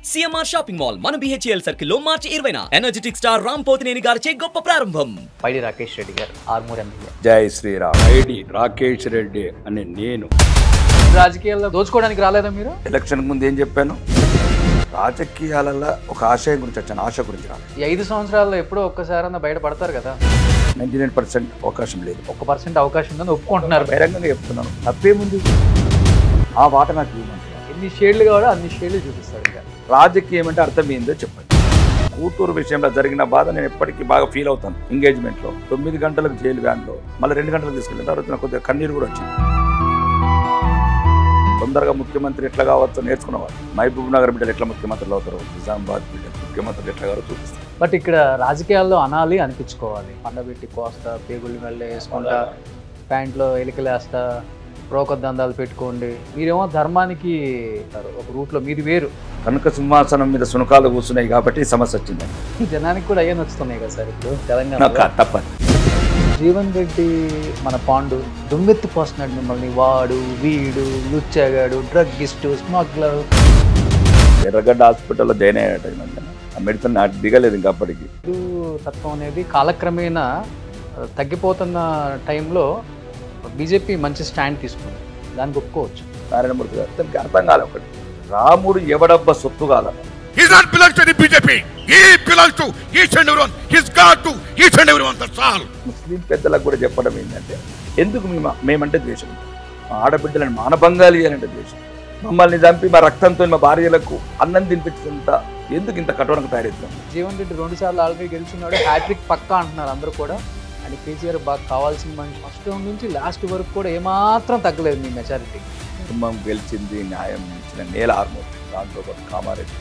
CMR shopping mall మన BHEL circle లో మార్చి 20న energetic star Ram Pothineni గారిచే గొప్ప ప్రారంభం. పైడి రాకేష్ రెడ్డి గారు ఆర్మూర్ ఎమ్మెల్యే. జై శ్రీరామ్. పైడి రాకేష్ రెడ్డి అని నేను. రాజకీయాల్లో దోచుకోవడానికి రాలేదా మీరు? ఎలక్షన్ ముందు ఏం చెప్పాను? రాజకీయాలలో ఒక ఆశయం గురించి వచ్చాను, ఆశ గురించి రాలేదు. ఈ 5 సంవత్సరాల్లో ఎప్పుడో ఒక్కసారన్నా బయట పడతారు కదా. 99% అవకాశం లేదు. 1% అవకాశం ఉందని ఒప్పుకుంటున్నారు. బహిరంగంగా చెప్తున్నాను, తప్పేముంది? ఆ వాట నాకు ఇవ్వమంటారు. ఎన్ని షేడ్లు కావాలో అన్ని షేడ్లు చూపిస్తాడు. ఇంకా రాజకీయం అంటే అర్థం ఏందో చెప్పండి. కూతురు విషయంలో జరిగిన బాధ నేను ఎప్పటికీ బాగా ఫీల్ అవుతాను. ఎంగేజ్మెంట్లో 9 గంటలకు జైలు వ్యాన్లో మళ్ళీ 2 గంటలకు తీసుకెళ్ళిన తర్వాత నాకు కొద్దిగా కన్నీరు కూడా వచ్చింది. తొందరగా ముఖ్యమంత్రి ఎట్లా కావచ్చో నేర్చుకున్నవాడు. మహబూబ్ నగర్ బిడ్డలు ఎట్లా ముఖ్యమంత్రులు అవుతారు, నిజామాబాద్ బిడ్డలు ముఖ్యమంత్రులు ఎట్లా కావాలో చూపిస్తారు. బట్ ఇక్కడ రాజకీయాల్లో అనాలి అనిపించుకోవాలి. పండబెట్టి కోస్తా, పేగుళ్ళు మెల్ల వేసుకుంటా, ప్యాంట్లో ఎలికలేస్తా, ప్రోకొద్దందాలు పెట్టుకోండి. మీరేమో ధర్మానికి ఒక రూట్లో మీది వేరు. కనుక సింహాసనం మీద సునకాలు కూర్చున్నాయి కాబట్టి సమస్య వచ్చింది. జనానికి కూడా అయ్యే నచ్చుతున్నాయి కదా సార్ ఇప్పుడు తెలంగాణ. తప్పదు. జీవన్ రెడ్డి మన పాండు దుమ్మెత్తి పోస్తున్నాడు మిమ్మల్ని. వాడు వీడు లుచ్చాగాడు, డ్రగ్గిస్టు, స్మగ్లర్. ఎర్రగడ్డ హాస్పిటల్లో జాయిన్ అయ్యాట. ఆ మెడిసిన్ నాకు దిగలేదు ఇంకా అప్పటికి. తత్వం అనేది కాలక్రమేణా తగ్గిపోతున్న టైంలో బీజేపీ మంచి స్టాండ్ తీసుకుంది, దానికి ఒప్పుకోవచ్చు. నారాయణమూర్తి గారు తనకి అర్థం కాలే ఒకటి, రాముడు ఎవడబ్బ సొత్తు కాల. He's not belongs to the BJP. He belongs to each and everyone. He's God to each and everyone. That's all. ముస్లిం పెద్దలకు కూడా చెప్పడం ఏంటంటే, ఎందుకు మేమంటే ద్వేషం, మా ఆడబిడ్డలను మానభంగాలు ఇవ్వాలంటే ద్వేషం, మమ్మల్ని చంపి మా రక్తంతో మా భార్యలకు అన్నం తినిపించేంత ఎందుకు ఇంత కఠోరంగా తయారవుతున్నాం? జీవన్ రెడ్డి 2 సార్లు ఆల్రెడీ గెలిచినాడు, హ్యాట్రిక్ పక్కా అంటున్నారు అందరూ కూడా. అని కేసీఆర్ బాగా కావాల్సిన మనిషి. ఫస్ట్ రౌండ్ నుంచి లాస్ట్ వరకు కూడా ఏమాత్రం తగ్గలేదు మీ మెజారిటీ. కుటుంబం గెలిచింది, న్యాయం ఇచ్చిన నేల ఆర్మూర్, దాంతో పాటు కామారెడ్డి,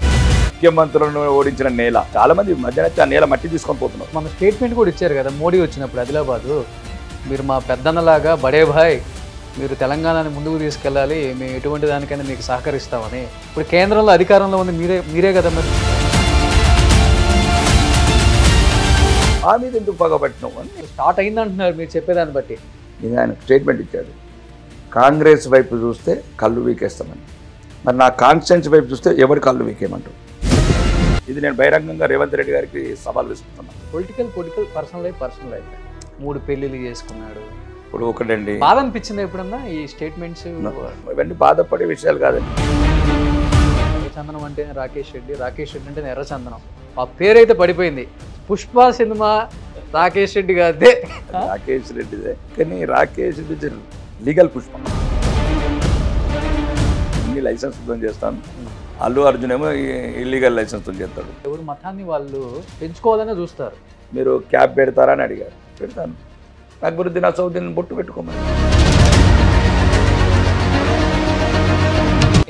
ముఖ్యమంత్రులను ఓడించిన నేల. చాలా మంది మధ్యాహ్నం ఆ నేల మట్టి తీసుకొని పోతున్నారు. మన స్టేట్మెంట్ కూడా ఇచ్చారు కదా మోడీ వచ్చినప్పుడు ఆదిలాబాదు, మీరు మా పెద్దన్నలాగా బడే భాయ్, మీరు తెలంగాణని ముందుకు తీసుకెళ్ళాలి, మేము ఎటువంటి దానికైనా మీకు సహకరిస్తామని. ఇప్పుడు కేంద్రంలో అధికారంలో ఉంది మీరే కదా మరి. ఆ మీద ఎందుకు పగబట్టినావు అని స్టార్ట్ అయిందంటున్నారు మీరు చెప్పేదాన్ని బట్టి. ఇది ఆయన స్టేట్మెంట్ ఇచ్చాడు. కాంగ్రెస్ వైపు చూస్తే కళ్ళు వీకేస్తామని, మరి నా కాన్స్టిట్యూన్సీ వైపు చూస్తే ఎవరి కళ్ళు వీకేయమంటారు? ఇది నేను బహిరంగంగా రేవంత్ రెడ్డి గారికి సవాల్ విసుకుతున్నాను. పొలిటికల్ పర్సనల్ లైఫ్ 3 పెళ్ళిళ్ళు చేసుకున్నాడు. ఇప్పుడు ఒకటండి, బాధ అనిపించింది ఎప్పుడన్నా ఈ స్టేట్మెంట్స్? ఇవన్నీ బాధపడే విషయాలు కాదండి. ఎర్రచందనం అంటే రాకేష్ రెడ్డి అంటే ఎర్రచందనం. ఆ పేరైతే పడిపోయింది. పుష్ప సినిమా రాకేష్ రెడ్డి గారిదే. రాకేష్ రెడ్డిదే, కానీ రాకేష్ రెడ్డి లీగల్ పుష్పం. ఇన్ని లైసెన్స్ చేస్తాను, అల్లు అర్జున్ ఏమో ఇల్లీగల్ లైసెన్స్ చేస్తాడు. ఎవరు మతాన్ని వాళ్ళు పెంచుకోవాలనే చూస్తారు. మీరు క్యాబ్ పెడతారా అని అడిగారు. పెడతాను. అక్బరుద్దీన్ అసౌద్దీన్ బొట్టు పెట్టుకోమని.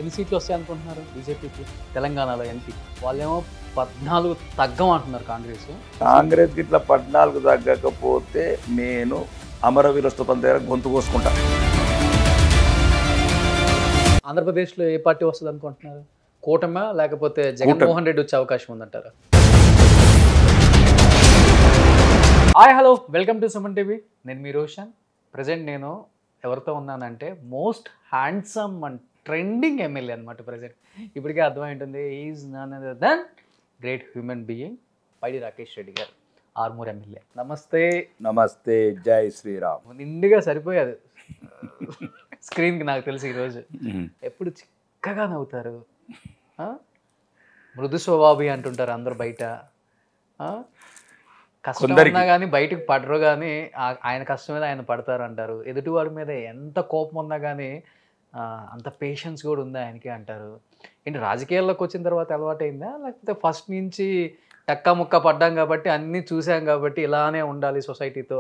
ఎన్ని సీట్లు వస్తాయి అనుకుంటున్నారు బీజేపీకి తెలంగాణలో ఎంపీ? వాళ్ళేమో 14 తగ్గం అంటున్నారు కాంగ్రెస్కి ఇట్లా 14 తగ్గకపోతే నేను అమరవీర స్తూపం దగ్గర గొంతు కోసుకుంటా. ఆంధ్రప్రదేశ్లో ఏ పార్టీ వస్తుంది అనుకుంటున్నారు? కూటమి లేకపోతే జగన్మోహన్ రెడ్డి వచ్చే అవకాశం ఉందంటారా? Hi hello, welcome to Suman TV. నేను మీ రోషన్. ప్రజెంట్ నేను ఎవరితో ఉన్నానంటే most handsome and trending MLA అనమాట. ప్రజెంట్ ఇప్పటికే అర్థమై ఉంటుంది, is none other than great human being Paidi Rakesh Reddy garu, Armoor MLA. నమస్తే. నమస్తే. జై శ్రీరామ్. నిండుగా సరిపోయాదు స్క్రీన్కి నాకు తెలిసి. ఈరోజు ఎప్పుడు చిక్కగా నవ్వుతారు, మృదు స్వభావి అంటుంటారు అందరు బయట. కష్టం ఉన్నా కానీ బయటకు పడరు, కానీ ఆయన కష్టం మీద ఆయన పడతారు అంటారు. ఎదుటివాడి మీద ఎంత కోపం ఉన్నా కానీ అంత పేషెన్స్ కూడా ఉంది ఆయనకి అంటారు. ఏంటి రాజకీయాల్లోకి వచ్చిన తర్వాత అలవాటైందా, లేకపోతే ఫస్ట్ నుంచి టక్కా ముక్క పడ్డాం కాబట్టి అన్నీ చూసాం కాబట్టి ఇలానే ఉండాలి సొసైటీతో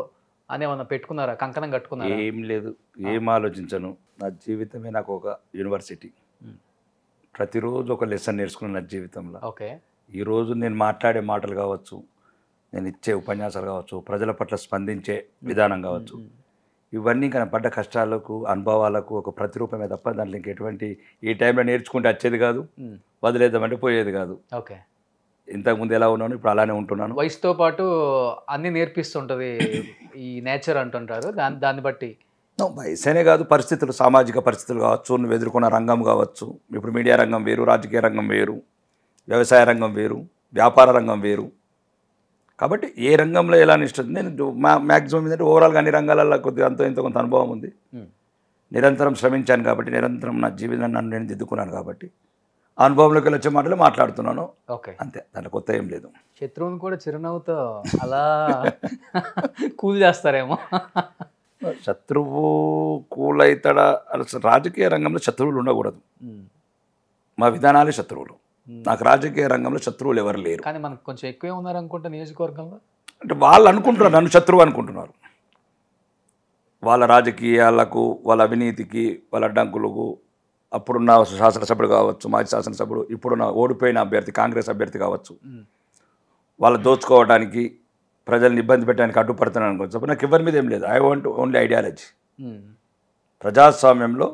అని ఏమన్నా పెట్టుకున్నారా, కంకణం కట్టుకున్నారా? ఏం లేదు, ఏం ఆలోచించను. నా జీవితమే నాకు ఒక యూనివర్సిటీ. ప్రతిరోజు ఒక లెసన్ నేర్చుకున్నాను నా జీవితంలో. ఓకే. ఈరోజు నేను మాట్లాడే మాటలు కావచ్చు, నేను ఇచ్చే ఉపన్యాసాలు కావచ్చు, ప్రజల పట్ల స్పందించే విధానం కావచ్చు, ఇవన్నీ కానీ పడ్డ కష్టాలకు అనుభవాలకు ఒక ప్రతిరూపమే తప్ప దాంట్లో ఇంకెటువంటి ఈ టైంలో నేర్చుకుంటే వచ్చేది కాదు, వదిలేద్దామంటే పోయేది కాదు. ఓకే. ఇంతకుముందు ఎలా ఉన్నాను ఇప్పుడు అలానే ఉంటున్నాను. వయసుతో పాటు అన్నీ నేర్పిస్తుంటుంది ఈ నేచర్ అంటుంటారు. దాన్ని బట్టి వయసేనే కాదు, పరిస్థితులు, సామాజిక పరిస్థితులు కావచ్చు, నువ్వు ఎదుర్కొన్న రంగం కావచ్చు. ఇప్పుడు మీడియా రంగం వేరు, రాజకీయ రంగం వేరు. వ్యవసాయ రంగం వేరు, వ్యాపార రంగం వేరు. కాబట్టి ఏ రంగంలో ఎలా నిష్ట నేను మ్యాక్సిమం ఏంటంటే ఓవరాల్గా అన్ని రంగాలలో కొద్దిగా అంతో ఇంత కొంత అనుభవం ఉంది. నిరంతరం శ్రమించాను కాబట్టి, నిరంతరం నా జీవితాన్ని నన్ను నేను దిద్దుకున్నాను కాబట్టి ఆ అనుభవంలోకి వచ్చే మాటలు మాట్లాడుతున్నాను. ఓకే, అంతే, దాంట్లో కొత్త ఏం లేదు. శత్రువుని కూడా చిరునవ్వుతో అలా కూల్ చేస్తారేమో. శత్రువు కూలైతాడా? అసలు రాజకీయ రంగంలో శత్రువులు ఉండకూడదు. మా విధానాలే శత్రువులు. నాకు రాజకీయ రంగంలో శత్రువులు ఎవరు లేరు. కానీ మనకు కొంచెం ఎక్కువే ఉన్నారు అనుకుంటా నియోజకవర్గంలో. అంటే వాళ్ళు అనుకుంటున్నారు నన్ను శత్రువు అనుకుంటున్నారు. వాళ్ళ రాజకీయాలకు, వాళ్ళ అవినీతికి, వాళ్ళ అడ్డంకులకు అప్పుడున్న శాసనసభ్యుడు కావచ్చు, మాజీ శాసనసభ్యుడు, ఇప్పుడున్న ఓడిపోయిన అభ్యర్థి కాంగ్రెస్ అభ్యర్థి కావచ్చు, వాళ్ళు దోచుకోవడానికి, ప్రజల్ని ఇబ్బంది పెట్టడానికి అడ్డుపడుతున్నాను అనుకోవచ్చు. నాకు ఎవరి మీద ఏం లేదు. I want only ideology. ప్రజాస్వామ్యంలో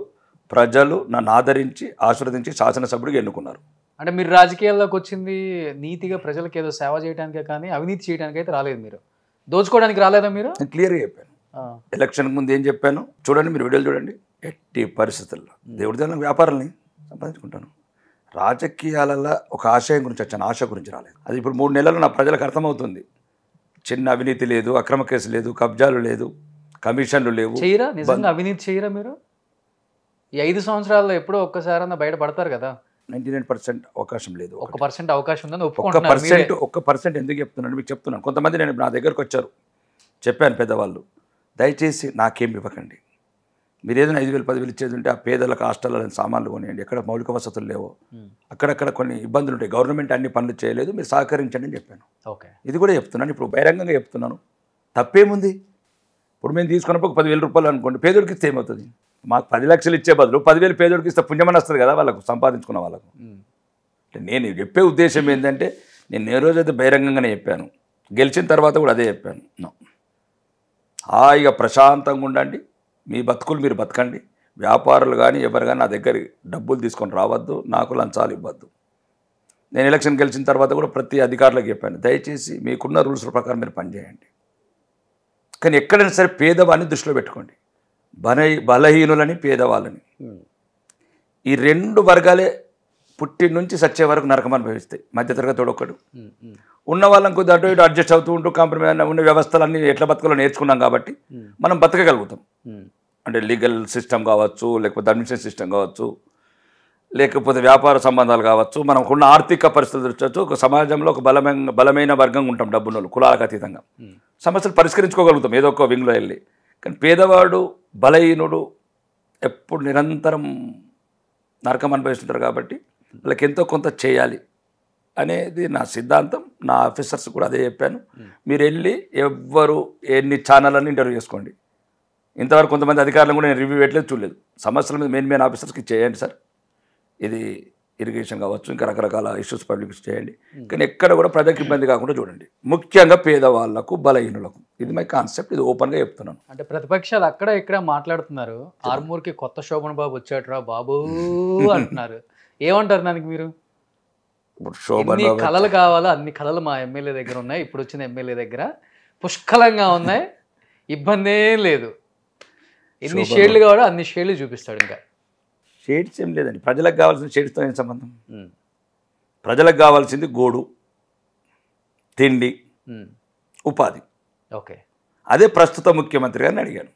ప్రజలు నన్ను ఆదరించి ఆశీర్వదించి శాసనసభ్యుడిగా ఎన్నుకున్నారు. అంటే మీరు రాజకీయాల్లోకి వచ్చింది నీతిగా ప్రజలకు ఏదో సేవ చేయడానికే కానీ అవినీతి చేయడానికి అయితే రాలేదు. మీరు దోచుకోవడానికి రాలేదా? మీరు నేను క్లియర్గా చెప్పాను. ఎలక్షన్ ముందు ఏం చెప్పాను చూడండి, మీరు వీడియోలు చూడండి. ఎట్టి పరిస్థితుల్లో దేవుడి దగ్గర వ్యాపారాలని సంపాదించుకుంటాను. రాజకీయాలలో ఒక ఆశయం గురించి వచ్చాను, ఆశ గురించి రాలేదు. అది ఇప్పుడు 3 నెలలు నా ప్రజలకు అర్థమవుతుంది. చిన్న అవినీతి లేదు, అక్రమ కేసు లేదు, కబ్జాలు లేదు, కమిషన్లు లేవు. చేయరా? నిజంగా అవినీతి చేయరా మీరు? ఈ 5 సంవత్సరాల్లో ఎప్పుడో ఒక్కసారన్నా బయట పడతారు కదా. 99% అవకాశం లేదు. 1% అవకాశం ఉందని ఒప్పుకుంటున్నారు. 1% ఎందుకు చెప్తున్నాను మీకు చెప్తున్నాను. కొంతమంది నేను నా దగ్గరకు వచ్చారు, చెప్పాను పెద్దవాళ్ళు, దయచేసి నాకేం ఇవ్వకండి. మీరు ఏదైనా 5,000 10,000 ఇచ్చేది ఉంటే ఆ పేదలకు హాస్టల్లో సామాన్లు కొనియండి. ఎక్కడ మౌలిక వసతులు లేవో అక్కడక్కడ కొన్ని ఇబ్బందులు ఉంటాయి. గవర్నమెంట్ అన్ని పనులు చేయలేదు, మీరు సహకరించండి అని చెప్పాను. ఓకే, ఇది కూడా చెప్తున్నాను. ఇప్పుడు బహిరంగంగా చెప్తున్నాను. తప్పేముంది? ఇప్పుడు మేము తీసుకున్నప్పుడు 10,000 రూపాయలు అనుకోండి, పేదోడికి ఇస్తే ఏమవుతుంది? మాకు 10 లక్షలు ఇచ్చే బదులు 10,000 పేదోడికి ఇస్తే పుణ్యమని వస్తుంది కదా వాళ్ళకు, సంపాదించుకున్న వాళ్ళకు. నేను చెప్పే ఉద్దేశం ఏంటంటే, నేను ఏ రోజైతే బహిరంగంగానే చెప్పాను, గెలిచిన తర్వాత కూడా అదే చెప్పాను. హాయిగా ప్రశాంతంగా ఉండండి, మీ బతుకులు మీరు బతకండి. వ్యాపారులు కానీ ఎవరు కానీ నా దగ్గర డబ్బులు తీసుకొని రావద్దు, నాకు లంచాలు ఇవ్వద్దు. నేను ఎలక్షన్ గెలిచిన తర్వాత కూడా ప్రతి అధికారులకు చెప్పాను, దయచేసి మీకున్న రూల్స్ ప్రకారం మీరు పనిచేయండి. కానీ ఎక్కడైనా సరే పేదవాడిని దృష్టిలో పెట్టుకోండి. బలహీనులని, పేదవాళ్ళని, ఈ 2 వర్గాలే పుట్టి నుంచి సచ్చే వరకు నరకం అనుభవిస్తాయి. మధ్యతరగతి ఒకడు ఉన్న వాళ్ళని కొద్దిగా అటు ఇటు అడ్జస్ట్ అవుతూ ఉంటూ కాంప్రమైజ్ ఉన్న వ్యవస్థలన్నీ ఎట్లా బతకాలో నేర్చుకున్నాం కాబట్టి మనం బతకగలుగుతాం. అంటే లీగల్ సిస్టమ్ కావచ్చు, లేకపోతే అడ్మినిస్ట్రేషన్ సిస్టమ్ కావచ్చు, లేకపోతే వ్యాపార సంబంధాలు కావచ్చు, మనకున్న ఆర్థిక పరిస్థితులు వచ్చచ్చు. ఒక సమాజంలో ఒక బలమైన వర్గంగా ఉంటాం, డబ్బున్నోళ్ళు, కులాలకు అతీతంగా సమస్యలు పరిష్కరించుకోగలుగుతాం ఏదో ఒక వింగ్లో వెళ్ళి. కానీ పేదవాడు, బలహీనుడు ఎప్పుడు నిరంతరం నరకం అనుభవిస్తుంటారు. కాబట్టి వాళ్ళకి ఎంతో కొంత చేయాలి అనేది నా సిద్ధాంతం. నా ఆఫీసర్స్ కూడా అదే చెప్పాను. మీరు వెళ్ళి ఎవ్వరు ఎన్ని ఛానళ్ళని ఇంటర్వ్యూ చేసుకోండి. ఇంతవరకు కొంతమంది అధికారులను కూడా నేను రివ్యూ పెట్టలేదు, చూడలేదు. సమస్యల మీద మెయిన్ ఆఫీసర్స్కి చేయండి సార్, ఇది ఇరిగేషన్ కావచ్చు, ఇంకా రకరకాల ఇష్యూస్ పబ్లిక్ చేయండి. కానీ ఎక్కడ కూడా ప్రజలకు ఇబ్బంది కాకుండా చూడండి, ముఖ్యంగా పేదవాళ్లకు, బలహీనులకు. ఇది మై కాన్సెప్ట్, ఇది ఓపెన్గా చెప్తున్నాను. అంటే ప్రతిపక్షాలు అక్కడ ఇక్కడ మాట్లాడుతున్నారు, ఆర్మూర్కి కొత్త శోభన్ బాబు వచ్చాడురా బాబు అంటున్నారు. ఏమంటారు దానికి మీరు? ఎన్ని కళలు కావాలో అన్ని కళలు మా ఎమ్మెల్యే దగ్గర ఉన్నాయి, ఇప్పుడు వచ్చిన ఎమ్మెల్యే దగ్గర పుష్కలంగా ఉన్నాయి, ఇబ్బందే లేదు. ఎన్ని షేడ్లు కావాలో అన్ని షేడ్లు చూపిస్తాడు. ఇంకా షేడ్స్ ఏం లేదండి, ప్రజలకు కావాల్సిన షేడ్స్తో ఏం సంబంధం? ప్రజలకు కావాల్సింది గూడు, తిండి, ఉపాధి. ఓకే, అదే ప్రస్తుత ముఖ్యమంత్రి గారిని అడిగాను.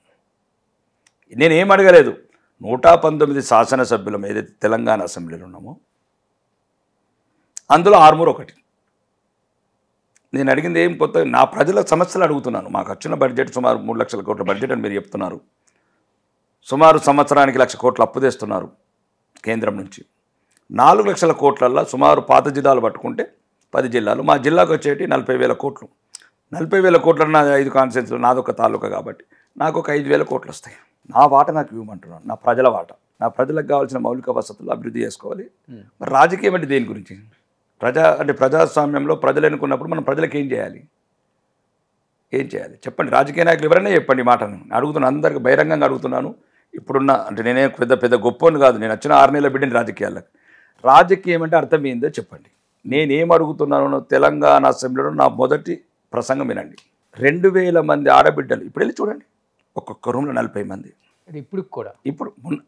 నేనేం అడగలేదు. 119 శాసనసభ్యులం ఏదైతే తెలంగాణ అసెంబ్లీలో ఉన్నామో అందులో ఆర్మూర్ ఒకటి. నేను అడిగింది ఏం కొత్త, నా ప్రజల సమస్యలు అడుగుతున్నాను. మాకు వచ్చిన బడ్జెట్ సుమారు 3 లక్షల కోట్ల బడ్జెట్ అని మీరు చెప్తున్నారు. సుమారు సంవత్సరానికి 1,00,000 కోట్లు అప్పు తెస్తున్నారు కేంద్రం నుంచి. 4 లక్షల కోట్లల్లో సుమారు పాత జిల్లాలు పట్టుకుంటే 10 జిల్లాలు, మా జిల్లాకు వచ్చేటి 40,000 కోట్లు. 40,000 కోట్ల నా 5 కాన్స్టిట్యున్సీలు, నాదొక తాలూకా కాబట్టి నాకు ఒక 5,000 కోట్లు వస్తాయి. నా వాట నాకు ఇవ్వమంటున్నాను, నా ప్రజల వాట. నా ప్రజలకు కావాల్సిన మౌలిక వసతులు అభివృద్ధి చేసుకోవాలి. మరి రాజకీయం అంటే దేని గురించి? ప్రజాస్వామ్యంలో ప్రజలు ఎన్నుకున్నప్పుడు మనం ప్రజలకు ఏం చేయాలి చెప్పండి. రాజకీయ నాయకులు ఎవరైనా చెప్పండి. మాటను అడుగుతున్నాను, అందరికీ బహిరంగంగా అడుగుతున్నాను. ఇప్పుడున్న అంటే నేనే పెద్ద గొప్పని కాదు, నేను వచ్చిన 6 నెలల బిడ్డని రాజకీయాలకు. రాజకీయం అంటే అర్థం ఏందో చెప్పండి. నేనేం అడుగుతున్నానో తెలంగాణ అసెంబ్లీలో నా మొదటి ప్రసంగం వినండి. 2,000 మంది ఆడబిడ్డలు, ఇప్పుడు వెళ్ళి చూడండి, ఒక్కొక్క రూమ్లో 40 మంది. ఇప్పుడు కూడా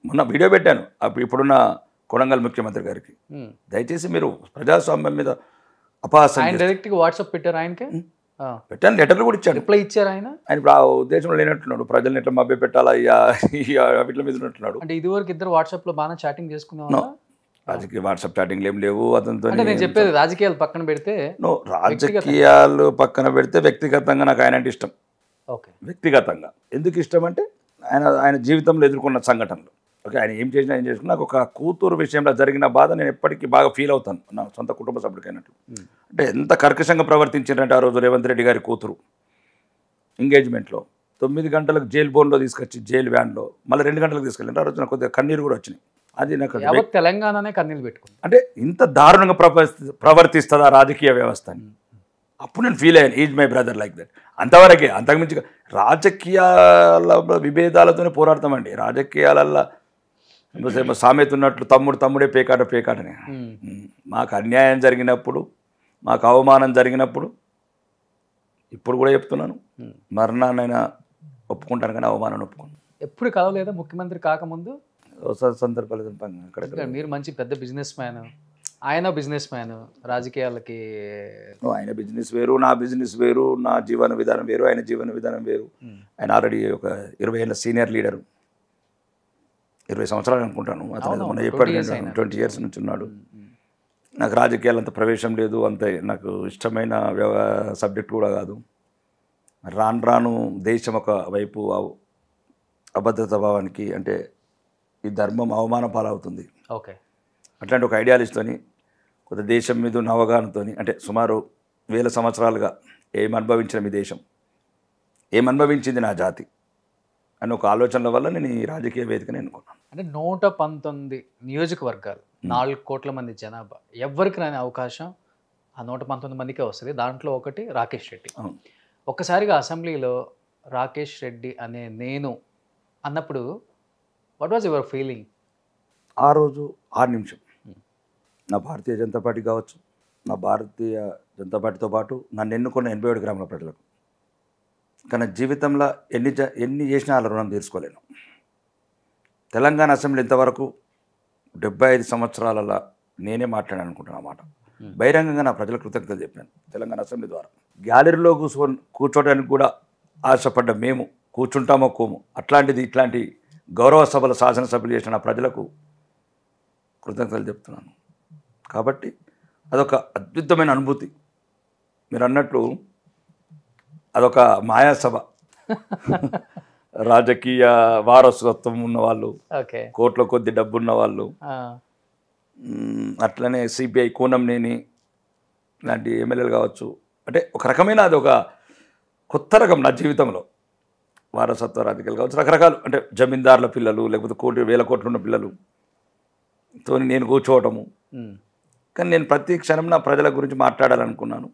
మొన్న వీడియో పెట్టాను. ఇప్పుడున్న కొడంగల్ ముఖ్యమంత్రి గారికి. దయచేసి మీరు ప్రజాస్వామ్యం మీద అపహాసం ఆయన డైరెక్ట్గా వాట్సాప్ పెట్టారు ఆయనకి పెట్టాను, లెటర్లు కూడా ఇచ్చాడు. రిప్లై ఇచ్చారు ఆయన ఇప్పుడు ఆ ఉద్దేశంలో లేనట్టున్నాడు, ప్రజల్ని ఎట్లా మభ్య పెట్టాలా వీటిల మీద ఉన్నట్టున్నాడు. అంటే ఇదివరకు ఇద్దరు వాట్సాప్ లో బాగా చాటింగ్ చేసుకునేవాళ్ళ రాజకీయ వాట్సాప్ చాటింగ్లు ఏం లేవు అతనితో. అంటే నేను చెప్పేది రాజకీయాలు పక్కన పెడితే రాజకీయాలు పక్కన పెడితే వ్యక్తిగతంగా నాకు ఆయన అంటే ఇష్టం. ఓకే, వ్యక్తిగతంగా ఎందుకు ఇష్టం అంటే ఆయన జీవితంలో ఎదుర్కొన్న సంఘటనలు. ఓకే, ఆయన ఏం చేసినా ఏం చేసుకున్నా నాకు ఒక కూతురు విషయంలో జరిగిన బాధ నేను ఎప్పటికీ బాగా ఫీల్ అవుతాను, నా సొంత కుటుంబ సభ్యుడికైనట్లు. అంటే ఎంత కర్కశంగా ప్రవర్తించారంటే ఆ రోజు రేవంత్ రెడ్డి గారి కూతురు ఎంగేజ్మెంట్లో 9 గంటలకు జైలు బోన్లో తీసుకొచ్చి జైలు వ్యాన్లో మళ్ళీ 2 గంటలకు తీసుకెళ్ళి ఆ రోజు నాకు కొద్దిగా కన్నీరు కూడా వచ్చినాయి. అది నాకు తెలంగాణనే కన్నీళ్ళు పెట్టుకుంది. అంటే ఇంత దారుణంగా ప్రవర్తిస్తుందా రాజకీయ వ్యవస్థ అని అప్పుడు నేను ఫీల్ అయ్యాను. Is my brother like that. అంతవరకే, అంతకుమించి రాజకీయాల విభేదాలతోనే పోరాడతామండి. రాజకీయాలల్లో సామెత ఉన్నట్లు తమ్ముడే పేకాటని. మాకు అన్యాయం జరిగినప్పుడు, మాకు అవమానం జరిగినప్పుడు, ఇప్పుడు కూడా చెప్తున్నాను, మరణాన్నైనా ఒప్పుకుంటాను కానీ అవమానాన్ని ఒప్పుకోను. ఎప్పుడు కలవలేదా ముఖ్యమంత్రి కాకముందు? సందర్భాలు అక్కడ. మీరు మంచి పెద్ద బిజినెస్ మ్యాన్, ఆయన బిజినెస్ మ్యాన్, రాజకీయాలకి ఆయన బిజినెస్ వేరు, నా బిజినెస్ వేరు, నా జీవన విధానం వేరు, ఆయన జీవన విధానం వేరు. ఆయన ఆల్రెడీ ఒక 20 ఏళ్ళ సీనియర్ లీడరు, 20 సంవత్సరాలు అనుకుంటాను అతను. మొన్న చెప్పాడు 20 years నుంచి ఉన్నాడు. నాకు రాజకీయాలు అంత ప్రవేశం లేదు, అంత నాకు ఇష్టమైన సబ్జెక్ట్ కూడా కాదు. రాను దేశం ఒక వైపు అభద్రత భావానికి, అంటే ఈ ధర్మం అవమాన పాలవుతుంది. ఓకే, అట్లాంటి ఒక ఐడియాలజీతోని కొత్త దేశం మీద ఉన్న అవగాహనతో, అంటే సుమారు 1000 సంవత్సరాలుగా ఏం అనుభవించిన మీ దేశం, ఏం అనుభవించింది నా జాతి అని ఒక ఆలోచనల వల్ల నేను ఈ రాజకీయ వేదికని ఎన్నుకున్నాను. అంటే 119 నియోజకవర్గాలు, 4 కోట్ల మంది జనాభా, ఎవరికి రాని అవకాశం ఆ 119 మందికే వస్తుంది. దాంట్లో ఒకటి రాకేష్ రెడ్డి. ఒక్కసారిగా అసెంబ్లీలో రాకేష్ రెడ్డి అనే నేను అన్నప్పుడు వాట్ వాజ్ యువర్ ఫీలింగ్? ఆ రోజు 6 నిమిషం నా భారతీయ జనతా పార్టీ కావచ్చు, నా భారతీయ జనతా పార్టీతో పాటు నన్ను ఎన్నుకున్న 87 గ్రామాల ప్రజలకు, కానీ జీవితంలో ఎన్ని చేసినా వాళ్ళ రుణం తీర్చుకోలేను. తెలంగాణ అసెంబ్లీ ఇంతవరకు 75 సంవత్సరాలలో నేనే మాట్లాడాను అనుకుంటాను అన్నమాట. బహిరంగంగా నా ప్రజల కృతజ్ఞతలు చెప్పాను తెలంగాణ అసెంబ్లీ ద్వారా. గ్యాలరీలో కూర్చోడానికి కూడా ఆశపడ్డ మేము కూర్చుంటామో కోము, అట్లాంటిది ఇట్లాంటి గౌరవ సభల శాసనసభ్యులు చేసిన నా ప్రజలకు కృతజ్ఞతలు చెప్తున్నాను. కాబట్టి అదొక అద్భుతమైన అనుభూతి. మీరు అన్నట్లు అదొక మాయాసభ. రాజకీయ వారసత్వం ఉన్నవాళ్ళు, కోట్ల కొద్ది డబ్బు ఉన్నవాళ్ళు, అట్లనే సిపిఐ కూనంనేని లాంటి ఎమ్మెల్యేలు కావచ్చు. అంటే ఒక రకమైన అది ఒక కొత్త రకం నా జీవితంలో. వారసత్వ రాజకీయాలు కావచ్చు, రకరకాలు, అంటే జమీందారుల పిల్లలు, లేకపోతే 1000 కోట్లు ఉన్న పిల్లలుతో నేను కూర్చోవటము. కానీ నేను ప్రతి క్షణం నా ప్రజల గురించి మాట్లాడాలనుకున్నాను.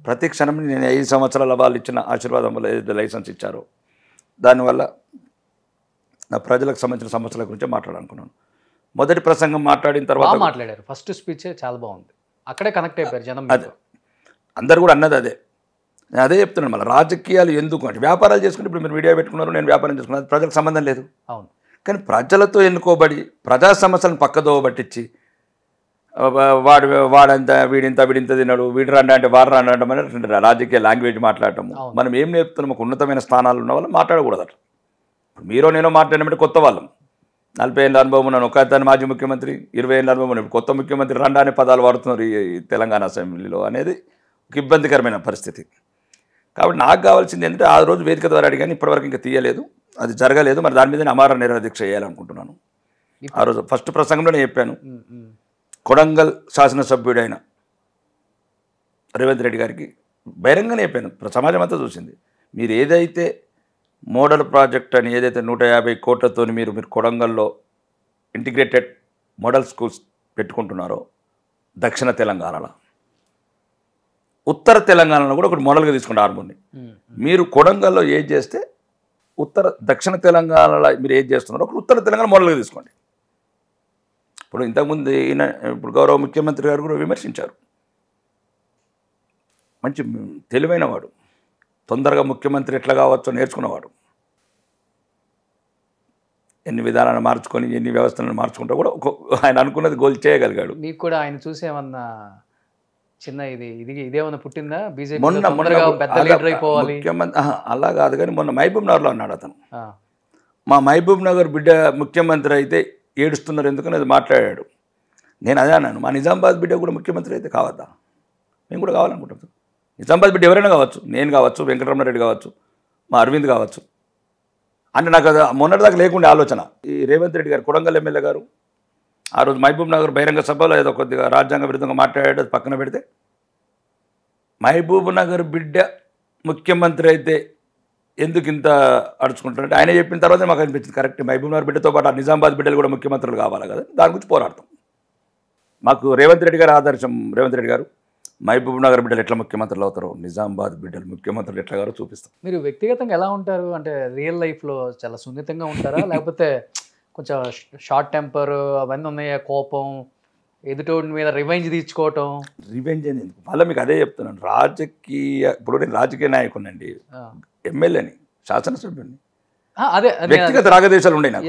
ప్రతి క్షణం నేను 5 సంవత్సరాల వాళ్ళు ఇచ్చిన ఆశీర్వాదం వల్ల ఏదైతే లైసెన్స్ ఇచ్చారో దానివల్ల నా ప్రజలకు సంబంధించిన సమస్యల గురించి మాట్లాడాలనుకున్నాను. మొదటి ప్రసంగం మాట్లాడిన తర్వాత మాట్లాడారు. ఫస్ట్ స్పీచ్ చాలా బాగుంది, అక్కడే కనెక్ట్ అయిపోయారు జనం. అదే అందరు కూడా అన్నది అదే. నేను అదే చెప్తున్నాను. మళ్ళీ రాజకీయాలు ఎందుకు అంటే, వ్యాపారాలు చేసుకుంటే ఇప్పుడు మీరు వీడియో పెట్టుకున్నారు, నేను వ్యాపారం చేసుకున్నాను, అది ప్రజలకు సంబంధం లేదు. అవును, కానీ ప్రజలతో ఎన్నుకోబడి ప్రజా సమస్యలను పక్కదోవ పట్టించి వాడంత వీడింత తిన్నాడు, వీడు రండి అంటే వారు రండి అంటే రాజకీయ లాంగ్వేజ్ మాట్లాడటము. మనం ఏం నేర్పుతున్నాం, ఒక ఉన్నతమైన స్థానాలు ఉన్న వాళ్ళు మాట్లాడకూడదట. మీరో నేనో మాట్లాడినప్పుడు కొత్త వాళ్ళం, 40 ఏళ్ళ అనుభవం ఉన్నాను, ఒక అతను మాజీ ముఖ్యమంత్రి, 20 ఏళ్ళ అనుభవం ఉన్నాను, కొత్త ముఖ్యమంత్రి రండి అనే పదాలు వాడుతున్నారు ఈ తెలంగాణ అసెంబ్లీలో అనేది ఒక ఇబ్బందికరమైన పరిస్థితి. కాబట్టి నాకు కావాల్సింది ఏంటంటే, ఆ రోజు వేదిక ద్వారా అడిగాను, ఇప్పటివరకు ఇంకా తీయలేదు, అది జరగలేదు. మరి దాని మీద అమర నిరాదీక్ష చేయాలనుకుంటున్నాను. ఆ రోజు ఫస్ట్ ప్రసంగంలో నేను చెప్పాను, కొడంగల్ శాసనసభ్యుడైన రేవంత్ రెడ్డి గారికి బహిరంగానే చెప్పాను, సమాజం అంతా చూసింది. మీరు ఏదైతే మోడల్ ప్రాజెక్ట్ అని ఏదైతే 150 కోట్లతో మీరు కొడంగల్లో ఇంటిగ్రేటెడ్ మోడల్ స్కూల్స్ పెట్టుకుంటున్నారో, దక్షిణ తెలంగాణలో, ఉత్తర తెలంగాణలో కూడా ఒకటి మోడల్గా తీసుకుంటే ఆర్మూర్ని. మీరు కొడంగల్లో ఏది చేస్తే దక్షిణ తెలంగాణలో మీరు ఏది చేస్తున్నారో ఒకటి ఉత్తర తెలంగాణ మోడల్గా తీసుకోండి. ఇప్పుడు ఇంతకుముందు ఇప్పుడు గౌరవ ముఖ్యమంత్రి గారు కూడా విమర్శించారు. మంచి తెలివైన వాడు, తొందరగా ముఖ్యమంత్రి ఎట్లా కావచ్చో నేర్చుకున్నవాడు. ఎన్ని విధానాలను మార్చుకొని ఎన్ని వ్యవస్థలను మార్చుకుంటా కూడా ఆయన అనుకున్నది గోల్ చేయగలిగాడు. మీకు కూడా ఆయన చూసేమన్నా చిన్న ఇదేమన్నా పుట్టిందా? బీజేపీ మొన్న పెద్ద లీడర్ అయిపోవాలి ముఖ్యమంత్రి అలా కాదు, కానీ మొన్న మహబూబ్ నగర్లో అన్నాడు అతను, మా మహబూబ్ నగర్ బిడ్డ ముఖ్యమంత్రి అయితే ఏడుస్తున్నారు ఎందుకని అది మాట్లాడాడు. నేను అదే అన్నాను, మా నిజామాబాద్ బిడ్డ కూడా ముఖ్యమంత్రి అయితే కావద్దా? మేము కూడా కావాలనుకుంటాం. నిజామాబాద్ బిడ్డ ఎవరైనా కావచ్చు, నేను కావచ్చు, వెంకటరమణారెడ్డి కావచ్చు, మా అరవింద్ కావచ్చు. అంటే నాకు అది మొన్నటిదాకా లేకుండా ఆలోచన. ఈ రేవంత్ రెడ్డి గారు కొడంగల్ ఎమ్మెల్యే గారు ఆ రోజు మహబూబ్ నగర్ బహిరంగ సభలో ఏదో కొద్దిగా రాజ్యాంగ విరుద్ధంగా మాట్లాడాడు, అది పక్కన పెడితే మహబూబ్ నగర్ బిడ్డ ముఖ్యమంత్రి అయితే ఎందుకు ఇంత అడుచుకుంటారంటే ఆయన చెప్పిన తర్వాత మాకు అనిపించింది కరెక్ట్, మహబూబ్ నగర్ బిడ్డతో పాటు ఆ నిజామాబాద్ బిడ్డలు కూడా ముఖ్యమంత్రులు కావాలి కదా, దాని గురించి పోరాడతాం. మాకు రేవంత్ రెడ్డి గారు ఆదర్శం. రేవంత్ రెడ్డి గారు మహబూబ్ నగర్ బిడ్డలు ఎట్లా ముఖ్యమంత్రులు అవుతారో, నిజామాబాద్ బిడ్డలు ముఖ్యమంత్రులు ఎట్లా గారో చూపిస్తాం. మీరు వ్యక్తిగతంగా ఎలా ఉంటారు? అంటే రియల్ లైఫ్లో చాలా సున్నితంగా ఉంటారా, లేకపోతే కొంచెం షార్ట్ టెంపర్ అవన్నీ ఉన్నాయా? కోపం, ఎదుటోడి మీద రివెంజ్ తీర్చుకోవటం? రివెంజ్ అని ఎందుకు, మళ్ళీ మీకు అదే చెప్తున్నాను. ఇప్పుడు నేను రాజకీయ నాయకుడినండి, ఎమ్మెల్యేని, శాసనసభ్యుని. అదే వ్యక్తిగత రాగదేశాలు ఉన్నాయి నాకు.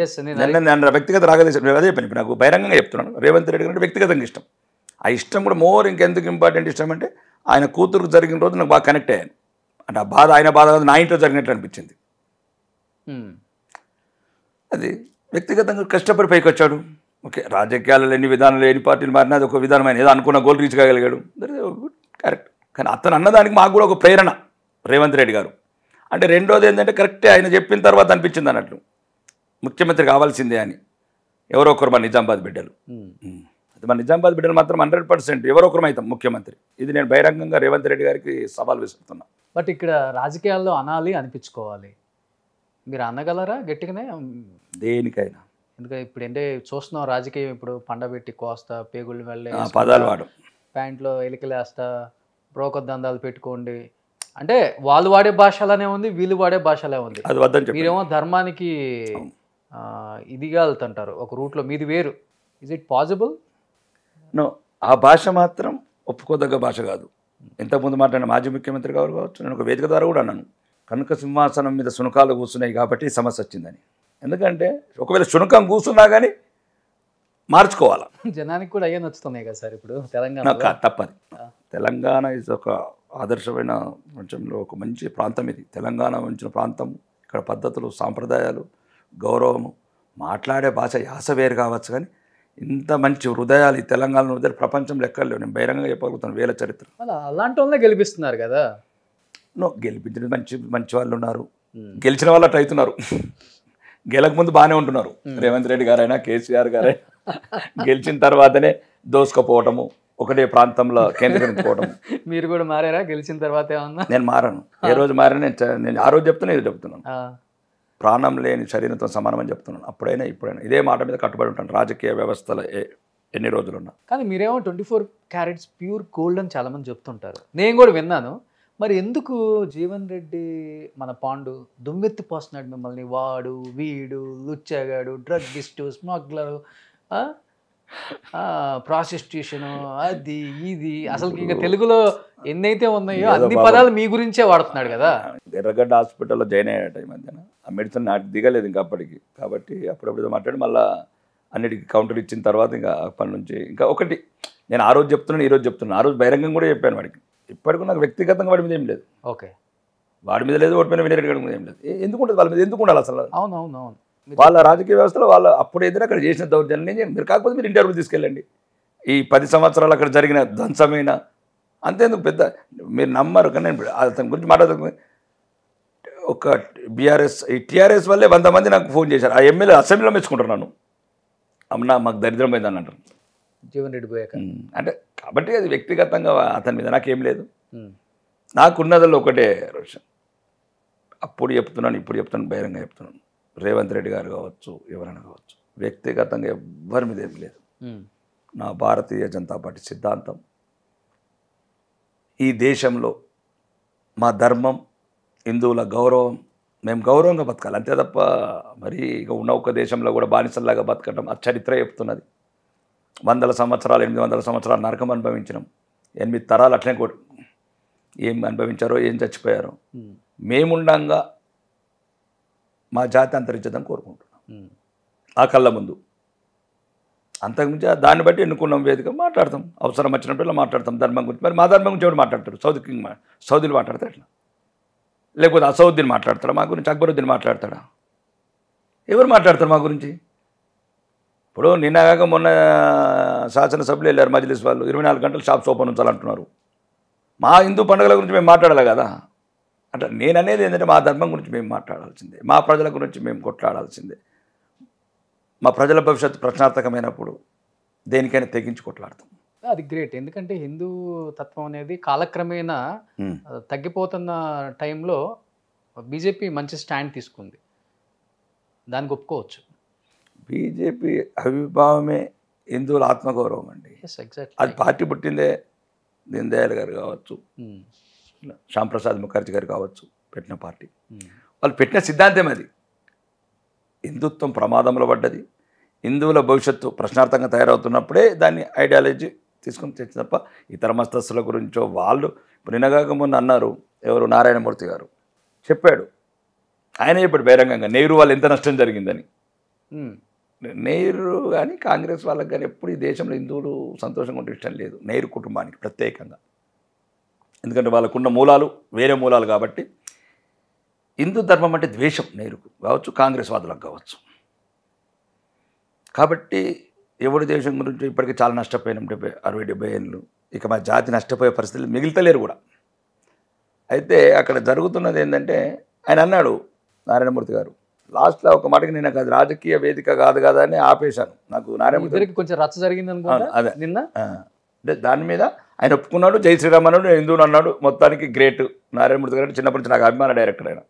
వ్యక్తిగత రాగదేశాలు అదే చెప్పాను. ఇప్పుడు నాకు బహిరంగంగా చెప్తున్నాను, రేవంత్ రెడ్డి గారు వ్యక్తిగతంగా ఇష్టం. ఆ ఇష్టం కూడా మోర్ ఇంకెందుకు ఇంపార్టెంట్ ఇష్టం అంటే ఆయన కూతురుకు జరిగిన రోజు నాకు బాగా కనెక్ట్ అయ్యాను. అంటే ఆ బాధ ఆయన బాధ నా ఇంట్లో జరిగినట్లు అనిపించింది. అది వ్యక్తిగతంగా కష్టపడి పైకి వచ్చాడు. ఓకే, రాజకీయాలలో ఎన్ని విధానాలు ఎన్ని పార్టీలు మారినా అది ఒక విధానమైన ఏదో అనుకున్న గోల్ రీచ్ కాగలిగాడు, కరెక్ట్. కానీ అతను అన్నదానికి మాకు కూడా ఒక ప్రేరణ రేవంత్ రెడ్డి గారు. అంటే రెండోది ఏంటంటే కరెక్టే ఆయన చెప్పిన తర్వాత అనిపించింది అన్నట్లు ముఖ్యమంత్రి కావాల్సిందే అని. ఎవరో ఒకరు మన నిజామాబాద్ బిడ్డలు, అది మన నిజామాబాద్ బిడ్డలు మాత్రం 100% ఎవరో ఒకరు అవుతాం ముఖ్యమంత్రి. ఇది నేను బహిరంగంగా రేవంత్ రెడ్డి గారికి సవాల్ విసురుతున్నా. బట్ ఇక్కడ రాజకీయాల్లో అనాలి అనిపించుకోవాలి, మీరు అనగలరా గట్టిగానే? దేనికైనా. ఎందుకంటే ఇప్పుడు ఏంటంటే చూస్తున్నాం రాజకీయం, ఇప్పుడు పండబెట్టి కోస్తా, పేగుళ్ళు వెళ్ళే పదాలు వాడు, ప్యాంట్లో ఎలికలేస్తా, బ్రోకర్ దందాలు పెట్టుకోండి అంటే వాళ్ళు వాడే భాష అలానే ఉంది, వీళ్ళు వాడే భాష అలా ఉంది. అది వద్దని చెప్పి మీరేమో ధర్మానికి ఇదిగా వెళ్తుంటారు ఒక రూట్లో, మీది వేరు. Is it possible? నో, ఆ భాష మాత్రం ఒప్పుకోదగ్గ భాష కాదు. ఇంతకుముందు మాట్లాడిన మాజీ ముఖ్యమంత్రి గారు కావచ్చు, నేను ఒక వేదిక ద్వారా కూడా అన్నాను, కనుక సింహాసనం మీద శునకాలు కూర్చున్నాయి కాబట్టి సమస్య వచ్చిందని. ఎందుకంటే ఒకవేళ శునకం కూర్చున్నా కానీ మార్చుకోవాలా. జనానికి కూడా అయ్యే నచ్చుతున్నాయి కదా సార్ ఇప్పుడు తెలంగాణ. తప్పది. తెలంగాణ ఇస్ ఒక ఆదర్శమైన ప్రపంచంలో ఒక మంచి ప్రాంతం ఇది. తెలంగాణ మంచిన ప్రాంతం. ఇక్కడ పద్ధతులు, సాంప్రదాయాలు, గౌరవము, మాట్లాడే భాష యాస వేరు కావచ్చు, కానీ ఇంత మంచి హృదయాలు ఈ తెలంగాణ హృదయాలు ప్రపంచంలో ఎక్కడ లేవు. నేను బహిరంగంగా చెప్పగలుగుతాను, వేల చరిత్ర. అలాంటి వాళ్ళే గెలిపిస్తున్నారు కదా. గెలిపించిన మంచి వాళ్ళు ఉన్నారు, గెలిచిన వాళ్ళు అట్లా అవుతున్నారు. గెలకముందు బాగానే ఉంటున్నారు. రేవంత్ రెడ్డి గారైనా కేసీఆర్ గారైనా గెలిచిన తర్వాతనే దోసుకపోవటము, ఒకటే ప్రాంతంలో కేంద్రీకరించుకోవటం. మీరు కూడా మారారా గెలిచిన తర్వాత? ఏమన్నా? నేను మారాను. ఏ రోజు మారాను? నేను ఆ రోజు చెప్తున్నా, ఇది చెప్తున్నాను. ప్రాణం లేని శరీరంతో సమానమని చెప్తున్నాను. అప్పుడైనా ఇప్పుడైనా ఇదే మాట మీద కట్టుబడి ఉంటాను, రాజకీయ వ్యవస్థలో ఎన్ని రోజులున్నా. కానీ మీరేమో 24 carats ప్యూర్ గోల్డ్ అని చాలామంది చెప్తుంటారు, నేను కూడా విన్నాను. మరి ఎందుకు జీవన్ రెడ్డి మన పాండు దుమ్మెత్తి పోస్తున్నాడు మిమ్మల్ని? వాడు, వీడు, లుచ్చగాడు, డ్రగ్గిస్టు, స్మగ్లరు, ప్రాస్టిట్యూషను, అది ఇది, అసలు ఇంకా తెలుగులో ఎన్నైతే ఉన్నాయో అన్ని పదాలు మీ గురించే వాడుతున్నాడు కదా. ఎర్రగడ్డ హాస్పిటల్లో జాయిన్ అయ్యాట ఈ మధ్యన. ఆ మెడిసిన్ నాకు దిగలేదు ఇంకా అప్పటికి, కాబట్టి అప్పుడప్పుడు మాట్లాడి మళ్ళీ అన్నిటికీ కౌంటర్ ఇచ్చిన తర్వాత ఇంకా అప్పటి నుంచి ఇంకా ఒకటి నేను ఆ రోజు చెప్తున్నాను, ఈ రోజు చెప్తున్నాను. ఆ రోజు బహిరంగం కూడా చెప్పాను వాడికి. ఇప్పటికీ నాకు వ్యక్తిగతంగా వాడి మీద ఏం లేదు. ఓకే, వాడి మీద లేదు, వాడి మీద వినరెడ్డి గారి మీద ఏం లేదు. ఎందుకుంటుంది వాళ్ళ మీద? ఎందుకు ఉండాలి అసలు? అవునవునవును. వాళ్ళ రాజకీయ వ్యవస్థలో వాళ్ళు అప్పుడు ఏదైనా అక్కడ చేసిన దౌర్జన్యం మీరు కాకపోతే మీరు ఇంటర్వ్యూ తీసుకెళ్ళండి. ఈ 10 సంవత్సరాలు అక్కడ జరిగిన ధ్వంసమైన అంతేందుకు పెద్ద మీరు నమ్మరు. కానీ నేను అతని గురించి మాట్లాడుతున్నా. ఒక బీఆర్ఎస్, ఈ టీఆర్ఎస్ వల్లే 100 మంది నాకు ఫోన్ చేశారు. ఆ ఎమ్మెల్యే అసెంబ్లీలో మెచ్చుకుంటున్నాను, అమ్మా మాకు దరిద్రం పోయిందని అంటారు జీవన్ రెడ్డి పోయాక. అంటే కాబట్టి అది వ్యక్తిగతంగా అతని మీద నాకేం లేదు. నాకున్నదల్లో ఒకటే రోషన్, అప్పుడు చెప్తున్నాను, ఇప్పుడు చెప్తున్నాను, బహిరంగ చెప్తున్నాను. రేవంత్ రెడ్డి గారు కావచ్చు, ఎవరైనా కావచ్చు, వ్యక్తిగతంగా ఎవ్వరి మీద ఏం లేదు. నా భారతీయ జనతా పార్టీ సిద్ధాంతం, ఈ దేశంలో మా ధర్మం, హిందువుల గౌరవం, మేము గౌరవంగా బతకాలి అంతే తప్ప మరి ఇక ఉన్న ఒక దేశంలో కూడా బానిసల్లాగా బతకటం ఆ చరిత్ర చెప్తున్నది. 100 సంవత్సరాలు 800 సంవత్సరాలు నరకం అనుభవించినాం. 8 తరాలు అట్లనే ఏం అనుభవించారో, ఏం చచ్చిపోయారో. మేముండంగా మా జాతి అంతరించదని కోరుకుంటున్నాం. ఆ కళ్ళ ముందు. అంతకుమించి దాన్ని బట్టి ఎన్నుకున్నాం వేదిక, మాట్లాడతాం, అవసరం వచ్చినప్పుడు మాట్లాడతాం ధర్మం గురించి. మరి మా ధర్మం గురించి ఎవరు మాట్లాడతారు? సౌదీలు మాట్లాడతారు ఎట్లా? లేకపోతే అసౌద్దీన్ మాట్లాడతాడా మా గురించి? అక్బరుద్దీన్ మాట్లాడతాడా? ఎవరు మాట్లాడతారు మా గురించి? ఇప్పుడు నిన్నగాక మొన్న శాసనసభ్యులు వెళ్ళారు మజ్లిస్ వాళ్ళు, 24 గంటలు షాప్స్ ఓపెన్ ఉంచాలంటున్నారు. మా హిందూ పండుగల గురించి మేము మాట్లాడాలి కదా. అంటే నేను అనేది ఏంటంటే మా ధర్మం గురించి మేము మాట్లాడాల్సిందే, మా ప్రజల గురించి మేము కొట్లాడాల్సిందే. మా ప్రజల భవిష్యత్తు ప్రశ్నార్థకమైనప్పుడు దేనికైనా తెగించి కొట్లాడతాం. అది గ్రేట్. ఎందుకంటే హిందూ తత్వం అనేది కాలక్రమేణా తగ్గిపోతున్న టైంలో బీజేపీ మంచి స్టాండ్ తీసుకుంది, దానికి ఒప్పుకోవచ్చు. బీజేపీ అవిభావమే హిందువుల ఆత్మగౌరవం అండి. ఎగ్జాక్ట్లీ. అది పార్టీ పుట్టిందే దీన్ దయాళ్ గారు కావచ్చు, శ్యాంప్రసాద్ ముఖర్జీ గారు కావచ్చు, పెట్టిన పార్టీ. వాళ్ళు పెట్టిన సిద్ధాంతం అది. హిందుత్వం ప్రమాదంలో పడ్డది, హిందువుల భవిష్యత్తు ప్రశ్నార్థంగా తయారవుతున్నప్పుడే దాన్ని ఐడియాలజీ తీసుకొని తెచ్చి తప్ప ఇతర మస్తస్థుల గురించో వాళ్ళు. ఇప్పుడు నిన్నగాక మొన్న అన్నారు ఎవరు, నారాయణమూర్తి గారు చెప్పాడు, ఆయన చెప్పాడు బహిరంగంగా నెహ్రూ వాళ్ళు ఎంత నష్టం జరిగిందని. నెహ్రూ కానీ కాంగ్రెస్ వాళ్ళకి కానీ ఎప్పుడు ఈ దేశంలో హిందువులు సంతోషంగా ఉంటే ఇష్టం లేదు, నెహ్రూ కుటుంబానికి ప్రత్యేకంగా. ఎందుకంటే వాళ్ళకున్న మూలాలు వేరే మూలాలు కాబట్టి. హిందూ ధర్మం అంటే ద్వేషం నెహ్రూకు కావచ్చు, కాంగ్రెస్ వాదులకు కావచ్చు. కాబట్టి ఎవరి దేశం గురించి ఇప్పటికీ చాలా నష్టపోయినాం, 60-70 ఏళ్ళు. ఇక మా జాతి నష్టపోయే పరిస్థితులు మిగిలితలేరు కూడా. అయితే అక్కడ జరుగుతున్నది ఏంటంటే, ఆయన అన్నాడు నారాయణమూర్తి గారు లాస్ట్లో ఒక మాటకి, నేను అది రాజకీయ వేదిక కాదు కదా అని ఆపేశాను. నాకు నారాయణమూర్తి కొంచెం రచ్చ జరిగింది అనుకుంటా అదే నిన్న. అంటే దాని మీద ఆయన ఒప్పుకున్నాడు, జై శ్రీరామ్ అన్నాడు, హిందువుని అన్నాడు. మొత్తానికి గ్రేట్ నారాయణమూర్తి గారు. చిన్నప్పటి నుంచి నాకు అభిమాన డైరెక్టర్ ఆయన.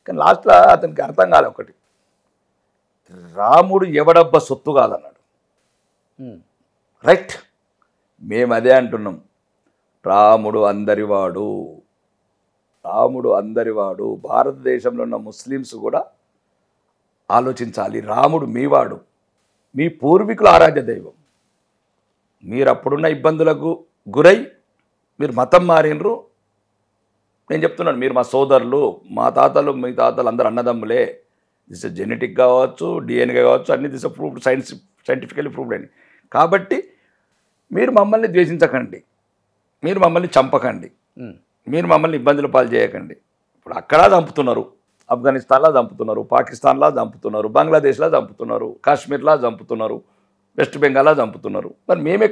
కానీ లాస్ట్లో అతనికి అర్థం కాలే ఒకటి, రాముడు ఎవడబ్బ సొత్తు కాదన్నాడు. రైట్, మేము అదే అంటున్నాం. రాముడు అందరివాడు, రాముడు అందరివాడు. భారతదేశంలో ఉన్న ముస్లిమ్స్ కూడా ఆలోచించాలి, రాముడు మీవాడు, మీ పూర్వీకుల ఆరాధ్య దైవం. మీరు అప్పుడున్న ఇబ్బందులకు గురై మీరు మతం మారినరు. నేను చెప్తున్నాను, మీరు మా సోదరులు, మా తాతలు, మీ తాతలు అందరు అన్నదమ్ములే. దిస్ జెనెటిక్ కావచ్చు, డిఎన్ఏ కావచ్చు, అన్ని దిస్ ప్రూవ్డ్, సైంటిఫికల్లీ ప్రూవ్డ్ అని. కాబట్టి మీరు మమ్మల్ని ద్వేషించకండి, మీరు మమ్మల్ని చంపకండి, మీరు మమ్మల్ని ఇబ్బందుల పాలు చేయకండి. ఇప్పుడు అక్కడ చంపుతున్నారు, ఆఫ్ఘనిస్తాన్లో చంపుతున్నారు, పాకిస్తాన్లో చంపుతున్నారు, బంగ్లాదేశ్లో చంపుతున్నారు, కాశ్మీర్లో చంపుతున్నారు, వెస్ట్ బెంగాల్లో చంపుతున్నారు. మరి మేము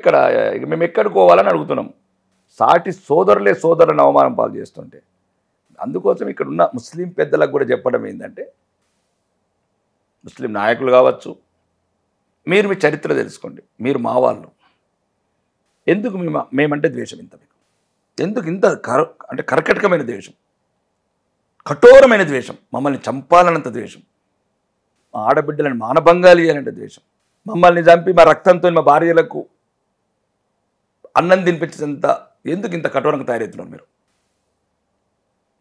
ఎక్కడికి పోవాలని అడుగుతున్నాం. సాటి సోదరులే సోదరులను అవమానం పాలు చేస్తుంటే. అందుకోసం ఇక్కడ ఉన్న ముస్లిం పెద్దలకు కూడా చెప్పడం ఏంటంటే, ముస్లిం నాయకులు కావచ్చు, మీరు మీ చరిత్ర తెలుసుకోండి, మీరు మా వాళ్ళు. ఎందుకు మేమంటే ద్వేషం ఇంత మీకు? ఎందుకు ఇంత అంటే కర్కటకమైన ద్వేషం, కఠోరమైన ద్వేషం, మమ్మల్ని చంపాలన్నంత ద్వేషం, మా ఆడబిడ్డలను మానభంగాలు చేయాలంటే ద్వేషం, మమ్మల్ని చంపి మా రక్తంతో మా భార్యలకు అన్నం తినిపించేంత ఎందుకు ఇంత కఠోరంగా తయారవుతున్నారు మీరు?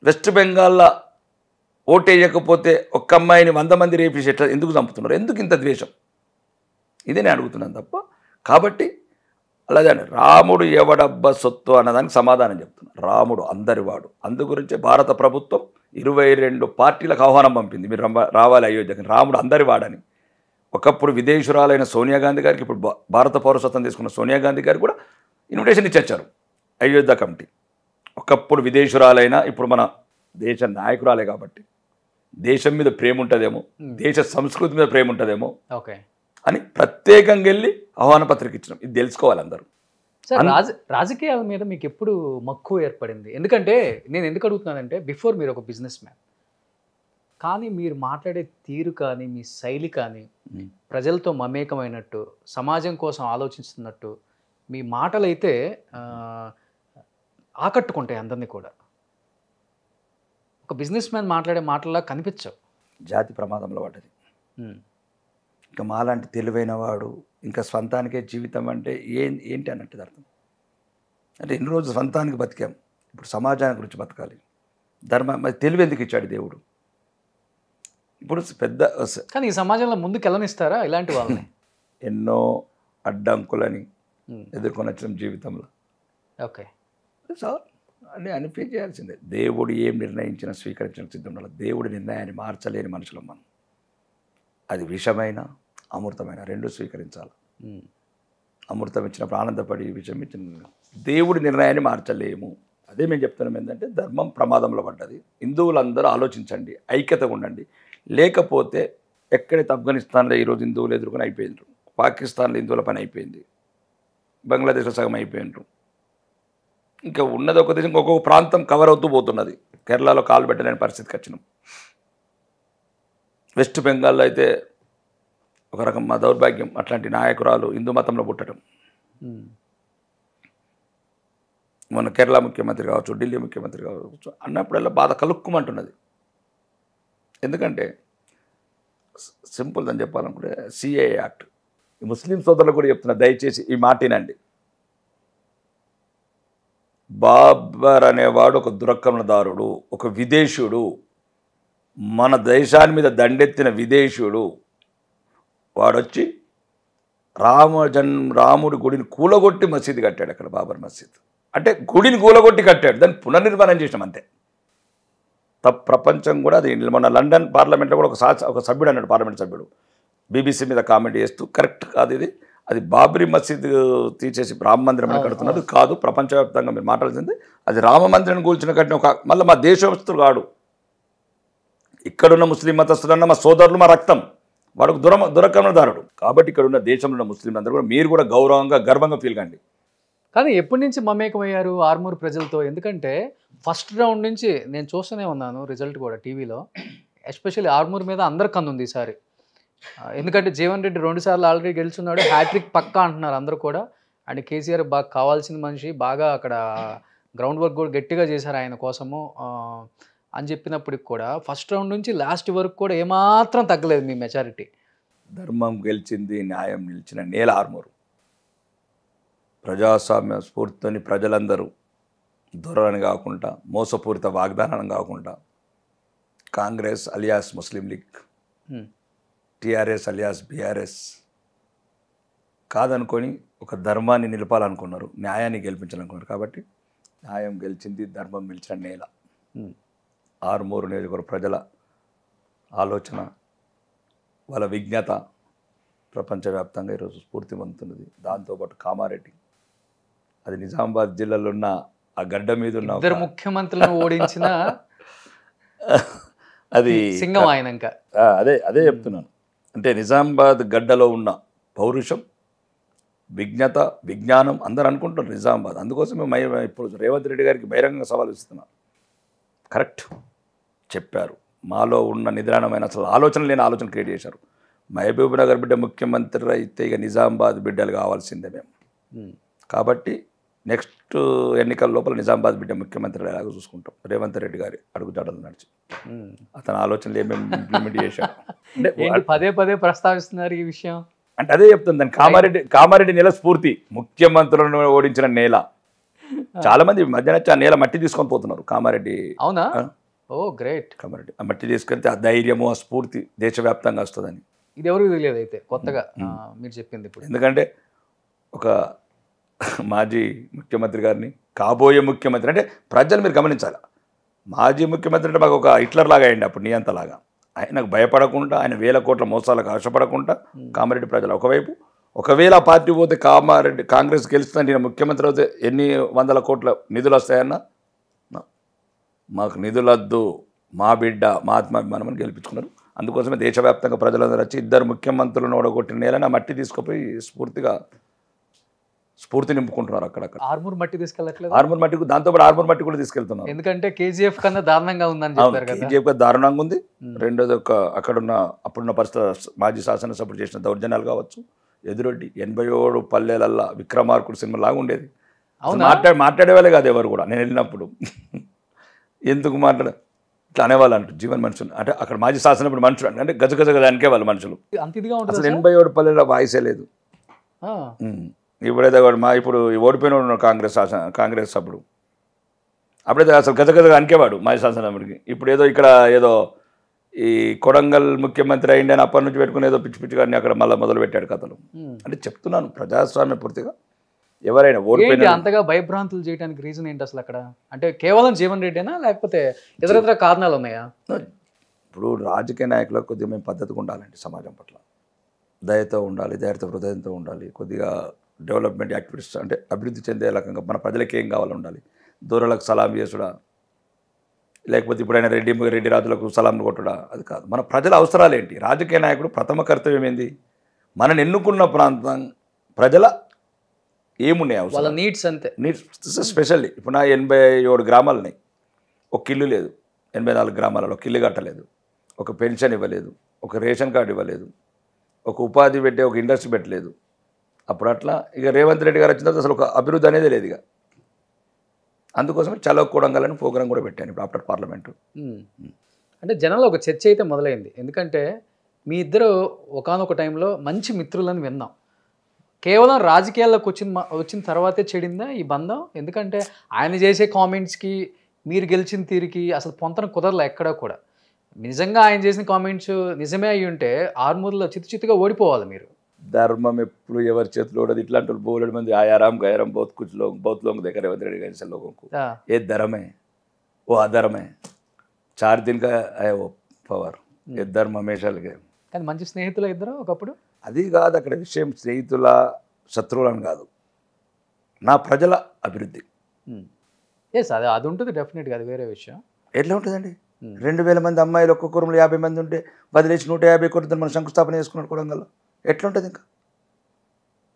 వెస్ట్ బెంగాల్లో ఓటేయకపోతే ఒక్క అమ్మాయిని 100 మంది రేపేసి ఎట్లా ఎందుకు చంపుతున్నారు? ఎందుకు ఇంత ద్వేషం? ఇదే నేను అడుగుతున్నాను తప్ప. కాబట్టి అలాగే రాముడు ఎవడబ్బ సొత్తు అన్నదానికి సమాధానం చెప్తున్నాను. రాముడు అందరివాడు. అందుగురించే భారత ప్రభుత్వం 22 పార్టీలకు ఆహ్వానం పంపింది, మీరు రావాలి అయోధ్యకి. రాముడు అందరివాడని. ఒకప్పుడు విదేశురాలైన సోనియా గాంధీ గారికి, ఇప్పుడు భారత పౌరసత్వం తీసుకున్న సోనియా గాంధీ గారికి కూడా ఇన్విటేషన్ ఇచ్చారు అయోధ్య కమిటీ. ఒకప్పుడు విదేశురాలైన ఇప్పుడు మన దేశ నాయకురాలే కాబట్టి దేశం మీద ప్రేమ ఉంటుందేమో, దేశ సంస్కృతి మీద ప్రేమ ఉంటుందేమో ఓకే అని ప్రత్యేకంగా వెళ్ళి ఆహ్వాన పత్రిక ఇచ్చినాం. ఇది తెలుసుకోవాలి అందరూ. సార్, రాజకీయాల మీద మీకు ఎప్పుడు మక్కువ ఏర్పడింది? ఎందుకంటే నేను ఎందుకు అడుగుతున్నానంటే, బిఫోర్ మీరు ఒక బిజినెస్ మ్యాన్, కానీ మీరు మాట్లాడే తీరు కానీ మీ శైలి కానీ ప్రజలతో మమేకమైనట్టు, సమాజం కోసం ఆలోచిస్తున్నట్టు మీ మాటలు అయితే ఆకట్టుకుంటాయి అందరినీ కూడా. ఒక బిజినెస్ మ్యాన్ మాట్లాడే మాటల్లా కనిపించవు. జాతి ప్రమాదంలో పడ్డది. ఇంకా మాలాంటి తెలివైన వాడు ఇంకా స్వంతానికే జీవితం అంటే ఏంటి అన్నట్టు అర్థం. అంటే ఎన్ని రోజులు స్వంతానికి బతికాం, ఇప్పుడు సమాజానికి గురించి బతకాలి. మరి తెలివి ఎందుకు ఇచ్చాడు దేవుడు? ఇప్పుడు పెద్ద కానీ ఈ సమాజంలో ముందుకు వెళ్ళనిస్తారా ఇలాంటి వాళ్ళని? ఎన్నో అడ్డంకులని ఎదుర్కొని వచ్చిన జీవితంలో. ఓకే సార్ అని అనిపించేయాల్సిందే. చేయాల్సిందే. దేవుడు ఏం నిర్ణయించినా స్వీకరించిన సిద్ధం ఉండాలి. దేవుడి నిర్ణయాన్ని మార్చలేని మనుషులం మనం. అది విషమైనా అమృతమైన రెండు స్వీకరించాలి. అమృతం ఇచ్చినప్పుడు ఆనందపడి విషయం ఇచ్చిన దేవుడి నిర్ణయాన్ని మార్చలేము. అదే మేము చెప్తున్నాం ఏంటంటే ధర్మం ప్రమాదంలో పడ్డది. హిందువులందరూ ఆలోచించండి, ఐక్యతగా ఉండండి. లేకపోతే ఎక్కడైతే ఆఫ్ఘనిస్తాన్లో ఈరోజు హిందువులు ఎదుర్కొని అయిపోయినారు, పాకిస్తాన్లో హిందువుల పని అయిపోయింది, బంగ్లాదేశ్లో సగం అయిపోయినారు, ఇంకా ఉన్నది ఒక దేశం ఒక్కొక్క ప్రాంతం కవర్ అవుతూ పోతున్నది. కేరళలో కాలు పెట్టలేని పరిస్థితికి వచ్చినాం. వెస్ట్ బెంగాల్లో అయితే ఒక రకం మా దౌర్భాగ్యం, అట్లాంటి నాయకురాలు హిందూ మతంలో పుట్టడం. మన కేరళ ముఖ్యమంత్రి కావచ్చు, ఢిల్లీ ముఖ్యమంత్రి కావచ్చు అన్నప్పుడల్లా బాధ కలుక్కుమంటున్నది. ఎందుకంటే సింపుల్ అని చెప్పాలనుకుంటే సిఏఏ యాక్ట్. ఈ ముస్లిం సోదరులు కూడా చెప్తున్నా, దయచేసి ఈ మాటినండి. బాబర్ అనేవాడు ఒక దురక్రమణదారుడు, ఒక విదేశీయుడు, మన దేశాన్ని మీద దండెత్తిన విదేశీయుడు. వాడొచ్చి రాముడి గుడిని కూలగొట్టి మసీదు కట్టాడు. అక్కడ బాబర్ మసీద్ అంటే గుడిని కూలగొట్టి కట్టాడు, దాన్ని పునర్నిర్మాణం చేసినాం అంతే. ప్రపంచం కూడా అది మొన్న లండన్ పార్లమెంట్లో కూడా ఒక సభ్యుడు అన్నాడు, పార్లమెంట్ సభ్యుడు బీబీసీ మీద కామెంట్ చేస్తూ, కరెక్ట్ కాదు ఇది, అది బాబ్రీ మసీద్ తీసేసి రామ మందిరం అని కడుతున్నది కాదు, ప్రపంచవ్యాప్తంగా మీరు మాట్లాడాల్సింది అది రామ మందిరం కూల్చిన కట్టిన ఒక మళ్ళీ మా దేశస్తులు కాడు, ఇక్కడున్న ముస్లిం మతస్థులన్న మా సోదరులు, మా రక్తం, వాడు దురక్రమణదారుడు. కాబట్టి ఇక్కడ ఉన్న దేశంలో ఉన్న ముస్లింలు అందరూ కూడా మీరు కూడా గౌరవంగా గర్వంగా ఫీల్ కండి. కానీ ఎప్పటి నుంచి మమేకమయ్యారు ఆర్మూర్ ప్రజలతో? ఎందుకంటే ఫస్ట్ రౌండ్ నుంచి నేను చూస్తూనే ఉన్నాను రిజల్ట్ కూడా టీవీలో, ఎస్పెషల్లీ ఆర్మూర్ మీద అందరు కన్నుంది ఈసారి. ఎందుకంటే జీవన్ రెడ్డి 2 సార్లు ఆల్రెడీ గెలుచున్నాడు, హ్యాట్రిక్ పక్కా అంటున్నారు అందరూ కూడా. అండ్ కేసీఆర్ బాగా కావాల్సిన మనిషి, బాగా అక్కడ గ్రౌండ్ వర్క్ కూడా గట్టిగా చేశారు ఆయన కోసము అని చెప్పినప్పటికి కూడా ఫస్ట్ రౌండ్ నుంచి లాస్ట్ వరకు కూడా ఏమాత్రం తగ్గలేదు మీ మెజారిటీ. ధర్మం గెలిచింది, న్యాయం నిలిచిన నేల ఆర్మూరు. ప్రజాస్వామ్య స్ఫూర్తితోని ప్రజలందరూ దూరాన్ని కాకుండా, మోసపూరిత వాగ్దానాన్ని కాకుండా, కాంగ్రెస్ అలియాస్ ముస్లిం లీగ్, టీఆర్ఎస్ అలియాస్ బీఆర్ఎస్ కాదనుకొని ఒక ధర్మాన్ని నిలపాలనుకున్నారు, న్యాయాన్ని గెలిపించాలనుకున్నారు. కాబట్టి న్యాయం గెలిచింది, ధర్మం నిలిచిన నేల ఆర్మూరు నియోజకవర్గ ప్రజల ఆలోచన, వాళ్ళ విజ్ఞత ప్రపంచవ్యాప్తంగా ఈరోజు స్ఫూర్తి పొందుతున్నది. దాంతోపాటు కామారెడ్డి, అది నిజామాబాద్ జిల్లాలో ఉన్న ఆ గడ్డ మీద ఉన్న 2 ముఖ్యమంత్రులను ఓడించిన అది సింగం ఆయన. ఇంకా అదే చెప్తున్నాను, అంటే నిజామాబాద్ గడ్డలో ఉన్న పౌరుషం, విజ్ఞత, విజ్ఞానం అందరూ అనుకుంటున్నారు నిజామాబాద్. అందుకోసమే ఇప్పుడు రేవంత్ రెడ్డి గారికి బహిరంగంగా సవాల్ ఇస్తున్నాను. కరెక్ట్ చెప్పారు, మాలో ఉన్న నిద్రాణమైన అసలు ఆలోచన లేని ఆలోచన క్రియేట్ చేశారు. మహబూబ్ నగర్ బిడ్డ ముఖ్యమంత్రి అయితే ఇక నిజామాబాద్ బిడ్డలు కావాల్సిందే మేము. కాబట్టి నెక్స్ట్ ఎన్నికల లోపల నిజామాబాద్ బిడ్డ ముఖ్యమంత్రి ఎలాగో చూసుకుంటాం. రేవంత్ రెడ్డి గారి అడుగుజాడలు నడిచి అతని ఆలోచనలు ఏమేమి ఇంప్లిమెంట్ చేశాడు అంటే పదే పదే ప్రస్తావిస్తున్నారు ఈ విషయం. అంటే అదే చెప్తుంది దాన్ని. కామారెడ్డి నేల స్ఫూర్తి, ముఖ్యమంత్రులను ఓడించిన నేల. చాలా మంది మధ్యాహ్నం ఆ నేల మట్టి తీసుకొని పోతున్నారు కామారెడ్డి. అవునా? ఓ గ్రేట్. కామారెడ్డి ఆ మట్టి తీసుకెళ్తే ఆ ధైర్యము, ఆ స్ఫూర్తి దేశవ్యాప్తంగా వస్తుందని. ఇది ఎవరికి తెలియదు అయితే కొత్తగా మీరు చెప్పింది ఇప్పుడు. ఎందుకంటే ఒక మాజీ ముఖ్యమంత్రి గారిని కాబోయే ముఖ్యమంత్రి అంటే ప్రజలు మీరు గమనించాలి. మాజీ ముఖ్యమంత్రి అంటే మాకు ఒక హిట్లర్ లాగా అయ్యండి అప్పుడు, నియంతలాగా. ఆయనకు భయపడకుండా, ఆయన 1000 కోట్ల మోసాలకు ఆశపడకుండా కామారెడ్డి ప్రజలు ఒకవైపు, ఒకవేళ ఆ పార్టీ పోతే కాంగ్రెస్ గెలుస్తుందని నేను ముఖ్యమంత్రి అయితే ఎన్ని 100 కోట్ల నిధులు వస్తాయన్నా, మాకు నిధులద్దు, మా బిడ్డ, మా ఆత్మాభిమానం అని గెలిపించుకున్నారు. అందుకోసమే దేశవ్యాప్తంగా ప్రజలందరూ వచ్చి 2 ముఖ్యమంత్రులను ఓడగొట్టిన నేలని ఆ మట్టి తీసుకుపోయి స్ఫూర్తి నింపుకుంటున్నారు అక్కడక్కడ. ఆర్మూర్ మట్టి తీసుకెళ్ళట్లేదు. ఆర్మూర్ మట్టి, దాంతోపాటు ఆర్మూర్ మట్టి కూడా తీసుకెళ్తున్నారు. ఎందుకంటే కేజీఎఫ్ కన్నా దారుణంగా ఉందని చెప్పారు కదా. కేజీఎఫ్ దారుణంగా ఉంది. రెండోది అక్కడున్న అప్పుడున్న పరిస్థితి, మాజీ శాసనసభ్యుడు చేసిన దౌర్జన్యాలు కావచ్చు. ఎదురొడ్డి 87 పల్లెలల్లా విక్రమార్కుడు సినిమా లాగా ఉండేది. మాట్లాడేవాళ్ళే కాదు ఎవరు కూడా. నేను వెళ్ళినప్పుడు ఎందుకు ఇట్లా అనేవాళ్ళు అంటారు జీవన్ మనుషులు అంటే అక్కడ మాజీ శాసనసభ్యుడు మనుషులు అంటే గజగజ దానికే వాళ్ళు మనుషులు. అసలు 87 పల్లెల వాయిసే లేదు. ఇప్పుడైతే ఇప్పుడు ఓడిపోయిన కాంగ్రెస్ సభ్యుడు అప్పుడైతే అసలు గజగజగా అనికేవాడు మాజీ శాసనసభ్యుడికి. ఇప్పుడు ఏదో ఈ కొడంగల్ ముఖ్యమంత్రి అయింది అని అప్పటి నుంచి పెట్టుకుని ఏదో పిచ్చి పిచ్చిగా అక్కడ మళ్ళీ మొదలు పెట్టాడు కథలు. అంటే చెప్తున్నాను, ప్రజాస్వామ్య పూర్తిగా ఎవరైనా ఓడిపోయిన అంతగా భయభ్రాంతులు చేయడానికి రీజన్ ఏంటి అసలు అక్కడ? అంటే కేవలం జీవన్ రెడ్డినా లేకపోతే ఇతర కారణాలు ఉన్నాయా? ఇప్పుడు రాజకీయ నాయకులకు కొద్దిగా మేము పద్ధతిగా ఉండాలండి సమాజం పట్ల. దయతో ఉండాలి, హృదయంతో ఉండాలి, కొద్దిగా డెవలప్మెంట్ యాక్టివిటీస్ అంటే అభివృద్ధి చెందే రకంగా మన ప్రజలకి ఏం కావాలో ఉండాలి. దూరలకు సలాం చేసుడా, లేకపోతే ఇప్పుడైనా రెడ్డి రాజులకు సలాంలు కొట్టుడా, అది కాదు. మన ప్రజల అవసరాలు ఏంటి? రాజకీయ నాయకుడు ప్రథమ కర్తవ్యం ఏంది? మనని ఎన్నుకున్న ప్రాంతం ప్రజల ఏమున్నాయి అవసరం, వాళ్ళ నీడ్స్ అంతే. నీడ్స్ స్పెషల్లీ ఇప్పుడు నా 87 గ్రామాలు ఉన్నాయి, ఒక ఇల్లు లేదు. 84 గ్రామాలలో ఒక ఇల్లు కట్టలేదు, ఒక పెన్షన్ ఇవ్వలేదు, ఒక రేషన్ కార్డు ఇవ్వలేదు, ఒక ఉపాధి పెట్టే ఒక ఇండస్ట్రీ పెట్టలేదు. అప్పుడు అట్లా ఇక రేవంత్ రెడ్డి గారు వచ్చిన తర్వాత అసలు ఒక అభివృద్ధి అనేది లేదు. ఇక అందుకోసం చలో కూడంగాలని ప్రోగ్రాం కూడా పెట్టాను ఇప్పుడు ఆఫ్టర్ పార్లమెంటు. అంటే జనాల్లో ఒక చర్చ అయితే మొదలైంది. ఎందుకంటే మీ ఇద్దరు ఒకానొక టైంలో మంచి మిత్రులని విన్నాం. కేవలం రాజకీయాల్లోకి వచ్చిన తర్వాతే చెడిందా ఈ బంధం? ఎందుకంటే ఆయన చేసే కామెంట్స్కి మీరు గెలిచిన తీరికి అసలు పొంతన కుదరలే ఎక్కడా కూడా. నిజంగా ఆయన చేసిన కామెంట్స్ నిజమే అయ్యి ఉంటే ఆర్మూర్లో చిత్తుగా ఓడిపోవాలి మీరు. ధర్మం ఎప్పుడు ఎవరి చేతిలో ఉండదు. ఇట్లాంటి వాళ్ళు బోలెడు మంది ఆయారాం గైరాం बहुत लोग देखा रेवंत रेड्डी का लोगों को ये धर्म है वो अधर्म है 4 दिन का है वो पवर ये धर्म हमेशा लगे. కానీ మంచి స్నేహితులు ఇద్దరు ఒకప్పుడు. అది కాదు అక్కడ విషయం, స్నేహితుల శత్రువులను కాదు, నా ప్రజల అభివృద్ధి. ఎస్ అది ఉంటుంది డెఫినెట్గా, అది వేరే విషయం. ఎట్లా ఉంటుందండి? 2000 మంది అమ్మాయిలు ఒక్కొక్క రూమ్లో 50 మంది ఉంటే వదిలేసి 150 కోట్లతో మనం శంకుస్థాపన చేసుకున్నాడు కొడంగల్లో. ఎట్లుంటుంది? ఇంకా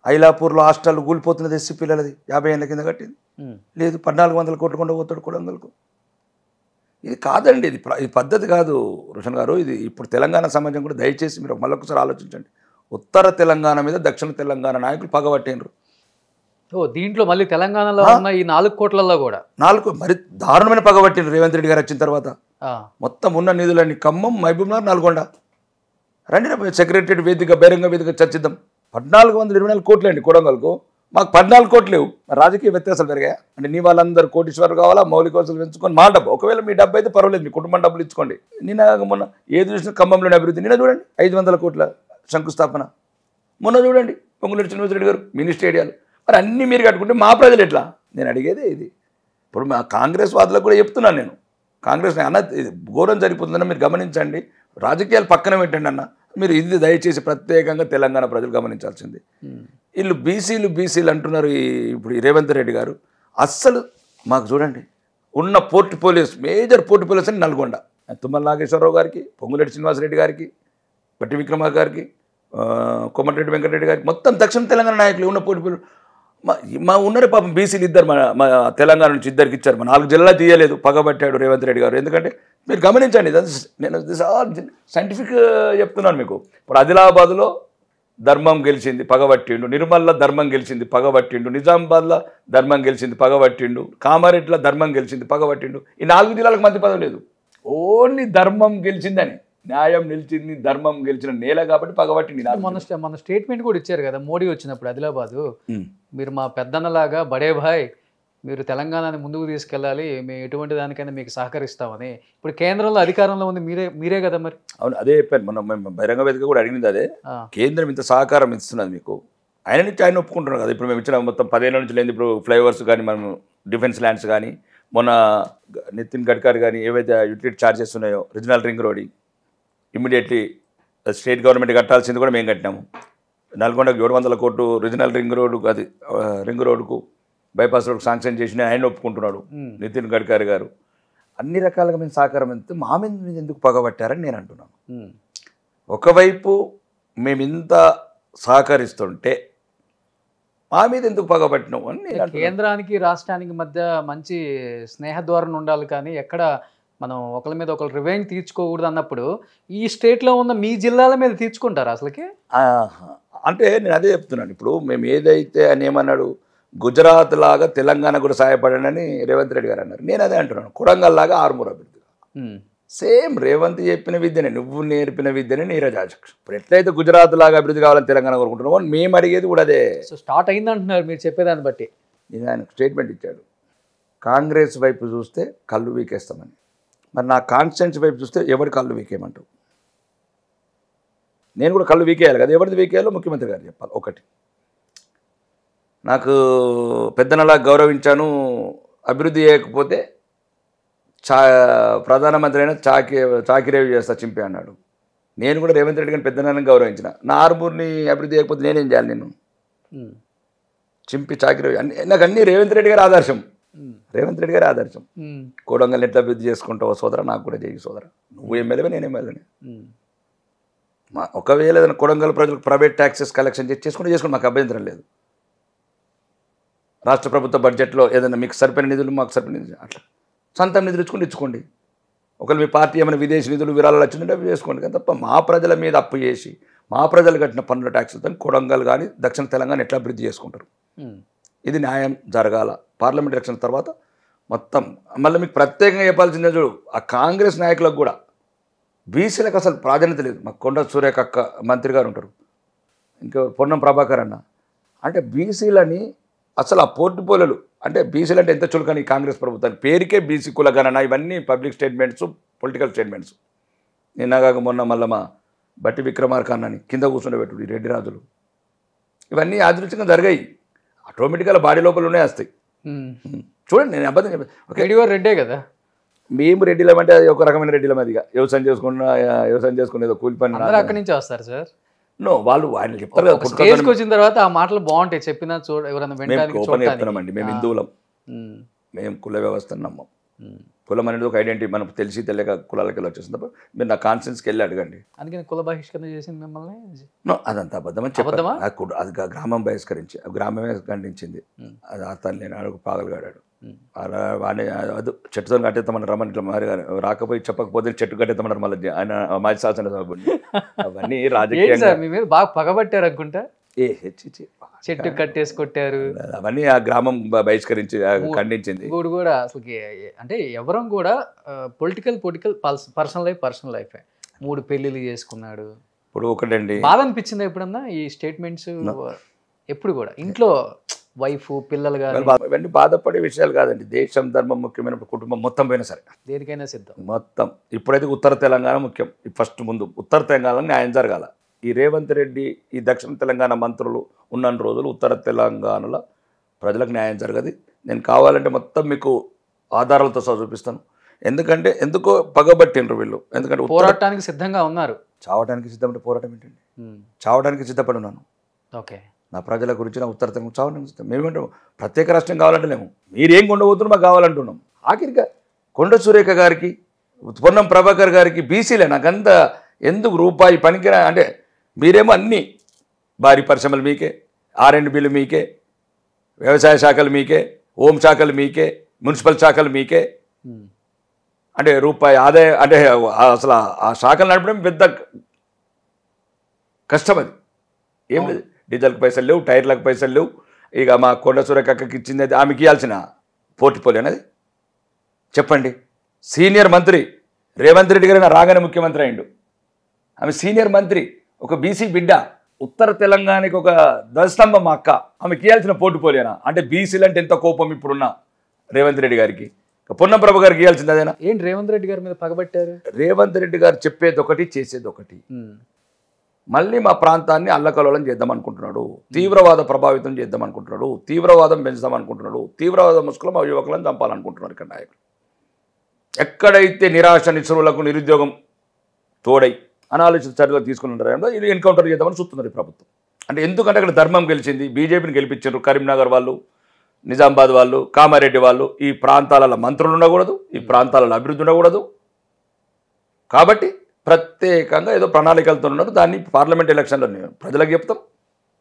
ఐలాపూర్లో హాస్టల్ కూలిపోతున్నది, ఎస్సీ పిల్లలది 50 ఏళ్ళ కింద కట్టింది. లేదు 1400 కోట్లు కొండ పోతాడు కొడంగల్కు. ఇది కాదండి, ఇది పద్ధతి కాదు రోషన్ గారు. ఇది ఇప్పుడు తెలంగాణ సమాజం కూడా దయచేసి మీరు మళ్ళొకసారి ఆలోచించండి. ఉత్తర తెలంగాణ మీద దక్షిణ తెలంగాణ నాయకులు పగబట్టినరు. దీంట్లో మళ్ళీ తెలంగాణలో ఉన్న ఈ 4 కోట్లలో కూడా 4 మరి దారుణమైన పగబట్టినరు రేవంత్ రెడ్డి గారు వచ్చిన తర్వాత. మొత్తం ఉన్న నిధులన్నీ ఖమ్మం, మహబూబ్నగర్, నల్గొండ. రండి సెక్రటరీ వేదిక, బహిరంగ వేదిక చర్చిద్దాం. 1424 కోట్లు అండి కొడంగల్కు, మాకు 14 కోట్లు లేవు. రాజకీయ వ్యత్యాసాలు పెరిగాయా అంటే? నీ వాళ్ళందరూ కోటీశ్వరు కావాలా, మౌలిక వసతులు పెంచుకొని మా డబ్బు, ఒకవేళ మీ డబ్బు అయితే పర్వాలేదు, మీ కుటుంబం డబ్బులు ఇచ్చుకోండి. నిన్న మొన్న ఏది చూసినా ఖమ్మంలోని అభివృద్ధి. నిన్న చూడండి 500 కోట్ల శంకుస్థాపన. మొన్న చూడండి పొంగులేటి శ్రీనివాసరెడ్డి గారు మినీ స్టేడియాలు. మరి అన్నీ మీరు కట్టుకుంటే మా ప్రజలు ఎట్లా? నేను అడిగేదే ఇది. ఇప్పుడు మా కాంగ్రెస్ వాదులకు కూడా చెప్తున్నాను నేను, కాంగ్రెస్ అన్న ఇది ఘోరం జరిగిపోతుందన్న మీరు గమనించండి. రాజకీయాలు పక్కన పెట్టండి అన్న, మీరు ఇది దయచేసి ప్రత్యేకంగా తెలంగాణ ప్రజలు గమనించాల్సింది. వీళ్ళు బీసీలు అంటున్నారు ఇప్పుడు రేవంత్ రెడ్డి గారు. అస్సలు మాకు చూడండి ఉన్న పోర్ట్ఫోలియోస్, మేజర్ పోర్ట్ఫోలియోస్ అని నల్గొండ, తుమ్మల నాగేశ్వరరావు గారికి, పొంగులేటి శ్రీనివాసరెడ్డి గారికి, బట్టి విక్రమార్క గారికి, కోమటిరెడ్డి వెంకటరెడ్డి గారికి, మొత్తం దక్షిణ తెలంగాణ నాయకులు ఉన్న పోర్ట్ఫోలియో మా ఉన్నరే పాపం బీసీలు ఇద్దరు మా తెలంగాణ నుంచి ఇద్దరికి ఇచ్చారు. మా 4 జిల్లా తీయలేదు, పగబట్టాడు రేవంత్ రెడ్డి గారు. ఎందుకంటే మీరు గమనించండి, నేను సైంటిఫిక్ చెప్తున్నాను మీకు. ఇప్పుడు ఆదిలాబాద్లో ధర్మం గెలిచింది, పగబట్టిండు. నిర్మల్లో ధర్మం గెలిచింది, పగబట్టిండు. నిజామాబాద్లో ధర్మం గెలిచింది, పగబట్టిండు. కామారెడ్డిలో ధర్మం గెలిచింది, పగబట్టిండు. ఈ 4 జిల్లాలకు మంత్రి పదవి లేదు. ఓన్లీ ధర్మం గెలిచిందని, న్యాయం నిలిచింది, ధర్మం గెలిచిన నేల కాబట్టి పగబట్టింది. మన స్టేట్మెంట్ కూడా ఇచ్చారు కదా మోడీ వచ్చినప్పుడు ఆదిలాబాదు, మీరు మా పెద్దన్నలాగా బడే భాయ్, మీరు తెలంగాణని ముందుకు తీసుకెళ్ళాలి, మేము ఎటువంటి దానికైనా మీకు సహకరిస్తామని. ఇప్పుడు కేంద్రంలో అధికారంలో ఉంది మీరే కదా మరి. అవును, అదే చెప్పాను. మనం బహిరంగ వేదిక కూడా అడిగింది అదే. కేంద్రం ఇంత సహకారం ఇస్తున్నది మీకు, ఆయన నుంచి ఆయన ఒప్పుకుంటున్నారు కదా. ఇప్పుడు మేము ఇచ్చిన మొత్తం 10 ఏళ్ళ నుంచి లేదు. ఇప్పుడు ఫ్లైఓవర్స్ కానీ, మనం డిఫెన్స్ ల్యాండ్స్ కానీ, మొన్న నితిన్ గడ్కరీ కానీ ఏవైతే యూటిలిటీ ఛార్జెస్ ఉన్నాయో regional ring road immediately state government కట్టాల్సింది కూడా మేము కట్టినాము. నల్గొండకు 700 కోట్లు రీజనల్ రింగ్ రోడ్డు, అది రింగ్ రోడ్డుకు, బైపాస్ రోడ్కు శాంక్షన్ చేసిన ఆయన ఒప్పుకుంటున్నాడు నితిన్ గడ్కరీ గారు. అన్ని రకాలుగా మేము సహకారం ఎంత మా మీద ఎందుకు పగబట్టారని నేను అంటున్నాను. ఒకవైపు మేము ఇంత సహకరిస్తుంటే మా మీద ఎందుకు పగబట్టినాం అని నేను. కేంద్రానికి రాష్ట్రానికి మధ్య మంచి స్నేహద్వారం ఉండాలి, కానీ ఎక్కడ మనం ఒకరి మీద ఒకరు రివెంజ్ తీర్చుకోకూడదు అన్నప్పుడు ఈ స్టేట్లో ఉన్న మీ జిల్లాల మీద తీర్చుకుంటారు అసలుకి. అంటే నేను అదే చెప్తున్నాను. ఇప్పుడు మేము ఏదైతే అని ఏమన్నాడు, గుజరాత్ లాగా తెలంగాణ కూడా సహాయపడనని రేవంత్ రెడ్డి గారు అన్నారు. నేను అదే అంటున్నాను, కొడంగల్ లాగా ఆర్మూర్ అభివృద్ధి. సేమ్ రేవంత్ చెప్పిన విద్యనే, నువ్వు నేర్పిన విద్యనే నీరజాక్ష. ఇప్పుడు ఎట్లయితే గుజరాత్ లాగా అభివృద్ధి కావాలని తెలంగాణ కోరుకుంటున్నామో మేము అడిగేది కూడా అదే. సో స్టార్ట్ అయిందంటున్నారు మీరు చెప్పేదాన్ని బట్టి. నేను ఆయన స్టేట్మెంట్ ఇచ్చాడు, కాంగ్రెస్ వైపు చూస్తే కళ్ళు వీకేస్తామని. మరి నా కాన్స్టిట్యూన్సీ వైపు చూస్తే ఎవరి కళ్ళు వీకేయమంటావు? నేను కూడా కళ్ళు వీకేయాలి కదా. ఎవరిది వీకేయాలో ముఖ్యమంత్రి గారు చెప్పాలి. ఒకటి, నాకు పెద్దనలా గౌరవించాను, అభివృద్ధి చేయకపోతే ప్రధానమంత్రి అయినా చాకిరేవి చేస్తా చింపి అన్నాడు. నేను కూడా రేవంత్ రెడ్డి గారిని పెద్దనాన్ని గౌరవించిన. నా ఆర్మూర్ని అభివృద్ధి చేయకపోతే నేనేం చేయాలి? నేను చింపి చాకిరి నాకు అన్నీ రేవంత్ రెడ్డి గారి ఆదర్శం. రేవంత్ రెడ్డి గారి ఆదర్శం. కోడంగల్ ఎట్లా అభివృద్ధి చేసుకుంటావో సోదరా, నాకు కూడా చేయి సోదరా. నువ్వు ఎమ్మెల్యేవే, నేను ఎమ్మెల్యేనే. ఒకవేళ ఏదైనా కొడంగల్ ప్రజలకు ప్రైవేట్ ట్యాక్సెస్ కలెక్షన్ చేసుకుంటే మాకు అభ్యంతరం లేదు. రాష్ట్ర ప్రభుత్వ బడ్జెట్లో ఏదైనా మీకు సరిపోయిన నిధులు, మాకు సరిపోయిన నిధులు, అట్లా సొంతం నిధులు ఇచ్చుకోండి. ఒకవేళ మీ పార్టీ ఏమైనా విదేశీ నిధులు విరాళాలు వచ్చిందంటే అవి చేసుకోండి. కానీ తప్ప మా ప్రజల మీద అప్పు చేసి మా ప్రజలు కట్టిన పన్నుల ట్యాక్సులతో కొడంగల్ కానీ దక్షిణ తెలంగాణ ఎట్లా అభివృద్ధి చేసుకుంటారు? ఇది న్యాయం జరగాల. పార్లమెంట్ ఎలక్షన్ తర్వాత మొత్తం మళ్ళీ మీకు ప్రత్యేకంగా చెప్పాల్సిందే చూడు, ఆ కాంగ్రెస్ నాయకులకు కూడా బీసీలకు అసలు ప్రాధాన్యత లేదు. మాకు కొండ సూర్యకక్క మంత్రి గారు ఉంటారు, ఇంకా పొన్నం ప్రభాకర్ అన్న. అంటే బీసీలని అసలు ఆ పోర్టుపోలలు అంటే బీసీలు అంటే ఎంత చులకని కాంగ్రెస్ ప్రభుత్వానికి పేరుకే బీసీ కులగణన, ఇవన్నీ పబ్లిక్ స్టేట్మెంట్స్, పొలిటికల్ స్టేట్మెంట్స్. నిన్నగాక మొన్న మళ్ళీ మా బట్టి విక్రమార్క అన్నని కింద కూర్చుండబెట్టుడు ఈ రెడ్డి రాజులు, ఇవన్నీ యాదృచ్ఛికంగా జరిగాయి. ఆటోమేటిక్గా బాడీ లోపల ఉన్నాయి వస్తాయి. చూడండి, నేను అబద్ధం చెప్పాను. రెడ్డే కదా, మేము రెడ్డిలం అంటే అది ఒక రకమైన రెడ్డిలం. అదిగా వ్యవసాయం చేసుకునేదో కూలి పని అక్కడి నుంచి వస్తారు సార్. నో, వాళ్ళు ఆయన చెప్తారు కదా, స్టేజ్కి వచ్చిన తర్వాత ఆ మాటలు బాగుంటాయి, చెప్పినా చెప్తామండి. మేము హిందువులం, మేము కుల వ్యవస్థను నమ్మం. కులం అనేది ఒక ఐడెంటిటీ, మనకు తెలిసి తెలియక కులాలకి వెళ్ళి వచ్చేసింది తప్ప. మీరు నా కాన్షియన్స్కి వెళ్ళి అడగండి. అందుకని కుల బహిష్కరణ చేసింది మిమ్మల్ని? నో, అదంతా అబద్ధం అని చెప్పారు. అది గ్రామం బహిష్కరించి, గ్రామమే ఖండించింది. అది అతను నేను పాగలగాడాడు. అలా వాడిని అది చెట్టుతో కట్టేస్తామని రమ్మని ఇట్లా మరి రాకపోయి చెప్పకపోతే చెట్టు కట్టేస్తామన్నారు మళ్ళీ ఆయన మాజీ శాసనసభ్యుడిని. అవన్నీ రాజకీయంగా మీ మీద బాగా పగబట్టారు అనుకుంటా. చెట్టు కట్టేసి కొట్టారు, అవన్నీ ఆ గ్రామం బహిష్కరించి ఖండించింది. ఇంకోటి కూడా అసలు అంటే ఎవరం కూడా పొలిటికల్ పర్సనల్ లైఫ్ 3 పెళ్లిళ్ళు చేసుకున్నాడు. ఇప్పుడు ఒకటండి, బాధ అనిపించింది ఎప్పుడన్నా ఈ స్టేట్మెంట్స్? ఎప్పుడు కూడా ఇంట్లో వైఫ్ పిల్లలు కానీ ఇవన్నీ బాధపడే విషయాలు కాదండి. దేశం ధర్మం ముఖ్యమైన కుటుంబం మొత్తం పోయినా సరే దేనికైనా సిద్ధం మొత్తం. ఇప్పుడైతే ఉత్తర తెలంగాణ ముఖ్యం. ఫస్ట్ ముందు ఉత్తర తెలంగాణ న్యాయం జరగాల. ఈ రేవంత్ రెడ్డి ఈ దక్షిణ తెలంగాణ మంత్రులు ఉన్న రోజులు ఉత్తర తెలంగాణలో ప్రజలకు న్యాయం జరగదు. నేను కావాలంటే మొత్తం మీకు ఆధారాలతో సహా చూపిస్తాను. ఎందుకంటే ఎందుకో పగబట్టిండ్రు వీళ్ళు. ఎందుకంటే పోరాటానికి సిద్ధంగా ఉన్నారు. చావడానికి సిద్ధమంటే పోరాటం ఏంటండి? చావడానికి సిద్ధపడి ఉన్నాను. ఓకే, నా ప్రజల గురించి నా ఉత్తర తెలంగాణ చావడానికి సిద్ధం. మేమేమంటాం, ప్రత్యేక రాష్ట్రం కావాలంటేనేమో మీరేం కొండబోతున్నారు మాకు కావాలంటున్నాం. ఆఖరిగా కొండ సురేఖ గారికి, పొన్నం ప్రభాకర్ గారికి బీసీలే నాకంత ఎందుకు రూపాయి పనికిరా అంటే మీరేమో అన్నీ భారీ పరిశ్రమలు మీకే, R&Bలు మీకే, వ్యవసాయ శాఖలు మీకే, హోం శాఖలు మీకే, మున్సిపల్ శాఖలు మీకే. అంటే రూపాయి ఆదాయం అంటే అసలు ఆ శాఖలు నడపడం పెద్ద కష్టం. అది ఏం లేదు, డీజిల్కి పైసలు లేవు, టైర్లకు పైసలు లేవు. ఇక మా కొండ సూరకక్కకి ఇచ్చింది అది ఆమెకి ఇవ్వాల్సిన పోర్ట్ఫోలియో అనేది చెప్పండి. సీనియర్ మంత్రి రేవంత్ రెడ్డి గారు రాగానే ముఖ్యమంత్రి అయిండు. ఆమె సీనియర్ మంత్రి, ఒక బీసీ బిడ్డ, ఉత్తర తెలంగాణకి ఒక దశస్తంభం మా అక్క. ఆమెకి ఇవ్వాల్సిన పోర్ట్ఫోలియోనా? అంటే బీసీలు అంటే ఎంత కోపం ఇప్పుడున్న రేవంత్ రెడ్డి గారికి. పొన్నం ప్రభు గారికి ఇవ్వాల్సింది అదేనా? ఏంటి రేవంత్ రెడ్డి గారి మీద పగబట్టారు? రేవంత్ రెడ్డి గారు చెప్పేది ఒకటి, చేసేది ఒకటి. మళ్ళీ మా ప్రాంతాన్ని అల్లకల్లోలం చేద్దాం అనుకుంటున్నాడు, తీవ్రవాద ప్రభావితం చేద్దాం అనుకుంటున్నాడు, తీవ్రవాదం పెంచుదాం అనుకుంటున్నాడు, తీవ్రవాద ముసుగులో మా యువకులను చంపాలనుకుంటున్నారు. ఇక్కడ నాయకులు ఎక్కడైతే నిరాశ నిస్సురులకు నిరుద్యోగం తోడై అనాలోచిత చర్యలు తీసుకుని ఉంటారో ఇది ఎన్కౌంటర్ చేద్దామని చూస్తున్నారు ఈ ప్రభుత్వం. అంటే ఎందుకంటే అక్కడ ధర్మం గెలిచింది, బీజేపీని గెలిపించారు. కరీంనగర్ వాళ్ళు, నిజామాబాద్ వాళ్ళు, కామారెడ్డి వాళ్ళు ఈ ప్రాంతాలలో మంత్రులు ఉండకూడదు, ఈ ప్రాంతాలలో అభివృద్ధి ఉండకూడదు. కాబట్టి ప్రత్యేకంగా ఏదో ప్రణాళికలతో ఉన్నారు. దాన్ని పార్లమెంట్ ఎలక్షన్లో ప్రజలకు చెప్తాం.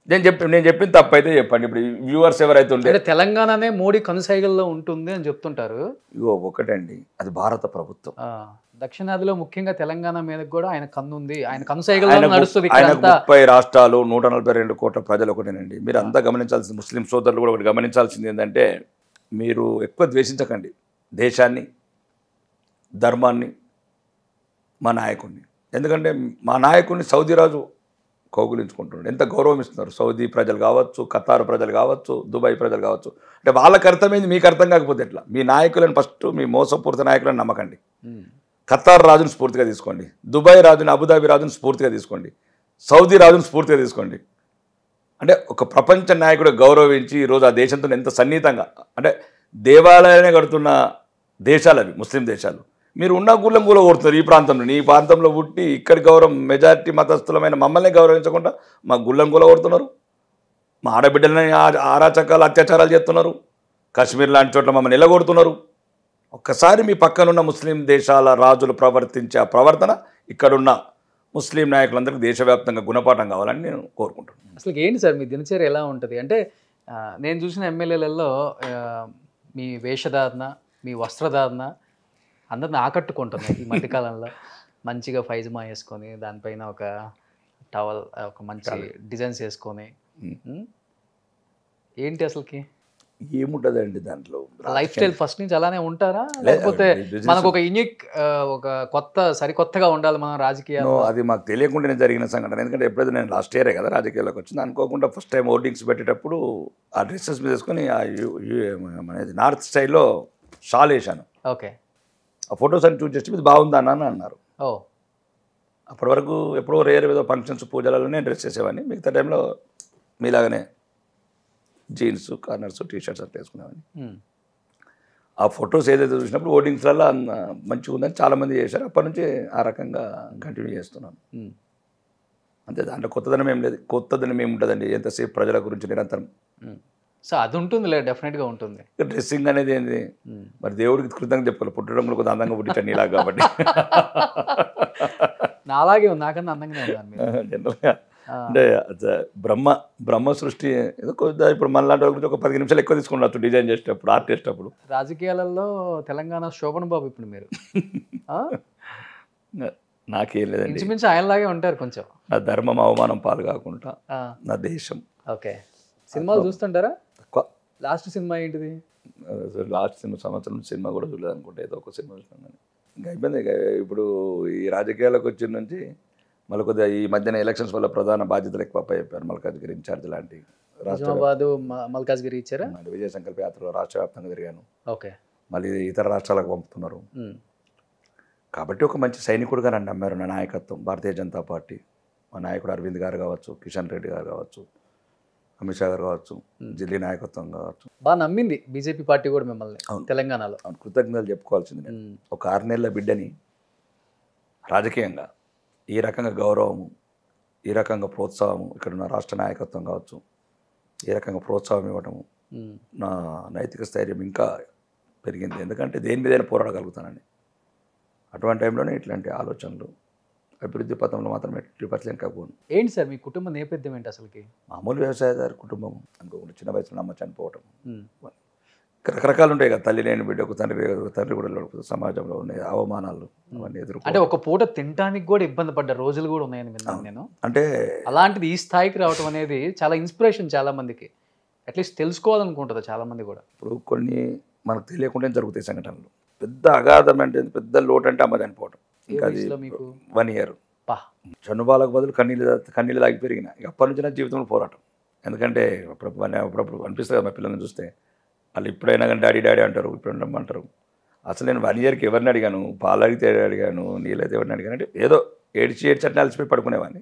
నేను చెప్పిన తప్పు అయితే చెప్పండి. ఇప్పుడు వ్యూవర్స్ ఎవరైతే ఉంటే తెలంగాణనే మోడీ కనుసైగల్లో ఉంటుంది అని చెప్తుంటారు. ఇగో ఒకటండి, అది భారత ప్రభుత్వం. దక్షిణాదిలో ముఖ్యంగా తెలంగాణ మీద కూడా ఆయన కన్ను ఉంది, ఆయన కనుసైగల్లో నడుస్తుంది. 30 రాష్ట్రాలు 142 కోట్ల ప్రజలు ఒకటేనండి. మీరు అంతా గమనించాల్సింది, ముస్లిం సోదరులు కూడా ఒకటి గమనించాల్సింది ఏంటంటే, మీరు ఎక్కువ ద్వేషించకండి దేశాన్ని, ధర్మాన్ని, మా నాయకుడిని. ఎందుకంటే మా నాయకుడిని సౌదీ రాజు కౌగులించుకుంటున్నాడు. ఎంత గౌరవం ఇస్తున్నారు సౌదీ ప్రజలు కావచ్చు, ఖతార్ ప్రజలు కావచ్చు, దుబాయ్ ప్రజలు కావచ్చు. అంటే వాళ్ళకి అర్థమైంది, మీకు అర్థం కాకపోతే ఎట్లా? మీ నాయకులను ఫస్ట్ మీ మోసపూరిత నాయకులను నమ్మకండి. ఖతార్ రాజును స్ఫూర్తిగా తీసుకోండి, దుబాయ్ రాజుని, అబుదాబి రాజును స్ఫూర్తిగా తీసుకోండి, సౌదీ రాజును స్ఫూర్తిగా తీసుకోండి. అంటే ఒక ప్రపంచ నాయకుడు గౌరవించి ఈరోజు ఆ దేశంతో ఎంత సన్నిహితంగా, అంటే దేవాలయాలనే కడుతున్న దేశాలు అవి ముస్లిం దేశాలు. మీరు ఉన్న గుళ్ళం కూల కొడుతున్నారు ఈ ప్రాంతంలో. ఈ ప్రాంతంలో పుట్టి ఇక్కడ గౌరవం మెజారిటీ మతస్థులమైన మమ్మల్ని గౌరవించకుండా మా గుళ్ళం కూల కొడుతున్నారు. మా ఆడబిడ్డలని ఆరాచకాలు అత్యాచారాలు చేస్తున్నారు. కాశ్మీర్ లాంటి చోట్ల మమ్మల్ని నిలగొడుతున్నారు. ఒక్కసారి మీ పక్కనున్న ముస్లిం దేశాల రాజులు ప్రవర్తించే ఆ ప్రవర్తన ఇక్కడున్న ముస్లిం నాయకులందరికీ దేశవ్యాప్తంగా గుణపాఠం కావాలని నేను కోరుకుంటున్నాను. అసలు ఏంటి సార్ మీ దినచర్య ఎలా ఉంటుంది? అంటే నేను చూసిన ఎమ్మెల్యేలలో మీ వేషధారణ, మీ వస్త్రధారణ అందరిని ఆకట్టుకుంటున్నాయి ఈ మధ్యకాలంలో. మంచిగా ఫైజమా వేసుకొని దానిపైన ఒక టవల్, ఒక మంచి డిజైన్స్ వేసుకొని, ఏంటి అసలుకి ఏముంటుందండి దాంట్లో? లైఫ్ స్టైల్ ఫస్ట్ నుంచి అలానే ఉంటారా, లేకపోతే మనకు ఒక యూనిక్, ఒక సరికొత్తగా ఉండాలి మనం రాజకీయాలు? అది మాకు తెలియకుండానే జరిగిన సంఘటన. ఎందుకంటే ఎప్పుడైతే నేను లాస్ట్ ఇయరే కదా రాజకీయాల్లోకి వచ్చింది, అనుకోకుండా ఫస్ట్ టైం ఓటింగ్స్ పెట్టేటప్పుడు ఆ డ్రెస్సెస్ మీద వేసుకొని మనది నార్త్ స్టైల్లో షాల్ వేసాను. ఓకే. ఆ ఫొటోస్ అని చూసి చేస్తే ఇది బాగుందా అని అన్నారు. అప్పటి వరకు ఎప్పుడో రేర్ ఏదో ఫంక్షన్స్ పూజలలోనే డ్రెస్ చేసేవాడిని. మిగతా టైంలో మీలాగానే జీన్స్, కార్నర్స్, టీషర్ట్స్ అట్లా వేసుకునేవాడిని. ఆ ఫొటోస్ ఏదైతే చూసినప్పుడు ఓటింగ్స్లలో మంచిగా ఉందని చాలామంది చేశారు. అప్పటి నుంచి ఆ రకంగా కంటిన్యూ చేస్తున్నాను. అంతే, దాంట్లో కొత్తదనం ఏం లేదు. కొత్తదనం ఏముంటుందండి, ఎంతసేపు ప్రజల గురించి నిరంతరం. సో అది ఉంటుంది, డెఫినెట్గా ఉంటుంది. డ్రెస్సింగ్ అనేది ఏంది మరి, దేవుడికి కృతజ్ఞత చెప్పుకోవాలి. పుట్టడం కూడా కొంత అందంగా పుట్టించాను నీలా కాబట్టి. నాలాగే ఉంది, నాకన్నా అందంగానే ఉంది జనరల్గా. అంటే బ్రహ్మ సృష్టి ఏదో కొద్దిగా ఇప్పుడు మనలాంటి వాళ్ళ గురించి ఒక 10 నిమిషాలు ఎక్కువ తీసుకున్నట్టు డిజైన్ చేసేటప్పుడు, ఆర్ట్ చేసేటప్పుడు. రాజకీయాలలో తెలంగాణ శోభన్ బాబు ఇప్పుడు మీరు నాకేం లేదండి, ఇంచుమించు ఆయనలాగే ఉంటారు కొంచెం. నా ధర్మం అవమానం పాలు కాకుండా నా దేశం. ఓకే. సినిమాలు చూస్తుంటారా? తక్కువ. లాస్ట్ సినిమా ఏంటిది? లాస్ట్ సంవత్సరం సినిమా కూడా చూడలేదు అనుకుంటే, ఏదో ఒక సినిమా చూసినాను. ఇంకా అయిపోయింది. ఇప్పుడు ఈ రాజకీయాలకు వచ్చిన నుంచి మళ్ళీ కొద్దిగా ఈ మధ్యన ఎలక్షన్స్ వల్ల ప్రధాన బాధ్యతలు ఎక్కువ చెప్పారు. మల్కాజ్గిరి ఇన్ఛార్జ్ లాంటి నిజామాబాద్, మల్కాజ్గిరి ఇచ్చారా? విజయ సంకల్ప యాత్రలో రాష్ట్ర వ్యాప్తంగా తిరిగాను. ఓకే. మళ్ళీ ఇతర రాష్ట్రాలకు పంపుతున్నారు. కాబట్టి ఒక మంచి సైనికుడుగా నన్ను నమ్మారు. నా నాయకత్వం, భారతీయ జనతా పార్టీ, మా నాయకుడు అరవింద్ గారు కావచ్చు, కిషన్ రెడ్డి గారు కావచ్చు, అమిత్ షా గారు కావచ్చు, ఢిల్లీ నాయకత్వం కావచ్చు, బాగా నమ్మింది బీజేపీ పార్టీ కూడా మిమ్మల్ని తెలంగాణలో. కృతజ్ఞతలు చెప్పుకోవాల్సింది. నేను ఒక 6 నెలల బిడ్డని రాజకీయంగా ఈ రకంగా గౌరవము, ఈ రకంగా ప్రోత్సాహము, ఇక్కడ ఉన్న రాష్ట్ర నాయకత్వం కావచ్చు ఈ రకంగా ప్రోత్సాహం ఇవ్వటము, నా నైతిక స్థైర్యం ఇంకా పెరిగింది. ఎందుకంటే దేని మీదైనా పోరాడగలుగుతానని. అటువంటి టైంలోనే ఇట్లాంటి ఆలోచనలు, అభివృద్ధి పథంలో మాత్రం 80% కాకపోను. ఏంటి సార్ మీ కుటుంబ నేపథ్యం ఏంటి అసలుకి? మామూలు వ్యవసాయదారు కుటుంబం అనుకోకుండా, చిన్న వయసులో అమ్మ చనిపోవటం, రకరకాలు ఉంటాయి కదా. తల్లి లేని బిడ్డకు తండ్రి కూడా లేకపోతే సమాజంలో ఉన్న అవమానాలు అవన్నీ ఎదుర్కొ, అంటే ఒక పూట తినడానికి కూడా ఇబ్బంది పడ్డ రోజులు కూడా ఉన్నాయని విన్నాను నేను. అంటే అలాంటిది ఈ స్థాయికి రావడం అనేది చాలా ఇన్స్పిరేషన్ చాలా మందికి. అట్లీస్ట్ తెలుసుకోవాలనుకుంటుంది చాలా మంది కూడా. ఇప్పుడు కొన్ని మనకు తెలియకుండా జరుగుతాయి సంఘటనలు. పెద్ద అగాధం అంటే, పెద్ద లోటు అంటే అమ్మ చనిపోవటం. ఇంకా అది 1 ఇయర్ చనుబాలకు బదులు కన్నీళ్ళు తాగి పెరిగిన. ఇక అప్పటి నుంచి నా జీవితంలో పోరాటం. ఎందుకంటే అప్పుడప్పుడు అనిపిస్తుంది కదా మా పిల్లల్ని చూస్తే, వాళ్ళు ఇప్పుడైనా కానీ డాడీ డాడీ అంటారు, ఇప్పుడు రమ్మంటారు. అసలు నేను 1 ఇయర్కి ఎవరిని అడిగాను, పాలు అడిగితే అడిగాను, నీళ్ళైతే ఎవరిని అడిగాను అంటే ఏదో ఏడ్చి అట్లా అలసిపోయి పడుకునేవాడిని.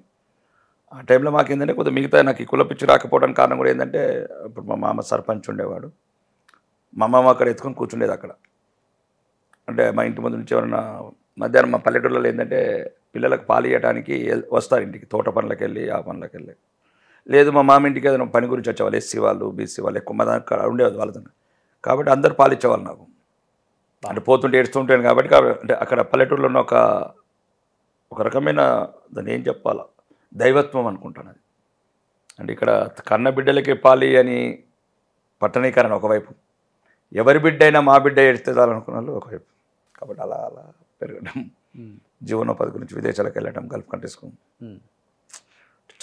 ఆ టైంలో మాకేంటంటే కొద్దిగా మిగతా నాకు ఈ కుల పిచ్చి రాకపోవడానికి కారణం కూడా ఏంటంటే, ఇప్పుడు మా మామ సర్పంచ్ ఉండేవాడు. మా మామ అక్కడ ఎత్తుకొని కూర్చుండేది అక్కడ. అంటే మా ఇంటి ముందు నుంచి ఎవరన్నా మధ్యాహ్నం, మా పల్లెటూళ్ళలో ఏంటంటే పిల్లలకు పాలు ఇవ్వడానికి వస్తారు ఇంటికి, తోట పనులకు వెళ్ళి ఆ పనులకు వెళ్ళి. లేదు మా మామ ఇంటికి ఏదైనా పని గురించి వచ్చేవాళ్ళు, ఎస్సీ వాళ్ళు బీసీ వాళ్ళు ఎక్కువ మంది అక్కడ ఉండేవాళ్ళు వాళ్ళతో. కాబట్టి అందరు పాలు ఇచ్చేవాళ్ళు నాకు. అంటే పోతుంటే ఏడుస్తుంటాను కాబట్టి. అంటే అక్కడ పల్లెటూరులో ఉన్న ఒక రకమైన దాన్ని ఏం చెప్పాలా, దైవత్వం అనుకుంటాను అది. అంటే ఇక్కడ కన్న బిడ్డలకి పాలి అని పట్టణీకరణ ఒకవైపు, ఎవరి బిడ్డ అయినా మా బిడ్డ ఏడితే చాలనుకున్న వాళ్ళు ఒకవైపు. కాబట్టి అలా అలా పెరగడం, జీవనోపాధి గురించి విదేశాలకు వెళ్ళడం, గల్ఫ్ కంట్రీస్కు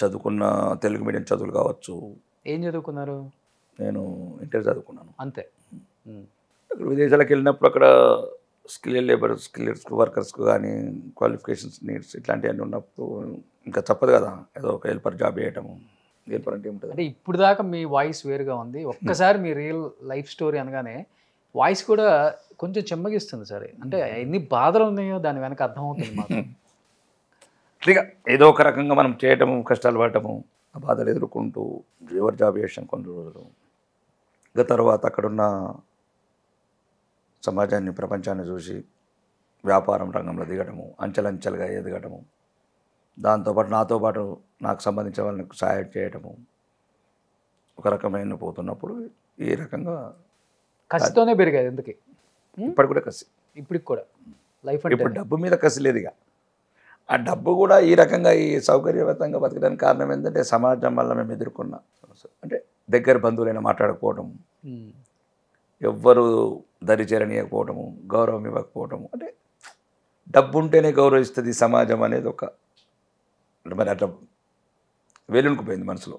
చదువుకున్న తెలుగు మీడియం చదువులు కావచ్చు. ఏం చదువుకున్నారు? నేను ఇంటర్ చదువుకున్నాను అంతే. అక్కడ విదేశాలకు వెళ్ళినప్పుడు అక్కడ స్కిల్డ్ వర్కర్స్కు కానీ క్వాలిఫికేషన్స్ నీడ్స్ ఇట్లాంటివన్నీ ఉన్నప్పుడు ఇంకా తప్పదు కదా, ఏదో ఒక హెల్పర్ జాబ్ చేయటము. హెల్పర్ అంటే ఏమిటంటే, అంటే ఇప్పుడు దాకా మీ వాయిస్ వేరుగా ఉంది, ఒక్కసారి మీ రియల్ లైఫ్ స్టోరీ అనగానే వాయిస్ కూడా కొంచెం చెమ్మగిస్తుంది సార్. అంటే ఎన్ని బాధలు ఉన్నాయో దాని వెనక అర్థమవుతుంది మాకు. ఇక ఏదో ఒక రకంగా మనం చేయటము, కష్టాలు పడటము, ఆ బాధలు ఎదుర్కొంటూ ఎవరు జాబ్ చేసాం కొన్ని రోజులు. ఇక తర్వాత అక్కడున్న సమాజాన్ని, ప్రపంచాన్ని చూసి వ్యాపారం రంగంలో దిగడము, అంచెలంచెలుగా ఎదగడము, దాంతోపాటు నాతో పాటు నాకు సంబంధించిన వాళ్ళకి సహాయం చేయడము, ఒక రకమైన పోతున్నప్పుడు ఈ రకంగా కసితోనే పెరిగాయి ఎందుకు ఇప్పటి కూడా కసి. ఇప్పటికి కూడా లైఫ్ అంటే ఇప్పుడు డబ్బు మీద కసి లేదు ఇక. ఆ డబ్బు కూడా ఈ రకంగా ఈ సౌకర్యవంతంగా బతకడానికి కారణం ఏంటంటే సమాజం వల్ల మేము ఎదుర్కొన్న సమస్య. అంటే దగ్గర బంధువులైనా మాట్లాడకపోవడం, ఎవ్వరు దరి చేరనీయకపోవడము, గౌరవం ఇవ్వకపోవడము. అంటే డబ్బు ఉంటేనే గౌరవిస్తుంది సమాజం అనేది ఒక మరి అట్లా వేలునుకుపోయింది మనసులో.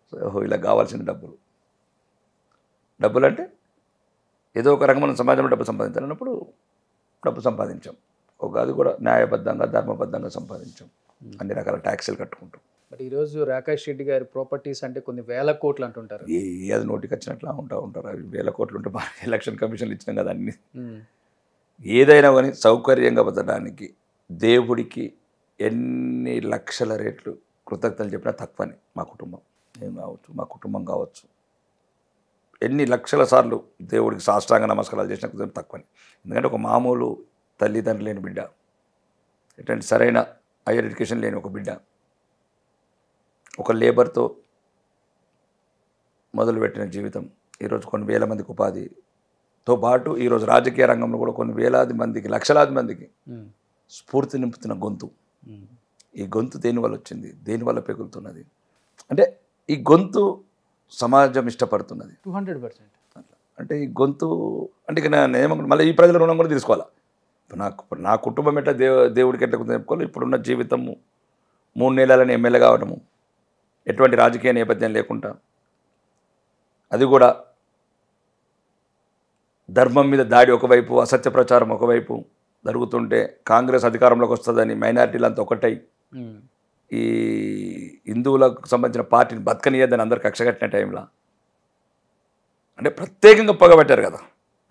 సో ఇలా కావాల్సిన డబ్బులు అంటే ఏదో ఒక రకమైన సమాజంలో డబ్బు సంపాదించాలన్నప్పుడు డబ్బు సంపాదించాం. అది కూడా న్యాయబద్ధంగా ధర్మబద్ధంగా సంపాదించాం, అన్ని రకాల ట్యాక్సీలు కట్టుకుంటాం. బట్ ఈరోజు రాకేష్ రెడ్డి గారి ప్రాపర్టీస్ అంటే కొన్ని వేల కోట్లు అంటుంటారు. అది నోటికి వచ్చినట్లా ఉంటారు. అవి వేల కోట్లు ఉంటే బాగా ఎలక్షన్ కమిషన్లు ఇచ్చినాం కదా అన్ని. ఏదైనా కానీ సౌకర్యంగా బతకడానికి దేవుడికి ఎన్ని లక్షల రేట్లు కృతజ్ఞతలు చెప్పినా తక్కువని. మా కుటుంబం నేను కావచ్చు, మా కుటుంబం కావచ్చు, ఎన్ని లక్షల సార్లు దేవుడికి సాష్టాంగ నమస్కారాలు చేసిన తక్కువని. ఎందుకంటే ఒక మామూలు తల్లిదండ్రులు లేని బిడ్డ, ఎటువంటి సరైన హైయర్ ఎడ్యుకేషన్ లేని ఒక బిడ్డ, ఒక లేబర్తో మొదలుపెట్టిన జీవితం ఈరోజు కొన్ని వేల మందికి ఉపాధితో పాటు ఈరోజు రాజకీయ రంగంలో కూడా కొన్ని వేలాది మందికి, లక్షలాది మందికి స్ఫూర్తి నింపుతున్న గొంతు. ఈ గొంతు దేనివల్ల వచ్చింది, దేనివల్ల పెగులుతున్నది అంటే ఈ గొంతు సమాజం ఇష్టపడుతున్నది 200%. అంటే ఈ గొంతు అంటే ఇక నేను ఏమనుకుంటా, మళ్ళీ ఈ ప్రజల రుణం కూడా తీసుకోవాలా. నా కుటుంబం ఎట్లా దేవుడికి ఎట్లా చెప్పుకోవాలి. ఇప్పుడున్న జీవితము 3 నెలలని ఎమ్మెల్యే కావడము, ఎటువంటి రాజకీయ నేపథ్యం లేకుండా, అది కూడా ధర్మం మీద దాడి ఒకవైపు, అసత్య ప్రచారం ఒకవైపు జరుగుతుంటే కాంగ్రెస్ అధికారంలోకి వస్తుందని మైనారిటీలంతా ఒకటై ఈ హిందువులకు సంబంధించిన పార్టీని బతకనియద్దని అందరు కక్ష కట్టిన టైంలో అంటే ప్రత్యేకంగా పగబట్టారు కదా.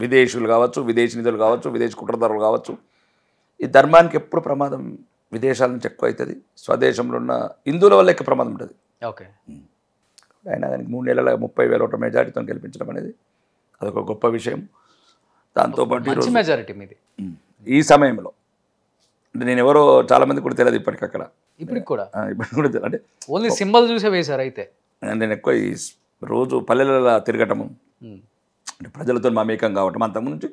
విదేశీయులు కావచ్చు, విదేశీ నిధులు కావచ్చు, విదేశీ కుట్రదారులు కావచ్చు. ఈ ధర్మానికి ఎప్పుడు ప్రమాదం విదేశాల నుంచి ఎక్కువ అవుతుంది, స్వదేశంలో ఉన్న హిందువుల వల్ల ఎక్కువ ప్రమాదం ఉంటుంది. ఓకే, అయినా కానీ 3 నెలల 30,000 ఓట్ల మెజారిటీతో గెలిపించడం అనేది అదొక గొప్ప విషయం. దాంతోపాటు మెజారిటీ మీది ఈ సమయంలో అంటే నేను ఎవరో చాలామంది కూడా తెలియదు ఇప్పటికి అక్కడ, ఇప్పటికి కూడా తెలియదు. అంటే ఓన్లీ సింబల్ చూసే వేశారు. అయితే నేను ఎక్కువ ఈ రోజు పల్లెలలో తిరగటము, అంటే ప్రజలతో మమేకం కావటం, అంతకు నుంచి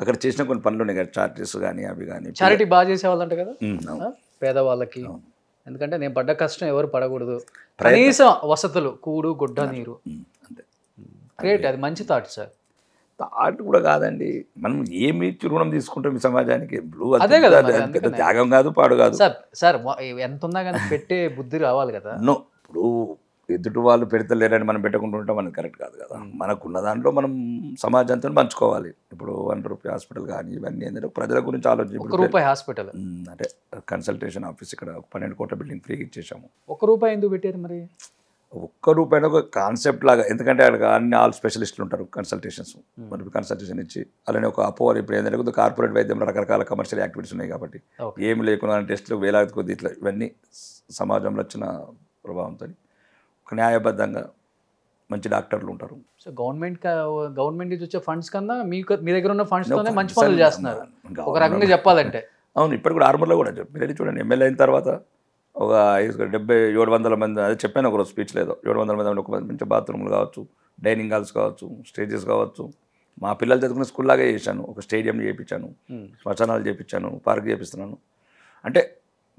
అక్కడ చేసిన కొన్ని పనులు ఉన్నాయి కదా, చార్జెస్ కానీ అవి కానీ. చారిటీ బాగా చేసేవాళ్ళంట కదా పేదవాళ్ళకి. ఎందుకంటే నేను పడ్డ కష్టం ఎవరు పడకూడదు, కనీసం వసతులు, కూడు గుడ్డ నీరు. అంతే, గ్రేట్, అది మంచి థాట్ సార్. థాట్ కూడా కాదండి, మనం ఏమి రుణం తీసుకుంటాం ఈ సమాజానికి. అదే కదా, పెద్ద త్యాగం కాదు, పాడు కాదు సార్. ఎంత ఉన్నా కానీ పెట్టే బుద్ధి రావాలి కదా. నో, ఇప్పుడు ఎదుటి వాళ్ళు పెడతలేరని మనం పెట్టకుండా ఉంటాం అనేది కరెక్ట్ కాదు కదా. మనకున్న దాంట్లో మనం సమాజంతో పంచుకోవాలి. ఇప్పుడు ₹1 హాస్పిటల్ కానీ ఇవన్నీ ఏంటంటే ప్రజల గురించి ఆలోచించి ₹1 హాస్పిటల్ అంటే కన్సల్టేషన్ ఆఫీస్ ఇక్కడ 12 కోట్ల బిల్డింగ్ ఫ్రీగా ఇచ్చేసాము. ₹1 ఎందుకు పెట్టారు మరి? ₹1 ఒక కాన్సెప్ట్ లాగా, ఎందుకంటే అక్కడ అన్ని ఆల్ స్పెషలిస్టులు ఉంటారు కన్సల్టేషన్స్. మనకి కన్సల్టేషన్ ఇచ్చి అలానే ఒక అపోహలు ఇప్పుడు ఏంటంటే కార్పొరేట్ వైద్యంలో రకరకాల కమర్షియల్ యాక్టివిటీస్ ఉన్నాయి కాబట్టి ఏమి లేకుండా టెస్టులు వేలాది కొద్ది ఇట్లా ఇవన్నీ సమాజంలో వచ్చిన ప్రభావంతో ఒక న్యాయబద్ధంగా మంచి డాక్టర్లు ఉంటారు. సో గవర్నమెంట్ నుంచి వచ్చే ఫండ్స్ కన్నా మీ దగ్గర ఉన్న ఫండ్స్తోనే మంచి పనులు చేస్తున్నారు ఒక రకంగా చెప్పాలంటే. అవును, ఇప్పుడు కూడా ఆర్మూర్లో కూడా మీరు చూడండి, ఎమ్మెల్యే అయిన తర్వాత ఒక 700 మంది, అదే చెప్పాను ఒకరోజు స్పీచ్ లేదో, 700 మంది ఒక మంచి బాత్రూమ్లు కావచ్చు, డైనింగ్ హాల్స్ కావచ్చు, స్టేజెస్ కావచ్చు. మా పిల్లలు చదువుకునే స్కూల్ లాగే చేశాను. ఒక స్టేడియం చేయించాను, శ్మశానాలు చేయించాను, పార్క్ చేపిస్తున్నాను. అంటే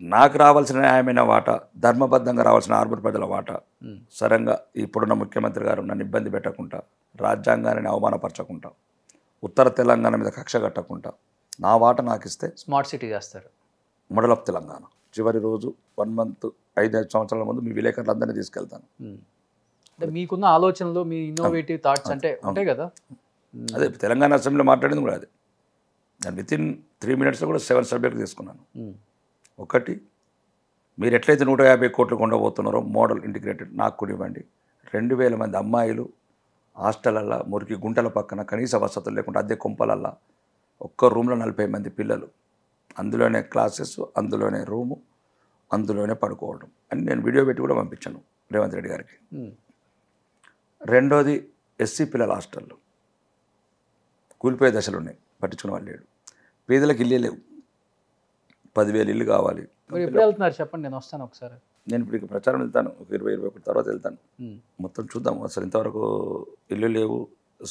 నాకు రావాల్సిన న్యాయమైన వాటా, ధర్మబద్ధంగా రావాల్సిన ఆర్మూర్ ప్రజల వాటా సరంగా ఇప్పుడున్న ముఖ్యమంత్రి గారు నన్ను ఇబ్బంది పెట్టకుండా, రాజ్యాంగాన్ని అవమానపరచకుండా, ఉత్తర తెలంగాణ మీద కక్ష కట్టకుండా నా వాటా నాకు ఇస్తే స్మార్ట్ సిటీ చేస్తారు. మోడల్ ఆఫ్ తెలంగాణ చివరి రోజు 1 మంత్ 5 సంవత్సరాల ముందు మీ విలేకరులందరినీ తీసుకెళ్తాను. అంటే మీకున్న ఆలోచనలు, మీ ఇన్నోవేటివ్ థాట్స్ అంటే ఉంటాయి కదా. అదే తెలంగాణ అసెంబ్లీలో మాట్లాడింది కూడా అదే. నేను వితిన్ 3 మినిట్స్లో కూడా 7 సబ్జెక్టులు తీసుకున్నాను. ఒకటి, మీరు ఎట్లయితే 150 కోట్లు కొండబోతున్నారో మోడల్ ఇంటిగ్రేటెడ్ నాకు కూడా ఇవ్వండి. 2000 మంది అమ్మాయిలు హాస్టలల్లో మురికి గుంటల పక్కన కనీస వసతులు లేకుండా అద్దె కొంపలల్లో ఒక్క రూమ్లో 40 మంది పిల్లలు, అందులోనే క్లాసెస్, అందులోనే రూము, అందులోనే పడుకోవడం అని నేను వీడియో పెట్టి కూడా పంపించాను రేవంత్ రెడ్డి గారికి. రెండోది, ఎస్సీ పిల్లల హాస్టళ్ళు కూలిపోయే దశలు ఉన్నాయి, పట్టించుకునే వాళ్ళు లేడు. పేదలకు ఇల్లే లేవు. 10,000 ఇల్లు కావాలి. మీరు ఎప్పుడు వెళ్తున్నారు చెప్పండి, నేను వస్తాను ఒకసారి. నేను ఇప్పుడు ఇక ప్రచారం వెళ్తాను, ఒక 20-21 తర్వాత వెళ్తాను. మొత్తం చూద్దాం. అసలు ఇంతవరకు ఇల్లు లేవు,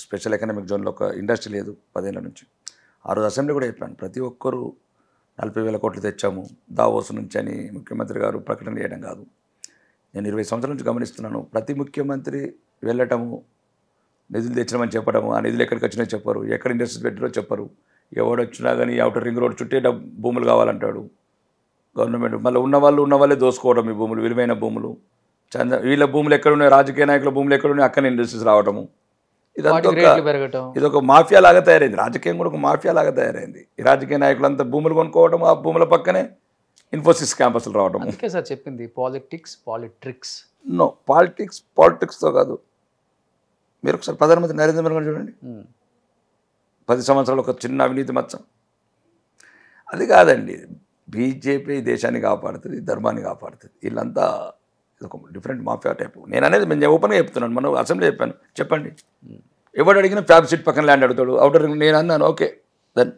స్పెషల్ ఎకనామిక్ జోన్లో ఒక ఇండస్ట్రీ లేదు 10 ఏళ్ళ నుంచి. ఆ రోజు అసెంబ్లీ కూడా చెప్పాను, ప్రతి ఒక్కరూ 40,000 కోట్లు తెచ్చాము దావోస్ నుంచి అని ముఖ్యమంత్రి గారు ప్రకటన చేయడం కాదు. నేను 20 సంవత్సరాల నుంచి గమనిస్తున్నాను. ప్రతి ముఖ్యమంత్రి వెళ్ళటము, నిధులు తెచ్చినామని చెప్పడము, ఆ నిధులు ఎక్కడికి వచ్చినాయో చెప్పరు, ఎక్కడ ఇండస్ట్రీస్ పెట్టారో చెప్పరు. ఎవడు వచ్చినా కానీ అవుటర్ రింగ్ రోడ్ చుట్టే భూములు కావాలంటాడు గవర్నమెంట్. మళ్ళీ ఉన్న వాళ్ళే దోసుకోవడం ఈ భూములు, విలువైన భూములు. వీళ్ళ భూములు ఎక్కడున్నాయి, రాజకీయ నాయకుల భూములు ఎక్కడున్నాయి, అక్కడ ఇండస్ట్రీస్ రావడము. ఇదొక మాఫియా లాగా తయారైంది. రాజకీయం కూడా ఒక మాఫియా లాగా తయారైంది. ఈ రాజకీయ నాయకులంతా భూములు కొనుక్కోవడం, ఆ భూముల పక్కనే ఇన్ఫోసిస్ క్యాంపస్లు రావడం. అందుకే సార్ చెప్పింది పాలిటిక్స్. నో, పాలిటిక్స్తో కాదు. మీరు ఒకసారి ప్రధానమంత్రి నరేంద్ర మోదీ గారు చూడండి, 10 సంవత్సరాలు ఒక చిన్న అవినీతి మచ్చ. అది కాదండి, బీజేపీ దేశాన్ని కాపాడుతుంది, ధర్మాన్ని కాపాడుతుంది. వీళ్ళంతా ఒక డిఫరెంట్ మాఫియా టైపు. నేను అనేది నేను ఓపెన్గా చెప్తున్నాను, మనం అసెంబ్లీ చెప్పండి. ఎవడు అడిగినా ఫ్యాబ్ సీట్ పక్కన ల్యాండ్ అడుగుతాడు, అవుటర్ రింగ్. నేను అన్నాను ఓకే, దెన్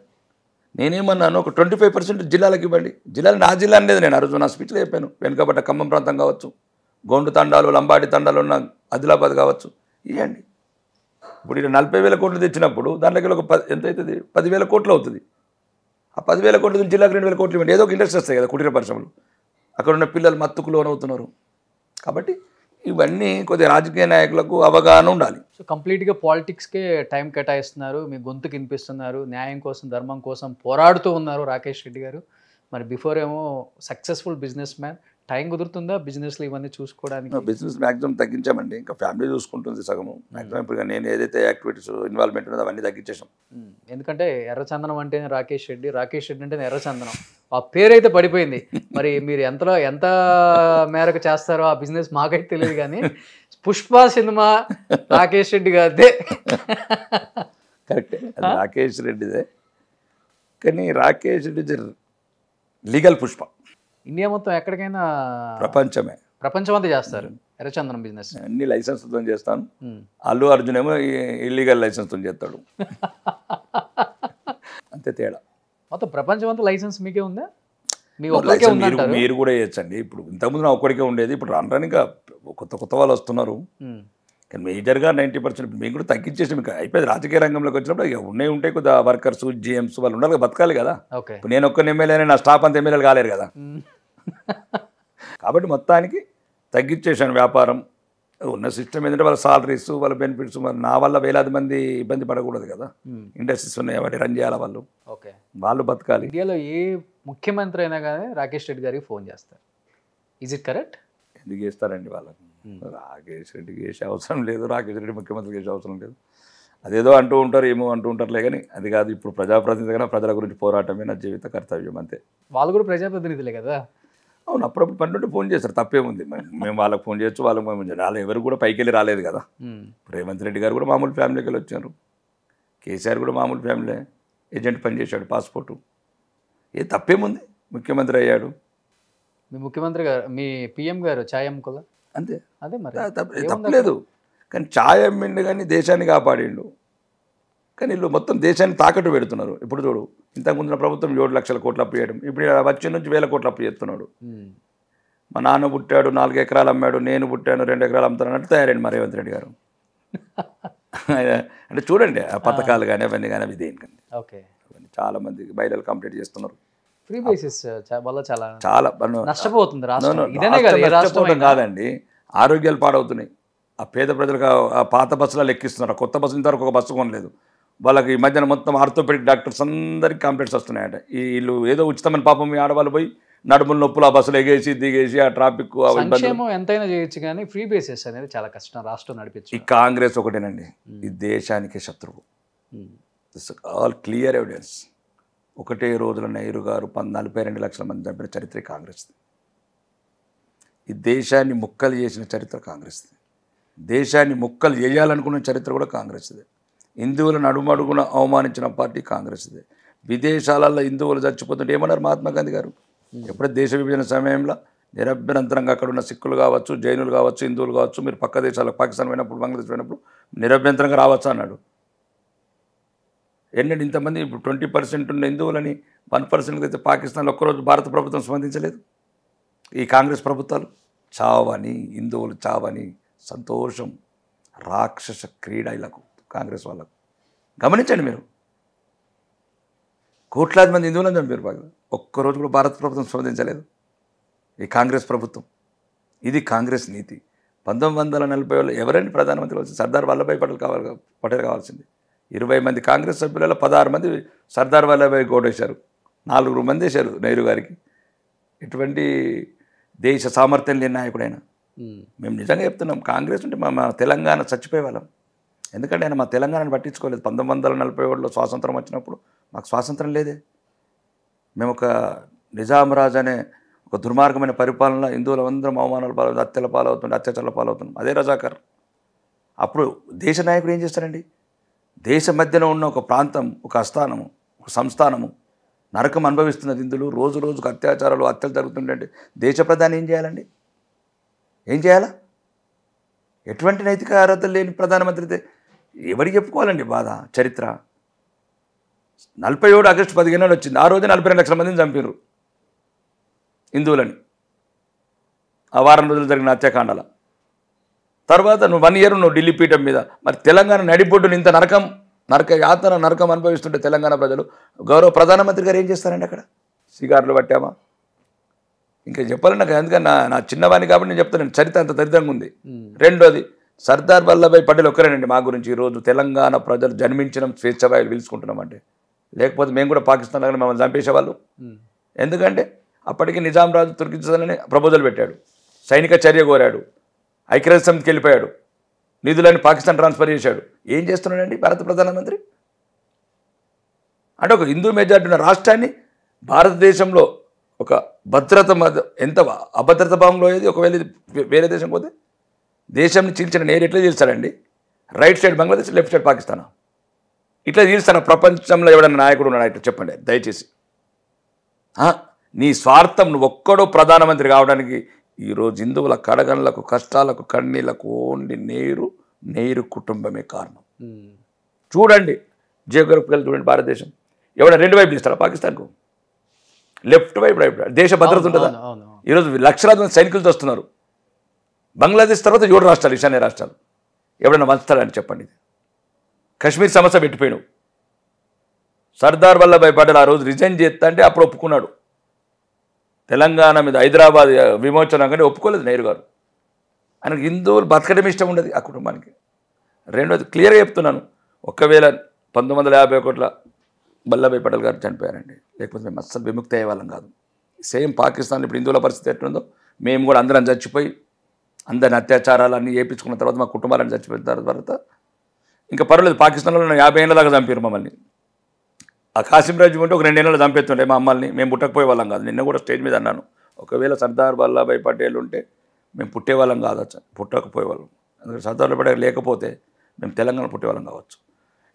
నేనేమన్నాను, ఒక 25% జిల్లాలకు ఇవ్వండి. జిల్లాలు నా జిల్లా అనేది నేను ఆ రోజు నా స్పీచ్లో చెప్పాను. వెనుకబడ్డ ఖమ్మం ప్రాంతం కావచ్చు, గోండు తండాలు, లంబాడి తండాలు ఉన్న ఆదిలాబాద్ కావచ్చు, ఇవ్వండి. ఇప్పుడు ఇక్కడ 40,000 కోట్లు తెచ్చినప్పుడు దాంట్లోకి ఒక ఎంత అవుతుంది, 10,000 కోట్లు అవుతుంది. ఆ 10,000 కోట్ల నుంచి జిల్లాకు 2,000 కోట్లు ఇవ్వండి. ఏదో ఒక ఇండస్ట్రీ వస్తాయి కదా, కుటీర పరిశ్రమలు. అక్కడ ఉన్న పిల్లలు మత్తుకు లోనవుతున్నారు. కాబట్టి ఇవన్నీ కొద్దిగా రాజకీయ నాయకులకు అవగాహన ఉండాలి. సో కంప్లీట్గా పాలిటిక్స్కే టైం కేటాయిస్తున్నారు, మీ గొంతుకు వినిపిస్తున్నారు, న్యాయం కోసం ధర్మం కోసం పోరాడుతూ ఉన్నారు రాకేష్ రెడ్డి గారు. మరి బిఫోర్ ఏమో సక్సెస్ఫుల్ బిజినెస్ మ్యాన్, టైం కుదురుతుందా బిజినెస్లో ఇవన్నీ చూసుకోవడానికి? బిజినెస్ మ్యాక్సిమం తగ్గించామండి, ఇంకా ఫ్యామిలీ చూసుకుంటుంది సగము. మ్యాక్సిమం ఇప్పుడు నేను ఏదైతే యాక్టివిటీస్ ఇన్వాల్వ్మెంట్ ఉన్నదో అవన్నీ తగ్గించేసాం. ఎందుకంటే ఎర్రచందనం అంటేనే రాకేష్ రెడ్డి అంటేనే ఎర్రచందనం, ఆ పేరైతే పడిపోయింది. మరి మీరు ఎంత మేరకు చేస్తారో ఆ బిజినెస్ మాకైతే తెలియదు, కానీ పుష్ప సినిమా రాకేష్ రెడ్డి గారిదే. కరెక్టే, అది రాకేష్ రెడ్డిదే. కానీ రాకేష్ రెడ్డి లీగల్ పుష్ప. ఇండియా మొత్తం ఎక్కడికైనా ప్రపంచం అంతా చేస్తారు ఎర్రచందనం బిజినెస్. అన్ని లైసెన్స్తో చేస్తాను. అల్లు అర్జున్ ఏమో ఇల్లీగల్ లైసెన్స్తో చేస్తాడు. అంతే తేడా. మొత్తం ప్రపంచం అంతా లైసెన్స్ మీకే ఉందా? మీరు కూడా చేయొచ్చండి. ఇప్పుడు ఇంతకుముందు నా ఒక్కడికే ఉండేది, ఇప్పుడు రానుగా కొత్త వాళ్ళు వస్తున్నారు. కానీ మేజర్గా 90% మేము కూడా తగ్గించేసి మీకు అయిపోయింది. రాజకీయ రంగంలోకి వచ్చినప్పుడు ఇక ఉంటే కొద్దిగా వర్కర్స్, జిఎంస్ వాళ్ళు ఉండాలి, బతకాలి కదా. ఇప్పుడు నేను ఒక్క ఎమ్మెల్యేనే, నా స్టాఫ్ అంత ఎమ్మెల్యేలు కాలేరు కదా. కాబట్టి మొత్తానికి తగ్గించేసాను వ్యాపారం. ఉన్న సిస్టమ్ ఏంటంటే వాళ్ళ సాలరీస్, వాళ్ళ బెనిఫిట్స్, మరి నా వల్ల వేలాది మంది ఇబ్బంది పడకూడదు కదా. ఇండస్ట్రీస్ ఉన్నాయి, వాటి రన్ చేయాలి, వాళ్ళు బతకాలి. ఇండియాలో ఏ ముఖ్యమంత్రి అయినా కానీ రాకేష్ రెడ్డి గారికి ఫోన్ చేస్తారు. Is it correct? ఎందుకు చేస్తారండి వాళ్ళకు? రాకేష్ రెడ్డికి చేసే అవసరం లేదు, రాకేష్ రెడ్డి ముఖ్యమంత్రికి చేసే అవసరం లేదు. అదేదో అంటూ ఉంటారు, ఏమో అంటూ ఉంటారులే, కానీ అది కాదు. ఇప్పుడు ప్రజాప్రతినిధిగా ప్రజల గురించి పోరాటమే నా జీవిత కర్తవ్యం, అంతే. వాళ్ళు కూడా ప్రజాప్రతినిధులే కదా. అవును, అప్పుడప్పుడు పన్నెండు ఫోన్ చేస్తారు, తప్పేముంది. మేము వాళ్ళకి ఫోన్ చేయొచ్చు, వాళ్ళకి వాళ్ళు ఎవరు కూడా పైకి వెళ్ళి రాలేదు కదా. రేవంత్ రెడ్డి గారు కూడా మామూలు ఫ్యామిలీకి వెళ్ళి వచ్చారు. కేసీఆర్ కూడా మామూలు ఫ్యామిలీ, ఏజెంట్ పనిచేశాడు, పాస్పోర్టు. ఏ తప్పేముంది, ముఖ్యమంత్రి అయ్యాడు. మీ ముఖ్యమంత్రి గారు, మీ పిఎం గారు ఛాయ్ అమ్ముకోలే, అంతే. అదే మరి తప్పలేదు. కానీ ఛాయ్ అమ్మిండు, కానీ దేశాన్ని కాపాడిండు. కానీ వీళ్ళు మొత్తం దేశాన్ని తాకట్టు పెడుతున్నారు. ఇప్పుడు చూడు, ఇంతకుముందున ప్రభుత్వం 7 లక్షల కోట్లు అప్పు చేయడం, ఇప్పుడు వచ్చే నుంచి 1000 కోట్లు అప్పు చేస్తున్నాడు. మా నాన్న పుట్టాడు, 4 ఎకరాలు అమ్మాడు, నేను పుట్టాను 2 ఎకరాలు అమ్ముతాను అన్నట్టు తయారైంది మా రేవంత్ రెడ్డి గారు. అంటే చూడండి, ఆ పథకాలు కానీ అవన్నీ కానీ అవి దేనికండి. ఓకే, చాలా మంది మహిళలు కంప్లీట్ చేస్తున్నారు. ఫ్రీ బేసిస్ వల్ల చాలా నష్టపోతుంది రాష్ట్రం. కాదండి, ఆరోగ్యాలు పాడవుతున్నాయి. ఆ పేద ప్రజలకు ఆ పాత బస్సులలో ఎక్కిస్తున్నారు, కొత్త బస్సు ఇంతవరకు ఒక బస్సు కొనలేదు. వాళ్ళకి ఈ మధ్యన మొత్తం ఆర్థోపెడిక్ డాక్టర్స్ అందరికీ కంప్లైంట్స్ వస్తున్నాయంట. వీళ్ళు ఏదో ఉచితమైన పాపం మీ ఆడవాళ్ళు పోయి నడుముల నొప్పులు ఆ బస్సులు ఎగేసి దిగేసి ఆ ట్రాఫిక్ ఎంతైనా చేయొచ్చు, కానీ ఫ్రీ బేసిస్ అనేది చాలా కష్టం రాష్ట్రం నడిపించు. ఈ కాంగ్రెస్ ఒకటేనండి ఈ దేశానికి శత్రువు. This all clear evidence. ఒకటే రోజుల నెహ్రూ గారు 42 లక్షల మంది చంపిన చరిత్ర కాంగ్రెస్ది. ఈ దేశాన్ని ముక్కలు చేసిన చరిత్ర కాంగ్రెస్ది. దేశాన్ని ముక్కలు చేయాలనుకున్న చరిత్ర కూడా కాంగ్రెస్దే. హిందువులను అడుగడుగున అవమానించిన పార్టీ కాంగ్రెస్దే. విదేశాలలో హిందువులు చచ్చిపోతుంటే ఏమన్నారు మహాత్మా గాంధీ గారు? ఎప్పుడైతే దేశ విభజన సమయంలో నిరభ్యంతరంగా అక్కడ ఉన్న సిక్కులు కావచ్చు, జైనులు కావచ్చు, హిందువులు కావచ్చు, మీరు పక్క దేశాలకు పాకిస్తాన్ పోయినప్పుడు, బంగ్లాదేశ్ పోయినప్పుడు నిరభ్యంతరంగా రావచ్చు అన్నాడు. ఎన్నడూ ఇంతమంది ఇప్పుడు 20% ఉన్న హిందువులని 1% అయితే పాకిస్తాన్లో ఒక్కరోజు భారత ప్రభుత్వం స్పందించలేదు. ఈ కాంగ్రెస్ ప్రభుత్వాలు చావని, హిందువులు చావని సంతోషం, రాక్షస క్రీడలకు కాంగ్రెస్ వాళ్ళకు. గమనించండి మీరు, కోట్లాది మంది హిందువులను చంపారు. ఒక్కరోజు కూడా భారత ప్రభుత్వం స్పందించలేదు ఈ కాంగ్రెస్ ప్రభుత్వం. ఇది కాంగ్రెస్ నీతి. 1940 ఎవరండి ప్రధానమంత్రి కావాల్సింది? సర్దార్ వల్లభాయ్ పటేల్ కావాల్సింది. 20 మంది కాంగ్రెస్ సభ్యులలో 16 మంది సర్దార్ వల్లభాయ్ ఓటేశారు, 4 మంది వేశారు నెహ్రూ గారికి. ఎటువంటి దేశ సామర్థ్యం లేని నాయకుడైనా. మేము నిజంగా చెప్తున్నాం, కాంగ్రెస్ ఉంటే మా తెలంగాణ చచ్చిపోయే వాళ్ళం. ఎందుకంటే ఆయన మా తెలంగాణను పట్టించుకోలేదు. 1947లో స్వాతంత్రం వచ్చినప్పుడు మాకు స్వాతంత్రం లేదే. మేము ఒక నిజాం రాజు అనే ఒక దుర్మార్గమైన పరిపాలన, హిందువులు అందరం అవమానాల పాలవుతుంది, హత్యల పాలవుతుంది, అత్యాచారాల పాలవుతున్నాం. అదే రజాకర్. అప్పుడు దేశ నాయకుడు ఏం చేస్తారండి? దేశ మధ్యన ఉన్న ఒక ప్రాంతం, ఒక ఆస్థానము, ఒక సంస్థానము నరకం అనుభవిస్తున్నది. హిందువులు రోజు రోజుకు అత్యాచారాలు, హత్యలు జరుగుతుంటే దేశ ప్రధాని ఏం చేయాలండి? ఏం చేయాలా? ఎటువంటి నైతిక అర్హతలు లేని ప్రధానమంత్రి అయితే ఎవరికి చెప్పుకోవాలండి బాధ? చరిత్ర 47 ఆగస్టు 15 వచ్చింది. ఆ రోజు 42 లక్షల మందిని చంపారు హిందువులని, ఆ వారం రోజులు జరిగిన హత్యాకాండాల తర్వాత. నువ్వు 1 ఇయర్ నువ్వు ఢిల్లీ పీఠం మీద. మరి తెలంగాణ నడిబొడ్డుని ఇంత నరకం అనుభవిస్తుంటే తెలంగాణ ప్రజలు, గౌరవ ప్రధానమంత్రి గారు ఏం చేస్తారండి అక్కడ? సిగార్లు పట్టామా? ఇంకా చెప్పాలని నాకు, ఎందుకని నా చిన్నవాణి కాబట్టి నేను చెప్తాను. చరిత్ర అంత దరిద్రంగా ఉంది. రెండోది, సర్దార్ వల్లభాయ్ పటేల్ ఒక్కరేనండి మా గురించి ఈరోజు తెలంగాణ ప్రజలు జన్మించడం స్వేచ్ఛవాయులు పిలుచుకుంటున్నామంటే. లేకపోతే మేము కూడా పాకిస్తాన్ లాగానే మమ్మల్ని చంపేసేవాళ్ళు. ఎందుకంటే అప్పటికి నిజాం రాజు తుర్కిస్తానని ప్రపోజల్ పెట్టాడు, సైనిక చర్య కోరాడు, ఐక్యరాజ్య సమితికి వెళ్ళిపోయాడు, నిధులని పాకిస్తాన్ ట్రాన్స్ఫర్ చేశాడు. ఏం చేస్తున్నాడండి భారత ప్రధానమంత్రి? అంటే ఒక హిందూ మెజారిటీ ఉన్న రాష్ట్రాన్ని భారతదేశంలో ఒక భద్రత ఎంత అభద్రత భావంలో ఏది, ఒకవేళ ఇది వేరే దేశం పోతే దేశాన్ని చీల్చిన నేరు ఎట్లా చీల్చాడండి? Right side Bangladesh, left side పాకిస్తానా? ఇట్లా చీల్స్తాను ప్రపంచంలో ఎవడన్నా నాయకుడు ఉన్నాడు? ఇట్లా చెప్పండి దయచేసి. నీ స్వార్థం, నువ్వు ఒక్కడో ప్రధానమంత్రి కావడానికి ఈరోజు హిందువుల కడగన్లకు, కష్టాలకు, కన్నీళ్లకు ఓన్లీ నేరు కుటుంబమే కారణం. చూడండి జియోగ్రఫికల్ చూడండి భారతదేశం. ఎవడన్నా 2 వైపులు ఇస్తారా పాకిస్తాన్కు? లెఫ్ట్ వైపు రైట్. దేశ భద్రత ఉంటుందా? ఈరోజు లక్షలాది మంది సైనికులతో వస్తున్నారు. బంగ్లాదేశ్ తర్వాత 7 రాష్ట్రాలు, ఈశాన్య రాష్ట్రాలు. ఎవడన్నా వంచుతాడని చెప్పండి. కశ్మీర్ సమస్య పెట్టిపోయాడు. సర్దార్ వల్లభాయ్ పటేల్ ఆ రోజు రిజైన్ చేస్తా అంటే అప్పుడు ఒప్పుకున్నాడు. తెలంగాణ మీద హైదరాబాద్ విమోచన కానీ ఒప్పుకోలేదు నెహ్రూ గారు. ఆయనకు హిందువులు బతకడం ఇష్టం ఉండదు ఆ కుటుంబానికి. రెండోది క్లియర్గా చెప్తున్నాను, ఒకవేళ 1951లో వల్లభాయ్ పటేల్ గారు చనిపోయారండి, లేకపోతే మేము అస్సలు విముక్తి అయ్యే వాళ్ళం కాదు. సేమ్ పాకిస్తాన్లో ఇప్పుడు హిందువుల పరిస్థితి ఎట్లుందో మేము కూడా అందరం చచ్చిపోయి అందరిని అత్యాచారాలు అన్నీ చేయించుకున్న తర్వాత మా కుటుంబాలను చచ్చిపోయిన తర్వాత ఇంకా పర్వాలేదు. పాకిస్తాన్లో 50 ఏళ్ళ దాకా చంపారు మమ్మల్ని. ఆ కాసిం రాజు ఉంటే ఒక 2 ఏళ్ళు చంపేస్తుండే మా అమ్మల్ని. మేము పుట్టకపోయే వాళ్ళం కాదు. నిన్న కూడా స్టేజ్ మీద అన్నాను, ఒకవేళ సర్దార్ వల్లభాయ్ పటేల్ ఉంటే మేము పుట్టేవాళ్ళం కావచ్చు, పుట్టకపోయేవాళ్ళం. అందుకని సర్దార్ వల్లభాయ్ పటేల్ లేకపోతే మేము తెలంగాణ పుట్టేవాళ్ళం కావచ్చు.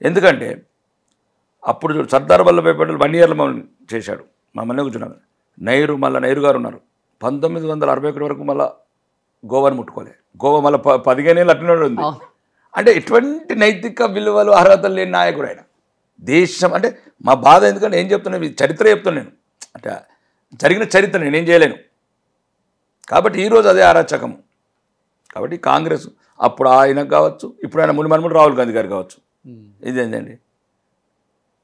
ఎందుకంటే అప్పుడు సర్దార్ వల్లభాయ్ పటేల్ 1 ఇయర్లో మమ్మల్ని చేశాడు, మమ్మల్ని కూర్చున్నాను. నెహ్రూ గారు ఉన్నారు 1961 వరకు, మళ్ళీ గోవాని ముట్టుకోలే. గోవా మళ్ళీ 15 ఏళ్ళు అట్లనే ఉంది. అంటే ఎటువంటి నైతిక విలువలు అర్హతలు లేని నాయకుడు ఆయన. దేశం అంటే మా బాధ. ఎందుకంటే ఏం చెప్తున్నాను, చరిత్ర చెప్తున్నాను నేను, అంటే జరిగిన చరిత్ర నేనేం చేయలేను. కాబట్టి ఈరోజు అదే అరాచకము. కాబట్టి కాంగ్రెస్ అప్పుడు ఆయన కావచ్చు, ఇప్పుడు ఆయన మునిమనుమడు రాహుల్ గాంధీ గారు కావచ్చు. ఇదేంటండి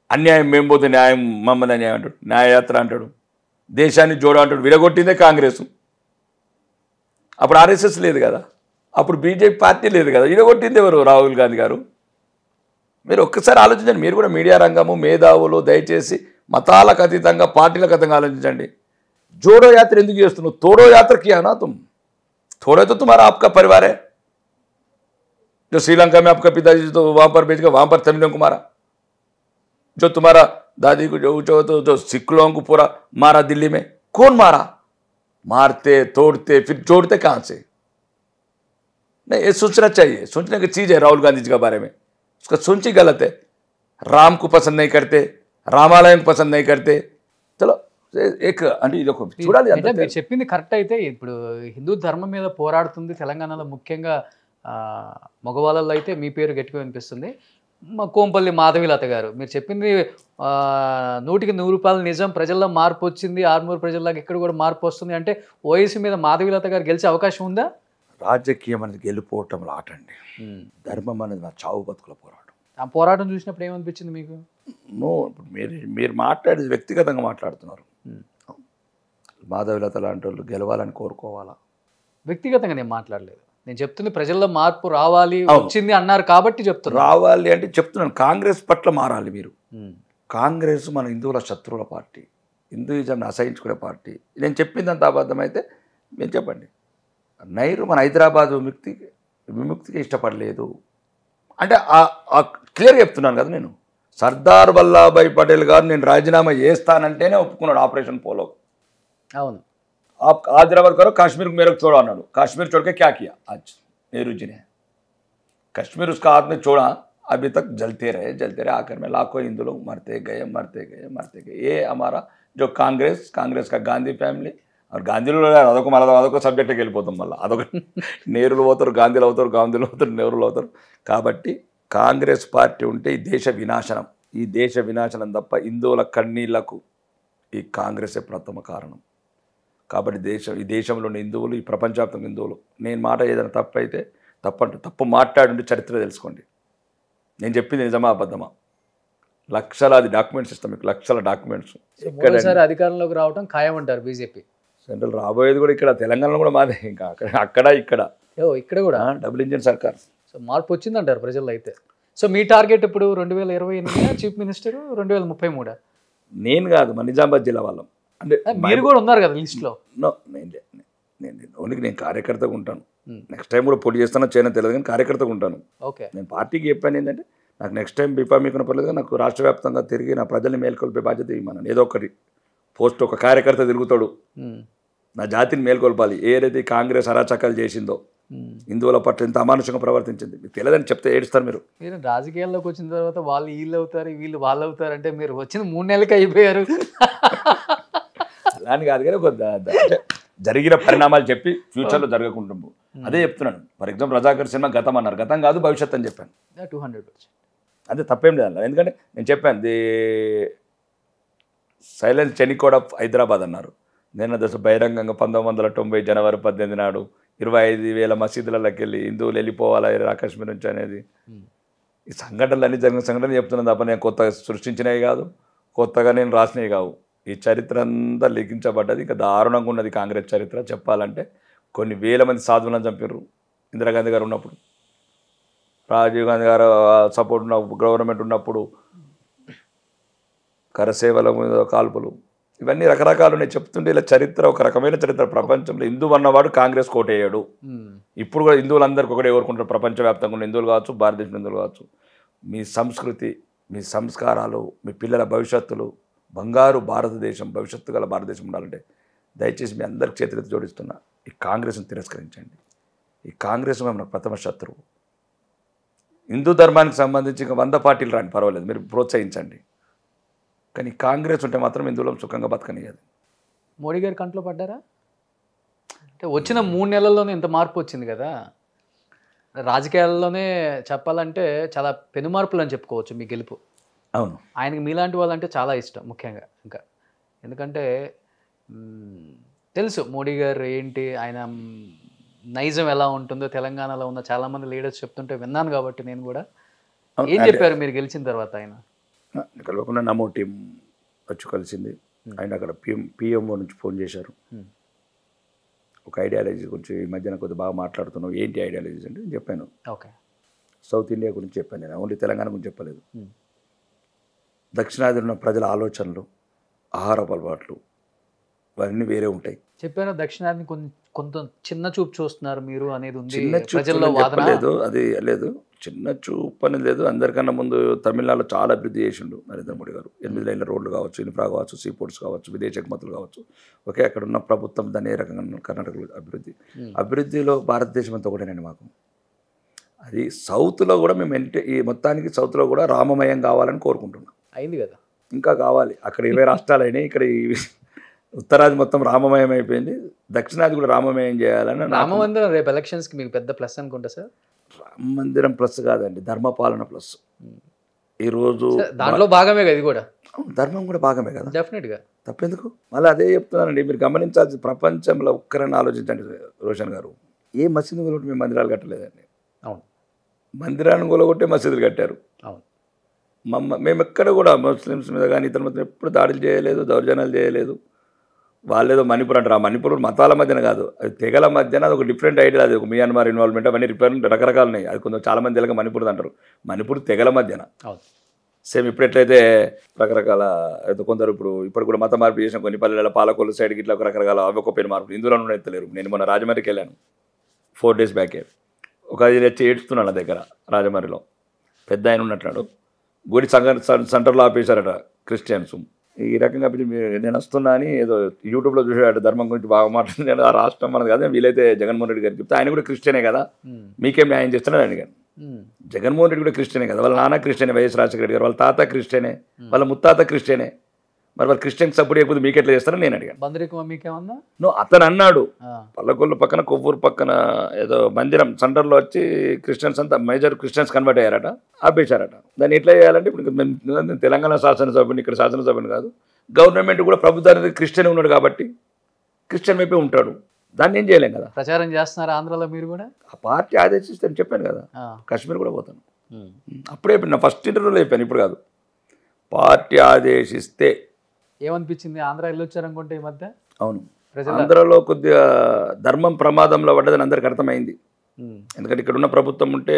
అన్యాయం? మేము పోతే న్యాయం మమ్మల్ని అన్యాయం అంటాడు, న్యాయయాత్ర అంటాడు, దేశాన్ని జోడో అంటాడు. విరగొట్టిందే కాంగ్రెస్. అప్పుడు ఆర్ఎస్ఎస్ లేదు కదా, అప్పుడు బీజేపీ పార్టీ లేదు కదా, విరగొట్టింది ఎవరు? రాహుల్ గాంధీ గారు. మీరు ఒక్కసారి ఆలోచించండి. మీరు కూడా మీడియా రంగము, మేధావులు, దయచేసి మతాలకు అతీతంగా, పార్టీలకు అతీతంగా ఆలోచించండి. जोड़ो यात्रा ఎందుకు చేస్తున్నావు? तोड़ो यात्रा किया ना तुम, थोड़े तो तुम्हारा आपका परिवार है. जो श्रीलंका में आपका पिताजी तो वहां पर भेज के वहां पर तमिलों को मारा, जो तुम्हारा दादी को जो सिख लोगों को पूरा मारा दिल्ली में, कौन मारा? मारते तोड़ते फिर जोड़ते कहां से? नहीं, ये सोचना चाहिए. सोचने की चीज है राहुल गांधी जी के बारे में. उसका सोच ही गलत है. राम को पसंद नहीं करते, रामालय को पसंद नहीं करते. चलो అంటే ఇది ఒక చూడాలి. అంటే మీరు చెప్పింది కరెక్ట్. అయితే ఇప్పుడు హిందూ ధర్మం మీద పోరాడుతుంది తెలంగాణలో, ముఖ్యంగా మగవాళ్ళలో అయితే మీ పేరు గట్టిగా వినిపిస్తుంది. మా కోంపల్లి మాధవీలత గారు మీరు చెప్పింది 100% నిజం. ప్రజల్లో మార్పు వచ్చింది, ఆర్మూరు ప్రజల్లాగా ఇక్కడ కూడా మార్పు వస్తుంది అంటే ఓవైసీ మీద మాధవీలత గారు గెలిచే అవకాశం ఉందా? రాజకీయం అనేది గెలిపోవటం ఆటండి, ధర్మం అనేది నా చావు బతుకుల పోరాటం. ఆ పోరాటం చూసినప్పుడు ఏమనిపించింది మీకు? ఇప్పుడు మీరు మాట్లాడేది వ్యక్తిగతంగా మాట్లాడుతున్నారు. మాధవీలత లాంటి వాళ్ళు గెలవాలని కోరుకోవాలా? వ్యక్తిగతంగా నేను మాట్లాడలేదు, నేను చెప్తుంది ప్రజల్లో మార్పు రావాలి, వచ్చింది అన్నారు కాబట్టి చెప్తున్నా. రావాలి అంటే చెప్తున్నాను, కాంగ్రెస్ పట్ల మారాలి మీరు. కాంగ్రెస్ మన హిందువుల శత్రువుల పార్టీ, హిందూయిజంని అసహించుకునే పార్టీ. నేను చెప్పిందంత అబద్ధమైతే మీరు చెప్పండి. నైరు మన హైదరాబాద్ విముక్తికి ఇష్టపడలేదు అంటే క్లియర్గా చెప్తున్నాను కదా నేను. సర్దార్ వల్లభాయ్ పటేల్ గారు నేను రాజీనామా చేస్తానంటేనే ఒప్పుకున్నాడు ఆపరేషన్ పోలో. అవును, आप हैदराबाद करो, कश्मीर को मेरे को छोड़ो अన్నాడు. कश्मीर छोड़ के क्या किया आज नेहरू जी ने? कश्मीर उसका हाथ में छोड़ा, अभी तक जलते रहे आखिर में लाखों हिंदू लोग मरते गए. ये हमारा जो कांग्रेस का गांधी फैमिली और గాంధీలో అదొక సబ్జెక్ట్కి వెళ్ళిపోతాం. మళ్ళీ అదొక నెహ్రూలు అవుతారు, గాంధీలు అవుతారు, నెహ్రూలు అవుతారు. కాబట్టి కాంగ్రెస్ పార్టీ ఉంటే ఈ దేశ వినాశనం తప్ప హిందువుల కన్నీళ్లకు ఈ కాంగ్రెసే ప్రథమ కారణం. కాబట్టి ఈ దేశంలోని హిందువులు, ఈ ప్రపంచవ్యాప్తంగా హిందువులు, నేను మాట ఏదైనా తప్పు అయితే తప్పు మాట్లాడుంటే చరిత్ర తెలుసుకోండి. నేను చెప్పింది నిజమా అబద్ధమా? లక్షలాది డాక్యుమెంట్స్ ఇస్తాం మీకు, లక్షల డాక్యుమెంట్స్. ఒకసారి అధికారంలోకి రావడం ఖాయం అంటారు బీజేపీ. సెంట్రల్ రాబోయేది కూడా ఇక్కడ, తెలంగాణలో కూడా మాదే, ఇంకా అక్కడ ఇక్కడ కూడా డబుల్ ఇంజిన్ సర్కార్. సో మార్పు వచ్చిందంటారు ప్రజల్లో అయితే. సో మీ టార్గెట్ ఇప్పుడు 2028 చీఫ్ మినిస్టర్, 2033? నేను కాదు, మన నిజామాబాద్ జిల్లా వాళ్ళం. అంటే మీరు కూడా ఉన్నారు కదా లిస్ట్లో? నేను కార్యకర్తగా ఉంటాను. నెక్స్ట్ టైం కూడా పోటీ చేస్తానో చేయనో తెలియదు, కానీ కార్యకర్తగా ఉంటాను. ఓకే, నేను పార్టీకి చెప్పాను ఏంటంటే నాకు నెక్స్ట్ టైం మీకున్న పర్లేదు, నాకు రాష్ట్ర వ్యాప్తంగా తిరిగి నా ప్రజల్ని మేల్కొల్పే బాధ్యత ఇవ్వమన్నాను. ఏదో ఒకటి పోస్ట్ ఒక కార్యకర్త తిరుగుతాడు, నా జాతిని మేల్కొల్పాలి. ఏదైతే కాంగ్రెస్ అరాచకాలు చేసిందో, హిందువుల పట్ల ఇంత అమానుషంగా ప్రవర్తించింది, మీకు తెలియదని చెప్తే ఏడుస్తారు మీరు. మీరు రాజకీయాల్లోకి వచ్చిన తర్వాత వాళ్ళు వీళ్ళు అవుతారు, వీళ్ళు వాళ్ళు అవుతారు అంటే మీరు వచ్చిన 3 నెలలకి అయిపోయారు. అలాని కాదు కానీ ఒక జరిగిన పరిణామాలు చెప్పి ఫ్యూచర్లో జరగకుండా అదే చెప్తున్నాను. ఫర్ ఎగ్జాంపుల్ రజాకర్ సినిమా గతం అన్నారు, గతం కాదు భవిష్యత్ అని చెప్పాను. 200%. అదే తప్పేం లేదు అన్నారు. ఎందుకంటే నేను చెప్పాను ది సైలెంట్ చెనికోడ్ ఆఫ్ హైదరాబాద్ అన్నారు. నేను దశ బహిరంగంగా 1990 జనవరి 18 నాడు 25,000 మసీదులకి వెళ్ళి హిందువులు వెళ్ళిపోవాలి కాశ్మీర్ నుంచి అనేది. ఈ సంఘటనలు అన్నీ జరిగిన సంఘటనలు చెప్తున్నాను తప్ప నేను కొత్తగా సృష్టించినవి కాదు, కొత్తగా నేను రాసినవి కావు. ఈ చరిత్ర అంతా లిఖించబడ్డది. ఇంకా దారుణంగా ఉన్నది కాంగ్రెస్ చరిత్ర. చెప్పాలంటే కొన్ని వేల మంది సాధువులను చంపారు ఇందిరాగాంధీ గారు ఉన్నప్పుడు, రాజీవ్ గాంధీ గారు సపోర్ట్ ఉన్న గవర్నమెంట్ ఉన్నప్పుడు, కరసేవల మీద కాల్పులు, ఇవన్నీ రకరకాలు నేను చెప్తుంటే ఇలా చరిత్ర ఒక రకమైన చరిత్ర. ప్రపంచంలో హిందువు అన్నవాడు కాంగ్రెస్ కోటేయాడు. ఇప్పుడు కూడా హిందువులందరికీ ఒకటే కోరుకుంటారు, ప్రపంచవ్యాప్తంగా ఉన్న హిందువులు కావచ్చు, భారతదేశం హిందువులు కావచ్చు. మీ సంస్కృతి, మీ సంస్కారాలు, మీ పిల్లల భవిష్యత్తులు, బంగారు భారతదేశం, భవిష్యత్తు గల భారతదేశం ఉండాలంటే దయచేసి మీ అందరికి చేతులెత్తి జోడిస్తున్నా, ఈ కాంగ్రెస్ని తిరస్కరించండి. ఈ కాంగ్రెస్ మనకు ప్రథమ శత్రువు. హిందూ ధర్మానికి సంబంధించి ఇంకా 100 పార్టీలు రాని పర్వాలేదు, మీరు ప్రోత్సహించండి. కానీ కాంగ్రెస్ ఉంటే మాత్రం హిందువులను సుఖంగా బతకనియదు. మోడీ గారి కంట్లో పడ్డారా? అంటే వచ్చిన 3 నెలల్లోనే ఇంత మార్పు వచ్చింది కదా. రాజకీయాల్లోనే చెప్పాలంటే చాలా పెనుమార్పులు అని చెప్పుకోవచ్చు మీ గెలుపు. అవును, ఆయనకి మీలాంటి వాళ్ళంటే చాలా ఇష్టం ముఖ్యంగా. ఇంకా ఎందుకంటే తెలుసు మోడీ గారు ఏంటి, ఆయన నైజం ఎలా ఉంటుందో తెలంగాణలో ఉన్న చాలామంది లీడర్స్ చెప్తుంటే విన్నాను కాబట్టి నేను కూడా. ఏం చెప్పారు మీరు గెలిచిన తర్వాత? ఆయన కలవకుండా నమో టీం వచ్చి కలిసింది. ఆయన అక్కడ పిఎంఓ నుంచి ఫోన్ చేశారు. ఒక ఐడియాలజీ గురించి ఈ మధ్యన కొద్దిగా బాగా మాట్లాడుతున్నావు, ఏంటి ఐడియాలజీస్ అంటే నేను చెప్పాను. ఓకే, సౌత్ ఇండియా గురించి చెప్పాను, నేను ఓన్లీ తెలంగాణ గురించి చెప్పలేదు. దక్షిణాది ఉన్న ప్రజల ఆలోచనలు, ఆహారపు అలవాట్లు అవన్నీ వేరే ఉంటాయి. చెప్పాను దక్షిణాదిని కొంత చిన్న చూపు చూస్తున్నారు మీరు అనేది ఉంది. చిన్న చూపు లేదు, అది లేదు, చిన్న చూపు అనేది లేదు. అందరికన్నా ముందు తమిళనాడులో చాలా అభివృద్ధి చేసిండు నరేంద్ర మోడీ గారు. 8 లైన్ల రోడ్లు కావచ్చు, ఇన్ఫ్రా కావచ్చు, సీ పోర్ట్స్ కావచ్చు, విదేశీ ఎగుమతులు కావచ్చు. ఓకే, అక్కడ ఉన్న ప్రభుత్వం దాన్ని ఏ రకంగా కర్ణాటకలో అభివృద్ధిలో భారతదేశం అంతా ఒకటేనండి మాకు. అది సౌత్లో కూడా మేము ఈ మొత్తానికి సౌత్లో కూడా రామమయం కావాలని కోరుకుంటున్నాం. అయింది కదా, ఇంకా కావాలి. అక్కడ 20 రాష్ట్రాలు అయినాయి, ఇక్కడ ఉత్తరాది మొత్తం రామమయం అయిపోయింది, దక్షిణాది కూడా రామమయం చేయాలని. రామమందిరం రేపు ఎలక్షన్స్కి మీకు పెద్ద ప్లస్ అనుకుంటా సార్. రామ మందిరం ప్లస్ కాదండి, ధర్మపాలన ప్లస్. ఈరోజు దాంట్లో భాగమే కదా ఇది కూడా, ధర్మం కూడా భాగమే కదా, డెఫినెట్గా. తప్పెందుకు? మళ్ళీ అదే చెప్తున్నానండి, మీరు గమనించాల్సి ప్రపంచంలో ఒక్కరని ఆలోచించండి రోషన్ గారు, ఏ మసీదు కూడా మేము మందిరాలు కట్టలేదండి. అవును, మందిరాన్ని కూలగొట్టే మసీదులు కట్టారు. అవును. మేము ఎక్కడ కూడా ముస్లిమ్స్ మీద కానీ ఇతర మతం ఎప్పుడు దాడులు చేయలేదు, దౌర్జన్యాలు చేయలేదు. వాళ్ళేదో మణిపూర్ అంటారు, ఆ మణిపూర్ మతాల మధ్యన కాదు, అది తెగల మధ్యన, అది ఒక డిఫరెంట్ ఐడియా, అది ఒక మియాన్మార్ ఇన్వాల్వ్మెంట్, అవన్నీ రకరకాలు ఉన్నాయి. అది కొంచెం చాలామంది తెలియక మణిపూర్ అంటారు, మణిపూర్ తెగల మధ్యన. సేమ్ ఇప్పుడు ఎట్లయితే రకరకాల కొందరు ఇప్పుడు కూడా మత మార్పు చేసిన కొన్ని పల్లెల పాలకొల్లు సైడ్కి ఇట్లా రకరకాల అవి ఒక పేరు మార్పు హిందువులను ఎత్తలేరు. నేను మొన్న రాజమండ్రికి వెళ్ళాను 4 days బ్యాకే, ఒక అది వచ్చి ఏడుస్తున్నాను నా దగ్గర రాజమండ్రిలో, పెద్ద ఆయన ఉన్నట్టున్నాడు, గుడి సెంటర్లో ఆపేశారట క్రిస్టియన్స్. ఈ రకంగా నేను వస్తున్నా అని ఏదో యూట్యూబ్లో చూసాడు, ధర్మం గురించి బాగా మాట్లాడి, ఆ రాష్ట్రం మనది కదా, వీలైతే జగన్మోహన్ రెడ్డి గారికి చెప్తే ఆయన కూడా క్రిస్టియనే కదా, మీకేం న్యాయం చేస్తున్నాడు అడిగాను. జగన్మోహన్ రెడ్డి కూడా క్రిస్టియనే కదా, వాళ్ళ నాన్న క్రిస్టియనే, వైఎస్ రాజశేఖర రెడ్డి గారు వాళ్ళ తాత క్రిస్టియనే, వాళ్ళ ముత్తాత క్రిస్టియనే, మరి వాళ్ళు క్రిస్టియన్ సపోర్ట్ చేయకపోతే మీకు ఎట్లా చేస్తారని నేను అడిగాను. మీకేమన్నా అతను అన్నాడు, పల్లకొల్లు పక్కన కొవ్వూరు పక్కన ఏదో మందిరం సెంటర్లో వచ్చి క్రిస్టియన్స్ అంతా మేజర్ క్రిస్టియన్స్ కన్వర్ట్ అయ్యారట, ఆపేశారట. దాన్ని ఎట్లా చేయాలంటే ఇప్పుడు మేము తెలంగాణ శాసనసభని, ఇక్కడ శాసనసభని కాదు, గవర్నమెంట్ కూడా ప్రభుత్వానికి క్రిస్టియన్ ఉన్నాడు కాబట్టి క్రిస్టియన్ వైపే ఉంటాడు, దాన్ని ఏం చేయలేం కదా. ప్రచారం చేస్తున్నారు ఆంధ్రాలో మీరు కూడా. ఆ పార్టీ ఆదేశిస్తే చెప్పాను కదా, కాశ్మీర్ కూడా పోతాను. అప్పుడే నా ఫస్ట్ ఇంటర్వ్యూలో చెప్పాను, ఇప్పుడు కాదు. పార్టీ ఆదేశిస్తే ఏమనిపించింది? ఆంధ్ర వెళ్ళొచ్చారు అనుకుంటే ఈ మధ్య. అవును, ఆంధ్రలో కొద్దిగా ధర్మం ప్రమాదంలో పడ్డదని అందరికి అర్థమైంది. ఎందుకంటే ఇక్కడ ఉన్న ప్రభుత్వం ఉంటే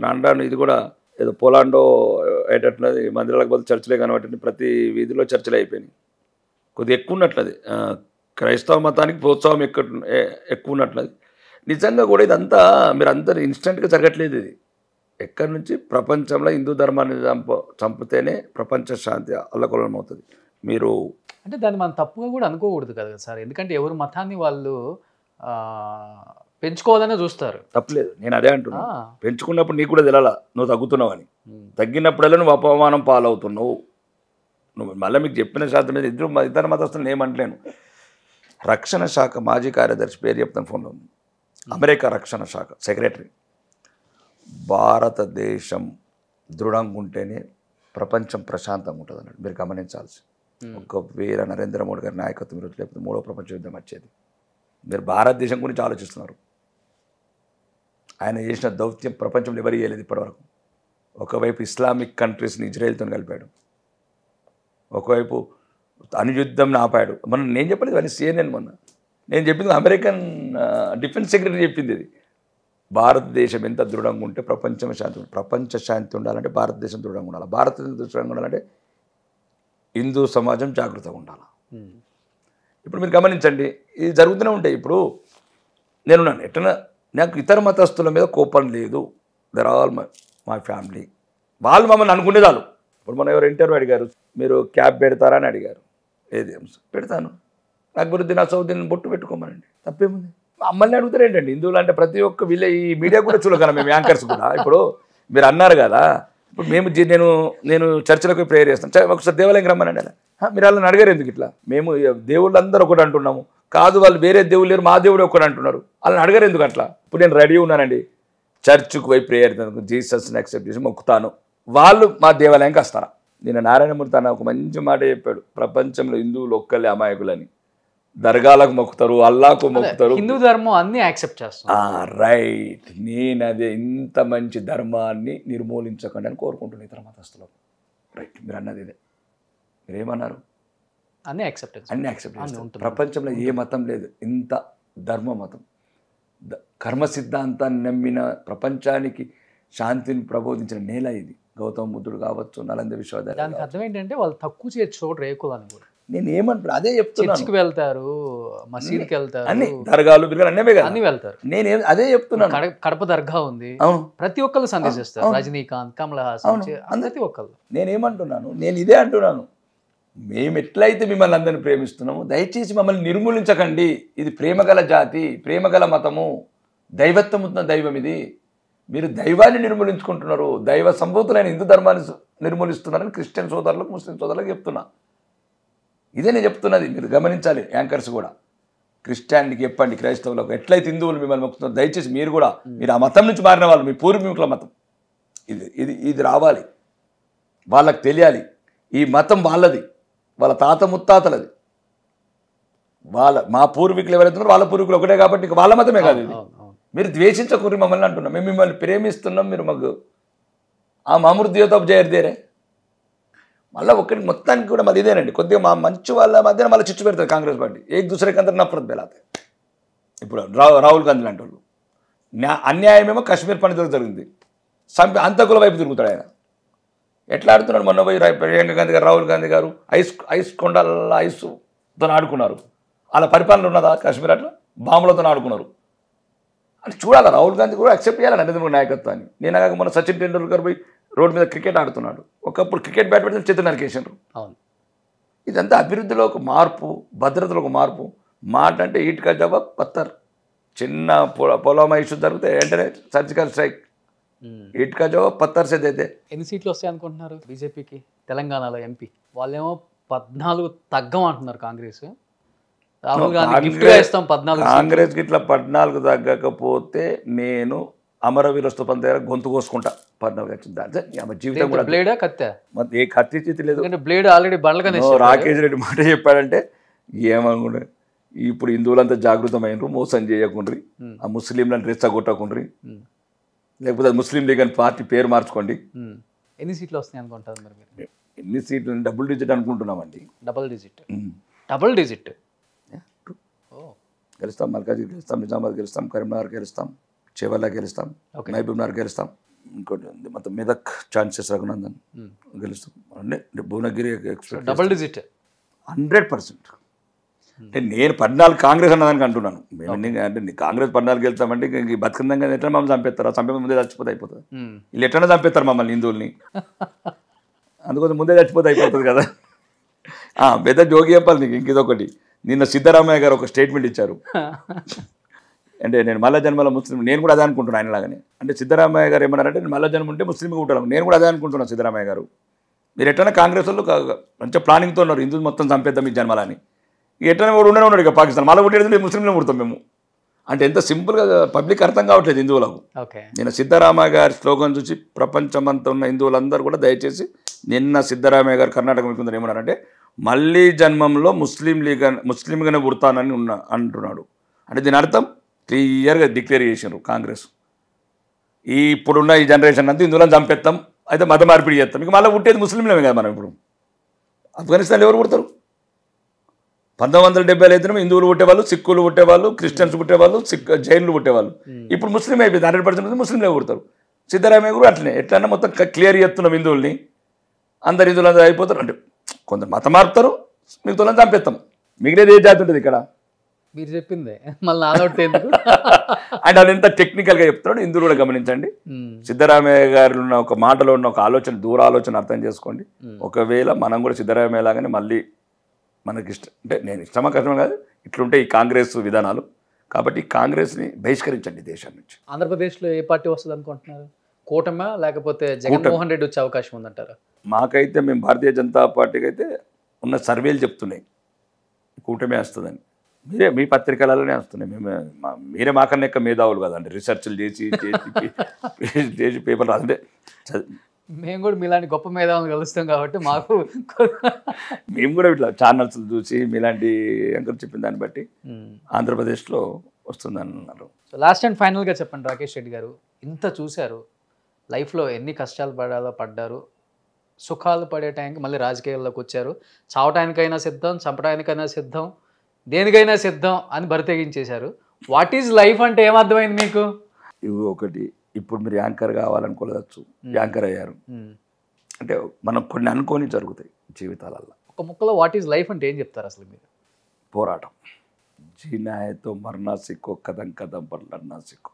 నాండాను ఇది కూడా ఏదో పోలాండో అయ్యేటట్లది, మందిరాలకు బదులు చర్చలే కనబట్టి ప్రతి వీధిలో చర్చలు అయిపోయినాయి. కొద్దిగా ఎక్కువ ఉన్నట్లది, క్రైస్తవ మతానికి ప్రోత్సాహం ఎక్కువ ఉన్నట్లది. నిజంగా కూడా ఇదంతా మీరు అందరు ఇన్స్టెంట్గా జరగట్లేదు. ఇది ఎక్కడి నుంచి ప్రపంచంలో హిందూ ధర్మాన్ని చంపితేనే ప్రపంచ శాంతి అల్లకొల్లం అవుతుంది. మీరు అంటే దాన్ని మనం తప్పుగా కూడా అనుకోకూడదు కదా సార్, ఎందుకంటే ఎవరు మతాన్ని వాళ్ళు పెంచుకోవాలనే చూస్తారు. తప్పలేదు, నేను అదే అంటున్నా. పెంచుకున్నప్పుడు నీకు కూడా తెలాల నువ్వు తగ్గుతున్నావు అని, తగ్గినప్పుడల్లా నువ్వు అపమానం పాలవుతున్నావు. నువ్వు మళ్ళీ మీకు చెప్పిన శాతం మీద ఇద్దరు మతస్థులను ఏమంటలేను. రక్షణ శాఖ మాజీ కార్యదర్శి పేరు చెప్తాను ఫోన్లో, అమెరికా రక్షణ శాఖ సెక్రటరీ, భారతదేశం దృఢంగా ఉంటేనే ప్రపంచం ప్రశాంతంగా ఉంటుంది అన్నాడు. మీరు గమనించాల్సి, ఒక వీర నరేంద్ర మోడీ గారి నాయకత్వం ఈరోజు లేకపోతే 3వ ప్రపంచ యుద్ధం వచ్చేది. మీరు భారతదేశం గురించి ఆలోచిస్తున్నారు. ఆయన చేసిన దౌత్యం ప్రపంచంలో ఎవరు చేయలేదు ఇప్పటివరకు. ఒకవైపు ఇస్లామిక్ కంట్రీస్ని ఇజ్రాయెల్తో కలిపాడు, ఒకవైపు అణుయుద్ధంని ఆపాడు. నేను చెప్పలేదు అని CNN మొన్న నేను చెప్పింది అమెరికన్ డిఫెన్స్ సెక్రటరీ చెప్పింది. ఇది భారతదేశం ఎంత దృఢంగా ఉంటే ప్రపంచ శాంతి ఉండాలంటే భారతదేశం దృఢంగా ఉండాలి. భారతదేశం దృఢంగా ఉండాలంటే హిందూ సమాజం జాగృతంగా ఉండాలి. ఇప్పుడు మీరు గమనించండి, ఇది జరుగుతూనే ఉంటాయి. ఇప్పుడు నేనున్నాను, ఎట్లా నాకు ఇతర మతస్థుల మీద కోపం లేదు, దర్ ఆల్ మై ఫ్యామిలీ, వాళ్ళు మమ్మల్ని అనుకునే చాలు. ఇప్పుడు మనం ఎవరు ఇంటర్వ్యూ అడిగారు, మీరు క్యాప్ పెడతారా అని అడిగారు. ఏది పెడతాను, అక్బరుద్దీన్ అసౌద్దీన్ బొట్టు పెట్టుకోమనండి, తప్పేముంది. మమ్మల్ని అడుగుతారు ఏంటండి హిందువులు అంటే, ప్రతి ఒక్క వీళ్ళ ఈ మీడియా కూడా చూడగల మేము యాంకర్స్ కూడా. ఇప్పుడు మీరు అన్నారు కదా, ఇప్పుడు నేను చర్చలకు ప్రేయర్ చేస్తాను, ఒకసారి దేవాలయం రమ్మనండి అలా. మీరు వాళ్ళని అడిగారు ఎందుకు ఇట్లా? మేము దేవుళ్ళందరూ ఒకటి అంటున్నాము, కాదు వాళ్ళు వేరే దేవుళ్ళు లేరు, మా దేవుడు ఒకటి అంటున్నారు, వాళ్ళని అడగారు ఎందుకు అట్లా? ఇప్పుడు నేను రెడీ ఉన్నానండి, చర్చ్కు పోయి ప్రేయర్ జీసస్ని యాక్సెప్ట్ చేసి మొక్కుతాను, వాళ్ళు మా దేవాలయంకి వస్తారా? నేను నారాయణమూర్తి అన్న ఒక మంచి మాట చెప్పాడు, ప్రపంచంలో హిందువులు ఒక్కలే అమాయకులని, దర్గాలకు మొక్కుతారు, అల్లాకు మొక్కుతారు, హిందూ ధర్మం అన్ని యాక్సెప్ట్ చేస్తాను. రైట్, నేను అదే ఇంత మంచి ధర్మాన్ని నిర్మూలించకండి అని కోరుకుంటున్నాను ఇతర మతస్థులకు. రైట్, మీరు అన్నది ఇదే. మీరేమన్నారు? అన్ని యాక్సెప్ట్ చేస్తారు. ప్రపంచంలో ఏ మతం లేదు ఇంత ధర్మ మతం, కర్మ సిద్ధాంతాన్ని నమ్మిన, ప్రపంచానికి శాంతిని ప్రబోధించిన నేల ఇది. గౌతమ బుద్ధుడు కావచ్చు, నలంద విశ్వవిద్యాలయం. దానికి అర్థం ఏంటంటే వాళ్ళు తక్కువ చేయొచ్చు చూడరు ఏకులని కూడా. నేను ఏమంటున్నా అదే చెప్తున్నాను. చర్చికి వెళ్తారు, మసీద్కి వెళ్తారు, అన్ని దర్గాలు బిర్గాలు అన్నీ కదా, అన్ని వెళ్తారు. నేను అదే చెప్తున్నాను. కడప దర్గా ఉంది, అవును, ప్రతి ఒక్కళ్ళు సందేశిస్తారు. రజనీకాంత్, కమల్ హాసన్, ప్రతి ఒక్కళ్ళు. నేనేమంటున్నాను, నేను ఇదే అంటున్నాను, మేము ఎట్లయితే మిమ్మల్ని అందరిని ప్రేమిస్తున్నాము, దయచేసి మమ్మల్ని నిర్మూలించకండి. ఇది ప్రేమగల జాతి, ప్రేమగల మతము, దైవత్వం ఉన్న దైవం ఇది. మీరు దైవాన్ని నిర్మూలించుకుంటున్నారు, దైవ సంభూతులైన హిందూ ధర్మాన్ని నిర్మూలిస్తున్నారని క్రిస్టియన్ సోదరులకు, ముస్లిం సోదరులకు చెప్తున్నా. ఇదే నేను చెప్తున్నది, మీరు గమనించాలి. యాంకర్స్ కూడా క్రిస్టియానికి చెప్పండి, క్రైస్తవులకు ఎట్లయితే హిందువులు మిమ్మల్ని మొక్కుతున్నారు, దయచేసి మీరు కూడా, మీరు ఆ మతం నుంచి మారిన వాళ్ళు, మీ పూర్వీకుల మతం, ఇది రావాలి, వాళ్ళకి తెలియాలి. ఈ మతం వాళ్ళది, వాళ్ళ తాత ముత్తాతలది. మా పూర్వీకులు ఎవరైతున్నారో వాళ్ళ పూర్వీకులు ఒకటే కాబట్టి వాళ్ళ మతమే కాదు ఇది. మీరు ద్వేషించకూరి మమ్మల్ని అంటున్నాం, మేము మిమ్మల్ని ప్రేమిస్తున్నాం, మీరు మాకు ఆ మామృద్యోతో జయర్దేరే. మళ్ళీ ఒకటి మొత్తానికి కూడా మళ్ళీ ఇదేనండి, కొద్దిగా మా మంచి వాళ్ళ మధ్యన మళ్ళీ చిచ్చు పెడతారు కాంగ్రెస్ పార్టీ. ఏక్ దూసరే కందరు నఫరత్ బెలాతే. ఇప్పుడు రాహుల్ గాంధీ లాంటి వాళ్ళు అన్యాయమేమో కాశ్మీర్ పండితులకు జరిగింది, అంతకుల వైపు తిరుగుతాడు ఆయన. ఎట్లా ఆడుతున్నాడు? మొన్న పోయి ప్రియాంక గాంధీ గారు, రాహుల్ గాంధీ గారు ఐస్ కొండల ఐస్తో ఆడుకున్నారు. అలా పరిపాలన ఉన్నదా కాశ్మీర్? అట్లా బాంబులతో ఆడుకున్నారు. అంటే చూడాలి, రాహుల్ గాంధీ కూడా యాక్సెప్ట్ చేయాలి నరేంద్ర మోడీ నాయకత్వాన్ని. నేను కాక మొన్న సచిన్ టెండూల్కర్ పోయి రోడ్డు మీద క్రికెట్ ఆడుతున్నాడు. ఒకప్పుడు క్రికెట్ బ్యాట్ పెడితే చేతులు నరికేసారు. ఇదంతా అభివృద్ధిలో ఒక మార్పు, భద్రతలో ఒక మార్పు. మాట అంటే ఈట్కా జవాబ్ పత్తర్. చిన్న పొలమా ఇష్యూ జరిగితే వెంటనే సర్జికల్ స్ట్రైక్. ఈట్కా జవాబ్ పత్తర్ సేదైతే. ఎన్ని సీట్లు వస్తాయి అనుకుంటున్నారు బీజేపీకి తెలంగాణలో ఎంపీ? వాళ్ళేమో 14 తగ్గం అంటున్నారు కాంగ్రెస్. రాహుల్ గాంధీ గిఫ్ట్గా ఇస్తాం 14. కాంగ్రెస్కి ఇట్లా 14 తగ్గకపోతే నేను అమరవీరస్తు పంత దగ్గర గొంతు కోసుకుంటా. 14 వచ్చింది జీవితం కూడా. బ్లేడా కత్తా? ఏ కత్తి చేతి లేదు. బ్లేడ్ ఆల్రెడీ బండ్లుగానే. రాకేష్ రెడ్డి మాట చెప్పాడంటే ఏమనుకుంటే, ఇప్పుడు హిందువులంతా జాగృతమైనరు, మోసం చేయకుండ్రి, ఆ ముస్లింలను రెచ్చగొట్టకుండ్రి, లేకపోతే ముస్లిం లీగ్ అని పార్టీ పేరు మార్చుకోండి. ఎన్ని సీట్లు వస్తాయి అనుకుంటారు మరి మీరు? ఎన్ని సీట్లు? డబుల్ డిజిట్ అనుకుంటున్నామండి. డబుల్ డిజిట్ గెలుస్తాం. మల్కాజ్గిరి గెలుస్తాం, నిజామాబాద్ గెలుస్తాం, కరీంనగర్ గెలుస్తాం, చేవల్ల గెలుస్తాం, మహబూబ్ నగర్ గెలుస్తాం. ఇంకోటి ఉంది మొత్తం మెదక్ ఛాన్సెస్, రఘునందన్ గెలుస్తాం. Bhuvanagiri expect double digit 100%. అంటే నేను 14 కాంగ్రెస్ అన్నదానికి అంటున్నాను. అంటే కాంగ్రెస్ 14 గెలుస్తామంటే ఇంక బతుకుందంగా ఎట్లా మమ్మల్ని చంపేస్తారా? చంపే ముందే చచ్చిపోతే అయిపోతుంది. వీళ్ళు ఎట్లన్నా చంపేస్తారు మమ్మల్ని హిందువుల్ని, అందుకోసం ముందే చచ్చిపోతే అయిపోతుంది కదా. పెద్ద జోగి చెప్పాలి నీకు ఇంకొకటి. నిన్న సిద్ధరామయ్య గారు ఒక స్టేట్మెంట్ ఇచ్చారు. అంటే నేను మళ్ళా జన్మల ముస్లిం, నేను కూడా అదే అనుకుంటున్నాను ఆయనలాగానే. అంటే సిద్ధరామయ్య గారు ఏమన్నారంటే, నేను మళ్ళా జన్మ ఉంటే ముస్లింగా ఉంటాను. నేను కూడా అదే అనుకుంటున్నాను. సిద్ధరామయ్య గారు, మీరు ఎట్లన్నా కాంగ్రెస్ వాళ్ళు మంచిగా ప్లానింగ్తో ఉన్నారు, హిందువులు మొత్తం చంపేద్దాం ఈ జన్మలని. ఎట్లనే కూడా ఉండనే ఉన్నాడు ఇక పాకిస్తాన్. మళ్ళీ పుట్టేది ముస్లింలో పుడతాం మేము. అంటే ఎంత సింపుల్గా పబ్లిక్ అర్థం కావట్లేదు హిందువులకు. నేను సిద్ధరామయ్య గారి స్లోగన్ చూసి ప్రపంచమంతా ఉన్న హిందువులందరూ కూడా దయచేసి, నిన్న సిద్ధరామయ్య గారు కర్ణాటక ముఖ్యమంత్రి ఏమన్నారంటే, మళ్ళీ జన్మంలో ముస్లింగానే పుడతానని అంటున్నాడు. అంటే దీని అర్థం క్లియర్గా డిక్లేర్ చేసినారు కాంగ్రెస్. ఇప్పుడున్న ఈ జనరేషన్ అంతా హిందువులను చంపేస్తాం, అయితే మత మార్పిడి చేస్తాం. ఇక మళ్ళీ పుట్టేది ముస్లింలమే కదా. మనం ఇప్పుడు ఆఫ్ఘనిస్తాన్లో ఎవరు పుడతారు? 1970 అయితేనే హిందువులు పుట్టేవాళ్ళు, సిక్కులు పుట్టేవాళ్ళు, క్రిస్టియన్స్ పుట్టేవాళ్ళు, జైన్లు పుట్టేవాళ్ళు. ఇప్పుడు ముస్లిం అయిపోయింది. 100% ముస్లింలే పుడతారు. సిద్ధరామయ్య కూడా అట్లనే ఎట్లన్నా మొత్తం క్లియర్ చేస్తున్నాం హిందువుల్ని, అందరు హిందువులు అందరూ అయిపోతారు. అంటే కొందరు మతం మారుతారు, మిగతాలను చంపేస్తాం. మిగిలేదు ఏ జాతి ఉంటుంది ఇక్కడ? మీరు చెప్పిందే మళ్ళీ ఆలోట్ ఎందుకు అంటే అది ఎంత టెక్నికల్గా చెప్తున్నాడు హిందువులు కూడా గమనించండి. సిద్ధరామయ్య గారు ఉన్న ఒక మాటలో ఉన్న ఒక ఆలోచన, దూర ఆలోచన అర్థం చేసుకోండి. ఒకవేళ మనం కూడా సిద్ధరామయ్య లాగానే మళ్ళీ మనకి ఇష్టం అంటే, నేను ఇష్టమా కష్టమా కాదు, ఇట్లుంటే ఈ కాంగ్రెస్ విధానాలు. కాబట్టి కాంగ్రెస్ని బహిష్కరించండి దేశం నుంచి. ఆంధ్రప్రదేశ్లో ఏ పార్టీ వస్తుంది అనుకుంటున్నారు? కూటమా లేకపోతే జగన్మోహన్ రెడ్డి వచ్చే అవకాశం ఉందంటారా? మాకైతే మేము భారతీయ జనతా పార్టీకి అయితే ఉన్న సర్వేలు చెప్తున్నాయి కూటమే వస్తుందని. మీ పత్రికలలోనే వస్తున్నాయి. మీరే మాకన్నా ఎక్కువ మేధావులు కదండి, రీసెర్చ్లు చేసి పేపర్ రాదంటే. మేము కూడా మీలాంటి గొప్ప మేధావులను కలుస్తాం కాబట్టి మాకు మేము కూడా ఇట్లా ఛానల్స్ చూసి మీలాంటి యాంకర్ చెప్పిన దాన్ని బట్టి ఆంధ్రప్రదేశ్లో వస్తుందని అన్నారు. సో లాస్ట్ అండ్ ఫైనల్గా చెప్పండి రాకేష్ రెడ్డి గారు, ఇంత చూశారు, లైఫ్లో ఎన్ని కష్టాలు పడ్డారు, సుఖాలు పడే టైంకి మళ్ళీ రాజకీయాల్లోకి వచ్చారు. చావటానికైనా సిద్ధం, చంపడానికైనా సిద్ధం, దేనికైనా సిద్ధం అని బరితెగించేశారు. వాట్ ఈజ్ లైఫ్ అంటే ఏమర్థమైంది మీకు? ఇవి ఒకటి, ఇప్పుడు మీరు యాంకర్ కావాలనుకోవచ్చు, యాంకర్ అయ్యారు. అంటే మనం కొన్ని అనుకోని జరుగుతాయి జీవితాలలో. ఒక ముక్కలో వాట్ ఈజ్ లైఫ్ అంటే ఏం చెప్తారు అసలు మీరు? పోరాటం. జీనా హై తో మర్నా సిక్కో, కదం కదం పర్ లడ్నా సిక్కో.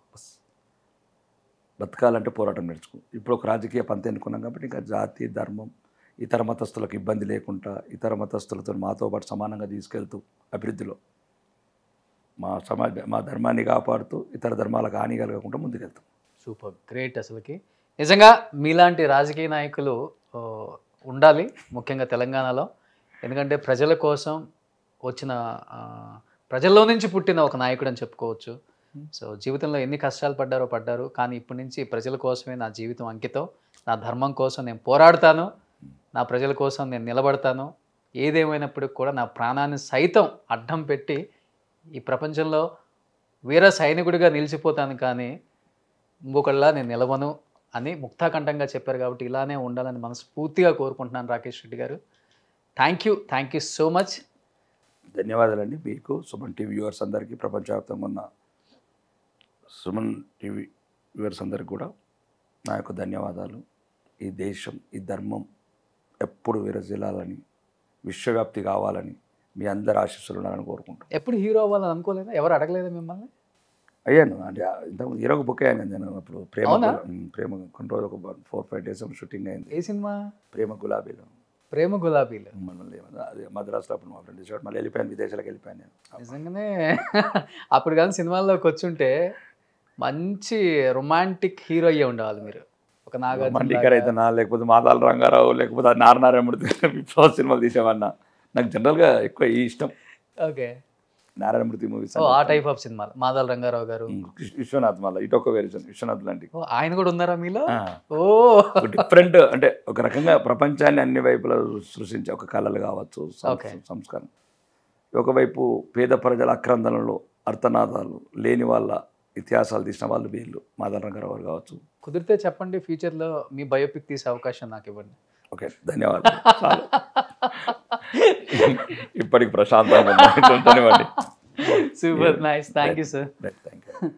బతకాలంటే పోరాటం నేర్చుకో. ఇప్పుడు ఒక రాజకీయ పంత ఎన్నుకున్నాం కాబట్టి ఇంకా జాతి, ధర్మం, ఇతర మతస్థులకు ఇబ్బంది లేకుండా, ఇతర మతస్థులతో మాతో పాటు సమానంగా తీసుకెళ్తూ అభివృద్ధిలో మా ధర్మాన్ని కాపాడుతూ ఇతర ధర్మాలకు హాని కలగకుండా ముందుకెళ్తాం. Super, great. అసలుకి నిజంగా మీలాంటి రాజకీయ నాయకులు ఉండాలి, ముఖ్యంగా తెలంగాణలో. ఎందుకంటే ప్రజల కోసం వచ్చిన, ప్రజల్లో నుంచి పుట్టిన ఒక నాయకుడు అని చెప్పుకోవచ్చు. సో జీవితంలో ఎన్ని కష్టాలు పడ్డారు, కానీ ఇప్పటి నుంచి ప్రజల కోసమే నా జీవితం అంకితం, నా ధర్మం కోసం నేను పోరాడతాను, నా ప్రజల కోసం నేను నిలబడతాను, ఏదేమైనప్పటికి కూడా నా ప్రాణాన్ని సైతం అడ్డం పెట్టి ఈ ప్రపంచంలో వీర సైనికుడిగా నిలిచిపోతాను, కానీ ఇంకొకళ్ళ నేను నిలవను అని ముక్తాకంఠంగా చెప్పారు. కాబట్టి ఇలానే ఉండాలని మనస్ఫూర్తిగా కోరుకుంటున్నాను రాకేష్ రెడ్డి గారు. Thank you so much. ధన్యవాదాలండి మీకు, సుమన్ టీవీ వ్యూవర్స్ అందరికీ, ప్రపంచవ్యాప్తంగా ఉన్న సుమన్ టీవీ వ్యూవర్స్ అందరికీ కూడా నా యొక్క ధన్యవాదాలు. ఈ దేశం, ఈ ధర్మం ఎప్పుడు విరజిల్లాలని, విశ్వవ్యాప్తి కావాలని మీ అందరి ఆశీస్సులు ఉండాలని కోరుకుంటాం. ఎప్పుడు హీరో అవ్వాలని అనుకోలేదా? ఎవరు అడగలేదా మిమ్మల్ని? అయ్యాను, అంటే ఇంతకుముందు హీరోకి బుక్ అయ్యాను నేను. అప్పుడు అవునా? ప్రేమ కొన్ని రోజులు ఒక 4-5 days షూటింగ్ అయింది. ఏ సినిమా? ప్రేమ గులాబీలో. ప్రేమ గులాబీలు. మనల్ని అది మద్రాసులో అప్పుడు మా ఫ్రెండ్ ఇచ్చాడు. మళ్ళీ వెళ్ళిపోయాను, విదేశాలకు వెళ్ళిపోయాను నేను. నిజంగానే అప్పుడు కానీ సినిమాల్లోకి వచ్చుంటే మంచి రొమాంటిక్ హీరో అయ్యే ఉండేవాళ్ళు మీరు. ఒక మండికర్ అయితే నా, లేకపోతే మాదాల రంగారావు, లేకపోతే నారాయణమూర్తి విప్లవ సినిమాలు తీసేవన్నా. నాకు జనరల్గా ఎక్కువ ఈ ఇష్టం. ఓకే, నారాయణమూర్తి మూవీస్, ఆ టైప్ ఆఫ్ సినిమాలు. మాదాల రంగారావు గారు, విశ్వనాథ్, మళ్ళీ ఇటొక వేరియేషన్ విశ్వనాథ్ లాంటి. ఆయన కూడా ఉన్నారా మీలో? ఓ, డిఫరెంట్, అంటే ఒక రకంగా ప్రపంచాన్ని అన్ని వైపులా సృష్టించే ఒక కళలు కావచ్చు, సంస్కారం. ఒకవైపు పేద ప్రజల అక్రందనలో అర్థనాదాలు లేని వాళ్ళ ఇతిహాసాలు తీసిన వాళ్ళు వీళ్ళు, మాదాల రంగారావు గారు కావచ్చు. కుదిరితే చెప్పండి, ఫ్యూచర్లో మీ బయోపిక్ తీసే అవకాశం నాకు ఇవ్వండి. ఓకే, ధన్యవాదాలు. ఇప్పటికి ప్రశాంతంగా. Super nice, thank you sir. Thank you.